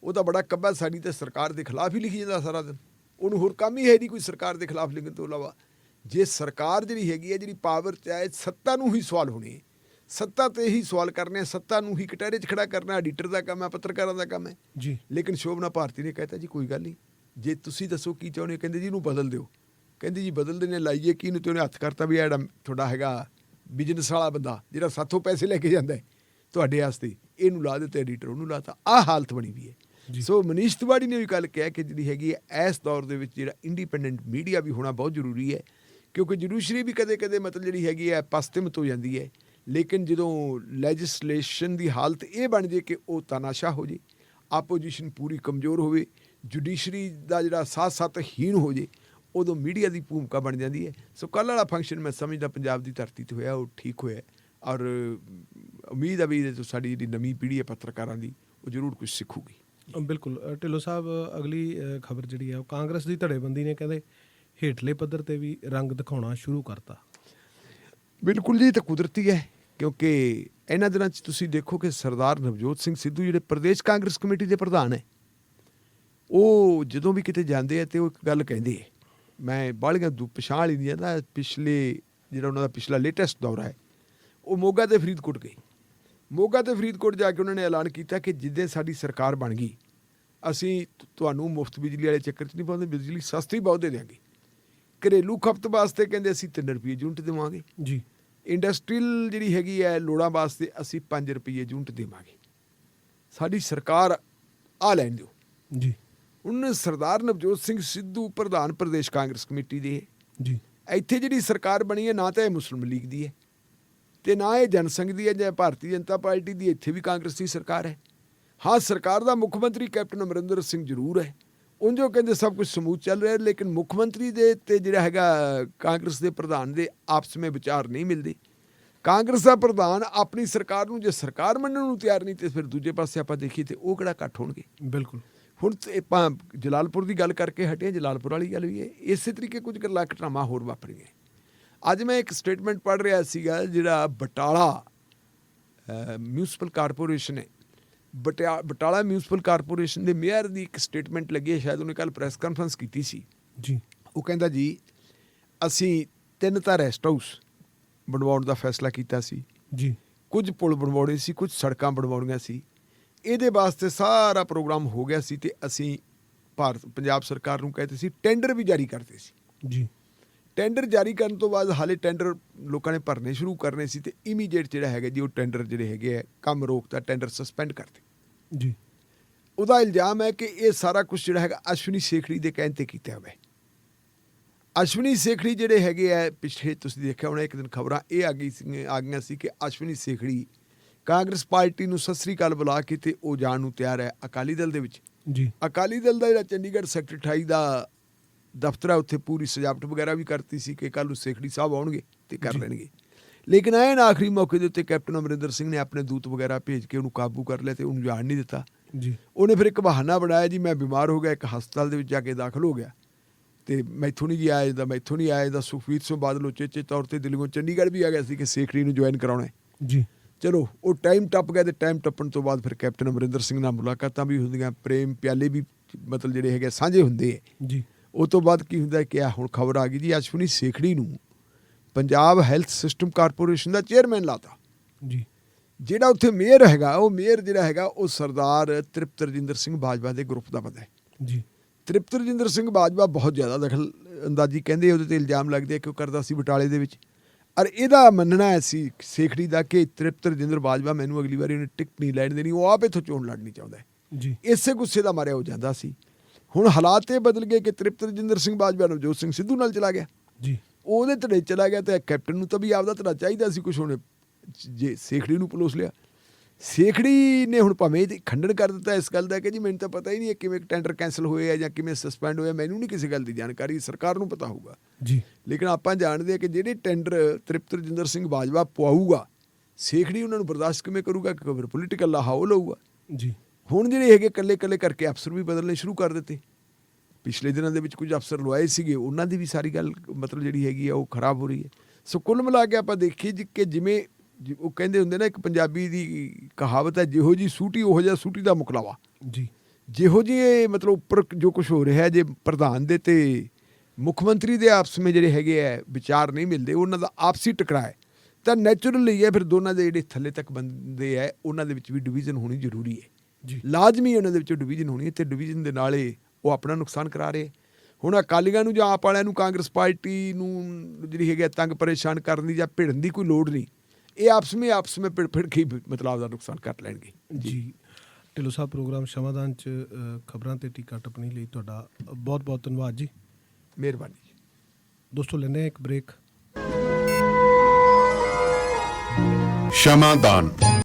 ਉਹ ਤਾਂ ਬੜਾ ਕੱਬਾ, ਸਾਡੀ ਤਾਂ ਸਰਕਾਰ ਦੇ ਖਿਲਾਫ ਹੀ ਲਿਖੀ ਜਾਂਦਾ ਸਾਰਾ ਦਿਨ, ਉਹਨੂੰ ਹੋਰ ਕੰਮ ਹੀ ਹੈ ਨਹੀਂ ਕੋਈ ਸਰਕਾਰ ਦੇ ਖਿਲਾਫ ਲਿਖਣ ਤੋਂ ਇਲਾਵਾ। ਜੇ ਸਰਕਾਰ ਜਿਹੜੀ ਹੈਗੀ ਹੈ, ਜਿਹੜੀ ਪਾਵਰ 'ਚ ਹੈ, ਸੱਤਾ ਨੂੰ ਹੀ ਸਵਾਲ ਹੋਣੇ, ਸੱਤਾ ਤੇ ਹੀ ਸਵਾਲ ਕਰਨੇ, ਸੱਤਾ ਨੂੰ ਹੀ ਕਟਹਿਰੇ 'ਚ ਖੜਾ ਕਰਨਾ ਐਡੀਟਰ ਦਾ ਕੰਮ ਹੈ, ਪੱਤਰਕਾਰਾਂ ਦਾ ਕੰਮ ਹੈ ਜੀ। ਲੇਕਿਨ ਸ਼ੋਭਨਾ ਭਾਰਤੀ ਨੇ ਕਹਿਤਾ ਜੀ ਕੋਈ ਗੱਲ ਨਹੀਂ, ਜੇ ਤੁਸੀਂ ਦੱਸੋ ਕੀ ਚਾਹੁੰਦੇ ਹੋ। ਕਹਿੰਦੇ ਜੀ ਇਹਨੂੰ ਬਦਲ ਦਿਓ। ਕਹਿੰਦੀ ਜੀ ਬਦਲ ਦਿੰਦੇ, ਲਾਈਏ ਕੀ ਨੂੰ, ਤੇ ਉਹਨੇ ਹੱਥ ਕਰਤਾ ਵੀ ਇਹ ਜਿਹੜਾ ਤੁਹਾਡਾ ਹੈਗਾ ਬਿਜ਼ਨਸ ਵਾਲਾ ਬੰਦਾ ਜਿਹੜਾ ਸਾਥੋਂ ਪੈਸੇ ਲੈ ਕੇ ਜਾਂਦਾ ਹੈ ਤੁਹਾਡੇ ਵਾਸਤੇ, ਇਹਨੂੰ ਲਾ ਦਿੱਤੇ ਐਡੀਟਰ, ਉਹਨੂੰ ਲਾਤਾ। ਆਹ ਹਾਲਤ ਬਣੀ ਵੀ ਹੈ। ਸੋ ਮਨੀਸ਼ ਤਿਵਾੜੀ ਨੇ ਵੀ ਗੱਲ ਕਿਹਾ ਕਿ ਜਿਹੜੀ ਹੈਗੀ ਹੈ ਇਸ ਦੌਰ ਦੇ ਵਿੱਚ ਜਿਹੜਾ ਇੰਡੀਪੈਂਡੈਂਟ ਮੀਡੀਆ ਵੀ ਹੋਣਾ ਬਹੁਤ ਜ਼ਰੂਰੀ ਹੈ, ਕਿਉਂਕਿ ਜੁਡੀਸ਼ਰੀ ਵੀ ਕਦੇ ਕਦੇ ਮਤਲਬ ਜਿਹੜੀ ਹੈਗੀ ਹੈ ਪਸਤਿਮਤ ਹੋ ਜਾਂਦੀ ਹੈ। ਲੇਕਿਨ ਜਦੋਂ ਲੈਜਿਸਲੇਸ਼ਨ ਦੀ ਹਾਲਤ ਇਹ ਬਣ ਜੇ ਕਿ ਉਹ ਤਾਨਾਸ਼ਾਹ ਹੋ ਜੇ, ਆਪੋਜੀਸ਼ਨ ਪੂਰੀ ਕਮਜ਼ੋਰ ਹੋਵੇ, ਜੁਡੀਸ਼ਰੀ ਦਾ ਜਿਹੜਾ ਸਾਥ ਹੀਣ ਹੋ ਜੇ, ਉਦੋਂ ਮੀਡੀਆ ਦੀ ਭੂਮਿਕਾ ਬਣ ਜਾਂਦੀ ਹੈ। ਸੋ ਕੱਲ੍ਹ ਵਾਲਾ ਫੰਕਸ਼ਨ ਮੈਂ ਸਮਝਦਾ ਪੰਜਾਬ ਦੀ ਧਰਤੀ 'ਤੇ ਹੋਇਆ, ਉਹ ਠੀਕ ਹੋਇਆ, ਔਰ ਉਮੀਦ ਹੈ ਵੀ ਇਹਦੇ ਤੋਂ ਸਾਡੀ ਜਿਹੜੀ ਨਵੀਂ ਪੀੜ੍ਹੀ ਹੈ ਪੱਤਰਕਾਰਾਂ ਦੀ, ਉਹ ਜ਼ਰੂਰ ਕੁਝ ਸਿੱਖੂਗੀ। ਬਿਲਕੁਲ। ਢਿੱਲੋਂ ਸਾਹਿਬ, ਅਗਲੀ ਖਬਰ ਜਿਹੜੀ ਹੈ ਉਹ ਕਾਂਗਰਸ ਦੀ ਧੜੇਬੰਦੀ ਨੇ ਕਹਿੰਦੇ ਹੇਠਲੇ ਪੱਧਰ 'ਤੇ ਵੀ ਰੰਗ ਦਿਖਾਉਣਾ ਸ਼ੁਰੂ ਕਰਤਾ। ਬਿਲਕੁਲ ਜੀ, ਇਹ ਤਾਂ ਕੁਦਰਤੀ ਹੈ, ਕਿਉਂਕਿ ਇਹਨਾਂ ਦਿਨਾਂ 'ਚ ਤੁਸੀਂ ਦੇਖੋ ਕਿ ਸਰਦਾਰ ਨਵਜੋਤ ਸਿੰਘ ਸਿੱਧੂ ਜਿਹੜੇ ਪ੍ਰਦੇਸ਼ ਕਾਂਗਰਸ ਕਮੇਟੀ ਦੇ ਪ੍ਰਧਾਨ ਹੈ, ਉਹ ਜਦੋਂ ਵੀ ਕਿਤੇ ਜਾਂਦੇ ਆ ਤੇ ਉਹ ਇੱਕ ਗੱਲ ਕਹਿੰਦੇ ਹੈ, ਮੈਂ ਬਾਹਲੀਆਂ ਪਛਾਣ ਵਾਲੀ ਨਹੀਂ ਜਾਂਦਾ, ਪਿਛਲੇ ਜਿਹੜਾ ਉਹਨਾਂ ਦਾ ਪਿਛਲਾ ਲੇਟੈਸਟ ਦੌਰਾ ਹੈ ਉਹ ਮੋਗਾ ਤੇ ਫਰੀਦਕੋਟ ਗਏ। ਮੋਗਾ ਤੇ ਫਰੀਦਕੋਟ ਜਾ ਕੇ ਉਹਨਾਂ ਨੇ ਐਲਾਨ ਕੀਤਾ ਕਿ ਜਿੱਦਾਂ ਸਾਡੀ ਸਰਕਾਰ ਬਣ ਗਈ, ਅਸੀਂ ਤੁਹਾਨੂੰ ਮੁਫਤ ਬਿਜਲੀ ਵਾਲੇ ਚੱਕਰ 'ਚ ਨਹੀਂ ਪਾਉਂਦੇ, ਬਿਜਲੀ ਸਸਤੀ ਬਹੁਤ ਦੇ ਦਿਆਂਗੇ। ਘਰੇਲੂ ਖਪਤ ਵਾਸਤੇ ਕਹਿੰਦੇ ਅਸੀਂ 3 ਰੁਪਏ ਯੂਨਿਟ ਦੇਵਾਂਗੇ ਜੀ। ਇੰਡਸਟਰੀਅਲ ਜਿਹੜੀ ਹੈਗੀ ਹੈ ਲੋੜਾਂ ਵਾਸਤੇ ਅਸੀਂ 5 ਰੁਪਏ ਯੂਨਿਟ ਦੇਵਾਂਗੇ। ਸਾਡੀ ਸਰਕਾਰ ਆ ਲੈਣ ਦਿਓ ਜੀ। ਹੁਣ ਸਰਦਾਰ ਨਵਜੋਤ ਸਿੰਘ ਸਿੱਧੂ ਪ੍ਰਧਾਨ ਪ੍ਰਦੇਸ਼ ਕਾਂਗਰਸ ਕਮੇਟੀ ਦੇ ਜੀ। ਇੱਥੇ ਜਿਹੜੀ ਸਰਕਾਰ ਬਣੀ ਹੈ ਨਾ ਤਾਂ ਇਹ ਮੁਸਲਿਮ ਲੀਗ ਦੀ ਹੈ ਤੇ ਨਾ ਇਹ ਜਨਸੰਘ ਦੀ ਹੈ ਜਾਂ ਭਾਰਤੀ ਜਨਤਾ ਪਾਰਟੀ ਦੀ, ਇੱਥੇ ਵੀ ਕਾਂਗਰਸ ਦੀ ਸਰਕਾਰ ਹੈ। ਹਾਂ, ਸਰਕਾਰ ਦਾ ਮੁੱਖ ਮੰਤਰੀ ਕੈਪਟਨ ਅਮਰਿੰਦਰ ਸਿੰਘ ਜ਼ਰੂਰ ਹੈ, ਉਂਝ ਉਹ ਕਹਿੰਦੇ ਸਭ ਕੁਝ ਸਮੂਥ ਚੱਲ ਰਿਹਾ, ਲੇਕਿਨ ਮੁੱਖ ਮੰਤਰੀ ਦੇ ਤੇ ਜਿਹੜਾ ਹੈਗਾ ਕਾਂਗਰਸ ਦੇ ਪ੍ਰਧਾਨ ਦੇ ਆਪਸ ਵਿੱਚ ਵਿਚਾਰ ਨਹੀਂ ਮਿਲਦੇ। ਕਾਂਗਰਸ ਦਾ ਪ੍ਰਧਾਨ ਆਪਣੀ ਸਰਕਾਰ ਨੂੰ ਜੇ ਸਰਕਾਰ ਮੰਨਣ ਨੂੰ ਤਿਆਰ ਨਹੀਂ, ਤੇ ਫਿਰ ਦੂਜੇ ਪਾਸੇ ਆਪਾਂ ਦੇਖੀਏ ਤੇ ਉਹ ਕਿਹੜਾ ਇਕੱਠ ਹੋਣਗੇ। ਬਿਲਕੁਲ। ਹੁਣ ਆਪਾਂ ਜਲਾਲਪੁਰ ਦੀ ਗੱਲ ਕਰਕੇ ਹਟੇ, ਜਲਾਲਪੁਰ ਵਾਲੀ ਗੱਲ ਵੀ ਹੈ, ਇਸੇ ਤਰੀਕੇ ਕੁਝ ਗੱਲਾਂ ਘਟਨਾਵਾਂ ਹੋਰ ਵਾਪਰੀਆਂ। ਅੱਜ ਮੈਂ ਇੱਕ ਸਟੇਟਮੈਂਟ ਪੜ੍ਹ ਰਿਹਾ ਸੀਗਾ, ਜਿਹੜਾ ਬਟਾਲਾ ਮਿਊਨਿਸਪਲ ਕਾਰਪੋਰੇਸ਼ਨ ਹੈ, ਬਟਾਲਾ ਮਿਊਨਿਸਪਲ ਕਾਰਪੋਰੇਸ਼ਨ ਦੇ ਮੇਅਰ ਦੀ ਇੱਕ ਸਟੇਟਮੈਂਟ ਲੱਗੀ ਹੈ, ਸ਼ਾਇਦ ਉਹਨੇ ਕੱਲ੍ਹ ਪ੍ਰੈਸ ਕਾਨਫਰੰਸ ਕੀਤੀ ਸੀ ਜੀ। ਉਹ ਕਹਿੰਦਾ ਜੀ ਅਸੀਂ 3 ਤਾਂ ਰੈਸਟ ਹਾਊਸ ਬਣਵਾਉਣ ਦਾ ਫੈਸਲਾ ਕੀਤਾ ਸੀ ਜੀ, ਕੁਝ ਪੁਲ ਬਣਵਾਉਣੇ ਸੀ, ਕੁਝ ਸੜਕਾਂ ਬਣਵਾਉਣੀਆਂ ਸੀ, ਇਹਦੇ ਵਾਸਤੇ ਸਾਰਾ ਪ੍ਰੋਗਰਾਮ ਹੋ ਗਿਆ ਸੀ ਤੇ ਅਸੀਂ ਪੰਜਾਬ ਸਰਕਾਰ ਨੂੰ ਕਹਿੰਦੇ ਸੀ ਟੈਂਡਰ ਵੀ ਜਾਰੀ ਕਰਦੇ ਸੀ ਜੀ। ਟੈਂਡਰ ਜਾਰੀ ਕਰਨ ਤੋਂ ਬਾਅਦ ਹਾਲੇ ਟੈਂਡਰ ਲੋਕਾਂ ਨੇ ਭਰਨੇ ਸ਼ੁਰੂ ਕਰਨੇ ਸੀ ਤੇ ਇਮੀਡੀਏਟ ਜਿਹੜਾ ਹੈਗਾ ਜੀ ਉਹ ਟੈਂਡਰ ਜਿਹੜੇ ਹੈਗੇ ਆ ਕੰਮ ਰੋਕਤਾ, ਟੈਂਡਰ ਸਸਪੈਂਡ ਕਰਤੇ ਜੀ। ਉਹਦਾ ਇਲਜ਼ਾਮ ਹੈ ਕਿ ਇਹ ਸਾਰਾ ਕੁਝ ਜਿਹੜਾ ਹੈਗਾ ਅਸ਼ਵਨੀ ਸੇਖੜੀ ਦੇ ਕਹਿਣ ਤੇ ਕੀਤਾ ਹੋਇਆ। ਅਸ਼ਵਨੀ ਸੇਖੜੀ ਜਿਹੜੇ ਹੈਗੇ ਆ, ਪਿਛਲੇ ਤੁਸੀਂ ਦੇਖਿਆ ਹੋਣਾ ਇੱਕ ਦਿਨ ਖਬਰਾਂ ਇਹ ਆ ਗਈਆਂ ਸੀ ਕਿ ਅਸ਼ਵਨੀ ਸੇਖੜੀ ਕਾਂਗਰਸ ਪਾਰਟੀ ਨੂੰ ਸਤਿ ਸ੍ਰੀ ਅਕਾਲ ਬੁਲਾ ਕੇ ਤੇ ਉਹ ਜਾਣ ਨੂੰ ਤਿਆਰ ਹੈ ਅਕਾਲੀ ਦਲ ਦੇ ਵਿੱਚ ਜੀ। ਅਕਾਲੀ ਦਲ ਦਾ ਜਿਹੜਾ ਚੰਡੀਗੜ੍ਹ ਸੈਕਟਰ 28 ਦਾ ਦਫ਼ਤਰ ਹੈ, ਉੱਥੇ ਪੂਰੀ ਸਜਾਵਟ ਵਗੈਰਾ ਵੀ ਕਰਤੀ ਸੀ ਕਿ ਕੱਲ੍ਹ ਨੂੰ ਸੇਖੜੀ ਸਾਹਿਬ ਆਉਣਗੇ ਤੇ ਕਰ ਲੈਣਗੇ। ਲੇਕਿਨ ਐਨ ਆਖਰੀ ਮੌਕੇ ਦੇ ਉੱਤੇ ਕੈਪਟਨ ਅਮਰਿੰਦਰ ਸਿੰਘ ਨੇ ਆਪਣੇ ਦੂਤ ਵਗੈਰਾ ਭੇਜ ਕੇ ਉਹਨੂੰ ਕਾਬੂ ਕਰ ਲਿਆ ਤੇ ਉਹਨੂੰ ਜਾਣ ਨਹੀਂ ਦਿੱਤਾ ਜੀ। ਉਹਨੇ ਫਿਰ ਇੱਕ ਬਹਾਨਾ ਬਣਾਇਆ ਜੀ ਮੈਂ ਬਿਮਾਰ ਹੋ ਗਿਆ, ਇੱਕ ਹਸਪਤਾਲ ਦੇ ਵਿੱਚ ਜਾ ਕੇ ਦਾਖਲ ਹੋ ਗਿਆ ਤੇ ਮੈਥੋਂ ਨਹੀਂ ਜੀ ਆਇਆ ਜਾਂਦਾ, ਮੈਥੋਂ ਨਹੀਂ ਆਇਆ ਜਾਂਦਾ। ਸੁਖਬੀਰ ਸਿੰਘ ਬਾਦਲ ਉਚੇਚੇ ਤੌਰ ਤੇ ਦਿੱਲੀੋਂ ਚੰਡੀਗੜ੍ਹ ਵੀ ਆ ਗਿਆ ਸੀ ਕਿ ਸੇਖੜੀ ਨੂੰ ਜੁਆਇਨ ਕਰਾਉਣਾ ਜੀ। ਚਲੋ ਉਹ ਟਾਈਮ ਟੱਪ ਗਿਆ ਤੇ ਟਾਈਮ ਟੱਪਣ ਤੋਂ ਬਾਅਦ ਫਿਰ ਕੈਪਟਨ ਅਮਰਿੰਦਰ ਸਿੰਘ ਨਾਲ ਮੁਲਾਕਾਤਾਂ ਵੀ ਹੁੰਦੀਆਂ, ਪ੍ਰੇਮ ਪਿਆਲੇ ਵੀ ਮਤਲਬ ਜਿਹੜੇ ਹੈਗੇ ਸਾਂਝੇ ਹੁੰਦੇ ਹੈ ਜੀ। ਉਹ ਤੋਂ ਬਾਅਦ ਕੀ ਹੁੰਦਾ ਕਿ ਹੁਣ ਖਬਰ ਆ ਗਈ ਜੀ ਅਸ਼ਵਨੀ ਸੇਖੜੀ ਨੂੰ ਪੰਜਾਬ ਹੈਲਥ ਸਿਸਟਮ ਕਾਰਪੋਰੇਸ਼ਨ ਦਾ ਚੇਅਰਮੈਨ ਲਾਤਾ ਜੀ। ਜਿਹੜਾ ਉੱਥੇ ਮੇਅਰ ਹੈਗਾ, ਉਹ ਮੇਅਰ ਜਿਹੜਾ ਹੈਗਾ ਉਹ ਸਰਦਾਰ ਤ੍ਰਿਪਤ ਰਜਿੰਦਰ ਸਿੰਘ ਬਾਜਵਾ ਦੇ ਗਰੁੱਪ ਦਾ ਬੰਦਾ ਹੈ ਜੀ। ਤ੍ਰਿਪਤ ਰਜਿੰਦਰ ਸਿੰਘ ਬਾਜਵਾ ਬਹੁਤ ਜ਼ਿਆਦਾ ਦਖਲ ਅੰਦਾਜ਼ੀ ਕਹਿੰਦੇ ਉਹਦੇ ਤੇ ਇਲਜ਼ਾਮ ਲੱਗਦੇ ਕਿ ਉਹ ਕਰਦਾ ਸੀ ਬਟਾਲੇ ਦੇ ਵਿੱਚ, ਔਰ ਇਹਦਾ ਮੰਨਣਾ ਸੀ ਸੇਖੜੀ ਦਾ ਕਿ ਤ੍ਰਿਪਤ ਰਜਿੰਦਰ ਬਾਜਵਾ ਮੈਨੂੰ ਅਗਲੀ ਵਾਰੀ ਉਹਨੇ ਟਿਕਟ ਨਹੀਂ ਲੈਣ ਦੇਣੀ, ਉਹ ਆਪ ਇੱਥੋਂ ਚੋਣ ਲੜਨੀ ਚਾਹੁੰਦਾ ਜੀ। ਇਸੇ ਗੁੱਸੇ ਦਾ ਮਾਰਿਆ ਹੋ ਜਾਂਦਾ ਸੀ। ਹੁਣ ਹਾਲਾਤ ਇਹ ਬਦਲ ਗਏ ਕਿ ਤ੍ਰਿਪਤ ਰਜਿੰਦਰ ਸਿੰਘ ਬਾਜਵਾ ਨਵਜੋਤ ਸਿੰਘ ਸਿੱਧੂ ਨਾਲ ਚਲਾ ਗਿਆ ਜੀ। ਉਹਦੇ ਧੜੇ ਚਲਾ ਗਿਆ ਤੇ ਕੈਪਟਨ ਨੂੰ ਤਾਂ ਵੀ ਆਪਦਾ ਧੜਾ ਚਾਹੀਦਾ ਸੀ ਕੁਛ, ਉਹਨੇ ਜੇ ਸੇਖੜੀ ਨੂੰ ਪਲੋਸ ਲਿਆ। ਸੇਖੜੀ ਨੇ ਹੁਣ ਭਾਵੇਂ ਇਹਦੀ ਖੰਡਨ ਕਰ ਦਿੱਤਾ ਇਸ ਗੱਲ ਦਾ ਕਿ ਜੀ ਮੈਨੂੰ ਤਾਂ ਪਤਾ ਹੀ ਨਹੀਂ ਹੈ ਕਿਵੇਂ ਟੈਂਡਰ ਕੈਂਸਲ ਹੋਏ ਆ ਜਾਂ ਕਿਵੇਂ ਸਸਪੈਂਡ ਹੋਇਆ, ਮੈਨੂੰ ਨਹੀਂ ਕਿਸੇ ਗੱਲ ਦੀ ਜਾਣਕਾਰੀ, ਸਰਕਾਰ ਨੂੰ ਪਤਾ ਹੋਊਗਾ ਜੀ। ਲੇਕਿਨ ਆਪਾਂ ਜਾਣਦੇ ਹਾਂ ਕਿ ਜਿਹੜੇ ਟੈਂਡਰ ਤ੍ਰਿਪਤ ਰਜਿੰਦਰ ਸਿੰਘ ਬਾਜਵਾ ਪਵਾਊਗਾ, ਸੇਖੜੀ ਉਹਨਾਂ ਨੂੰ ਬਰਦਾਸ਼ਤ ਕਿਵੇਂ ਕਰੂਗਾ ਕਿ ਫਿਰ ਪੋਲੀਟੀਕਲ ਲਾਹਾ ਲਊਗਾ ਜੀ। ਹੁਣ ਜਿਹੜੇ ਹੈਗੇ ਇਕੱਲੇ ਕਰਕੇ ਅਫਸਰ ਵੀ ਬਦਲਣੇ ਸ਼ੁਰੂ ਕਰ ਦਿੱਤੇ। ਪਿਛਲੇ ਦਿਨਾਂ ਦੇ ਵਿੱਚ ਕੁਝ ਅਫਸਰ ਲਵਾਏ ਸੀਗੇ, ਉਹਨਾਂ ਦੀ ਵੀ ਸਾਰੀ ਗੱਲ ਮਤਲਬ ਜਿਹੜੀ ਹੈਗੀ ਆ ਉਹ ਖਰਾਬ ਹੋ ਰਹੀ ਹੈ। ਸੋ ਕੁੱਲ ਮਿਲਾ ਕੇ ਆਪਾਂ ਦੇਖੀਏ ਜੀ ਕਿ ਜਿਵੇਂ ਉਹ ਕਹਿੰਦੇ ਹੁੰਦੇ ਨਾ, ਇੱਕ ਪੰਜਾਬੀ ਦੀ ਕਹਾਵਤ ਹੈ, ਜਿਹੋ ਜੀ ਸੂਟੀ ਉਹੋ ਜਿਹਾ ਸੂਟੀ ਦਾ ਮੁਕਲਾਵਾ ਜੀ। ਜਿਹੋ ਜਿਹੇ ਮਤਲਬ ਉੱਪਰ ਜੋ ਕੁਝ ਹੋ ਰਿਹਾ, ਜੇ ਪ੍ਰਧਾਨ ਦੇ ਤੇ ਮੁੱਖ ਮੰਤਰੀ ਦੇ ਆਪਸ ਵਿੱਚ ਜਿਹੜੇ ਹੈਗੇ ਹੈ ਵਿਚਾਰ ਨਹੀਂ ਮਿਲਦੇ, ਉਹਨਾਂ ਦਾ ਆਪਸੀ ਟਕਰਾਅ ਤਾਂ ਨੈਚੁਰਲੀ ਹੈ, ਫਿਰ ਦੋਨਾਂ ਦੇ ਜਿਹੜੇ ਥੱਲੇ ਤੱਕ ਬੰਦੇ ਹੈ ਉਹਨਾਂ ਦੇ ਵਿੱਚ ਵੀ ਡਿਵੀਜ਼ਨ ਹੋਣੀ ਜ਼ਰੂਰੀ ਹੈ ਜੀ। ਲਾਜ਼ਮੀ ਉਹਨਾਂ ਦੇ ਵਿੱਚੋਂ ਡਿਵੀਜ਼ਨ ਹੋਣੀ ਹੈ, ਅਤੇ ਡਿਵੀਜ਼ਨ ਦੇ ਨਾਲ ਉਹ ਆਪਣਾ ਨੁਕਸਾਨ ਕਰਾ ਰਹੇ। ਹੁਣ ਅਕਾਲੀਆਂ ਨੂੰ ਜਾਂ ਆਪ ਵਾਲਿਆਂ ਨੂੰ ਕਾਂਗਰਸ ਪਾਰਟੀ ਨੂੰ ਜਿਹੜੀ ਹੈਗੀ ਤੰਗ ਪਰੇਸ਼ਾਨ ਕਰਨ ਦੀ ਜਾਂ ਭਿੜਨ ਦੀ ਕੋਈ ਲੋੜ ਨਹੀਂ, ਇਹ ਆਪਸ ਵਿੱਚ ਭਿੜ ਕੇ ਮਤਲਬ ਆਪਦਾ ਨੁਕਸਾਨ ਕਰ ਲੈਣਗੇ ਜੀ। ਢਿੱਲੋਂ ਸਾਹਿਬ, ਪ੍ਰੋਗਰਾਮ ਸ਼ਮਾਦਾਨ 'ਚ ਖਬਰਾਂ ਤੇ ਟੀਕਾ ਟਿੱਪਣੀ ਲਈ ਤੁਹਾਡਾ ਬਹੁਤ ਬਹੁਤ ਧੰਨਵਾਦ ਜੀ। ਮਿਹਰਬਾਨੀ ਜੀ। ਦੋਸਤੋ, ਲੈਂਦੇ ਹਾਂ ਇੱਕ ਬ੍ਰੇਕ। ਸ਼ਮਾਦਾਨ।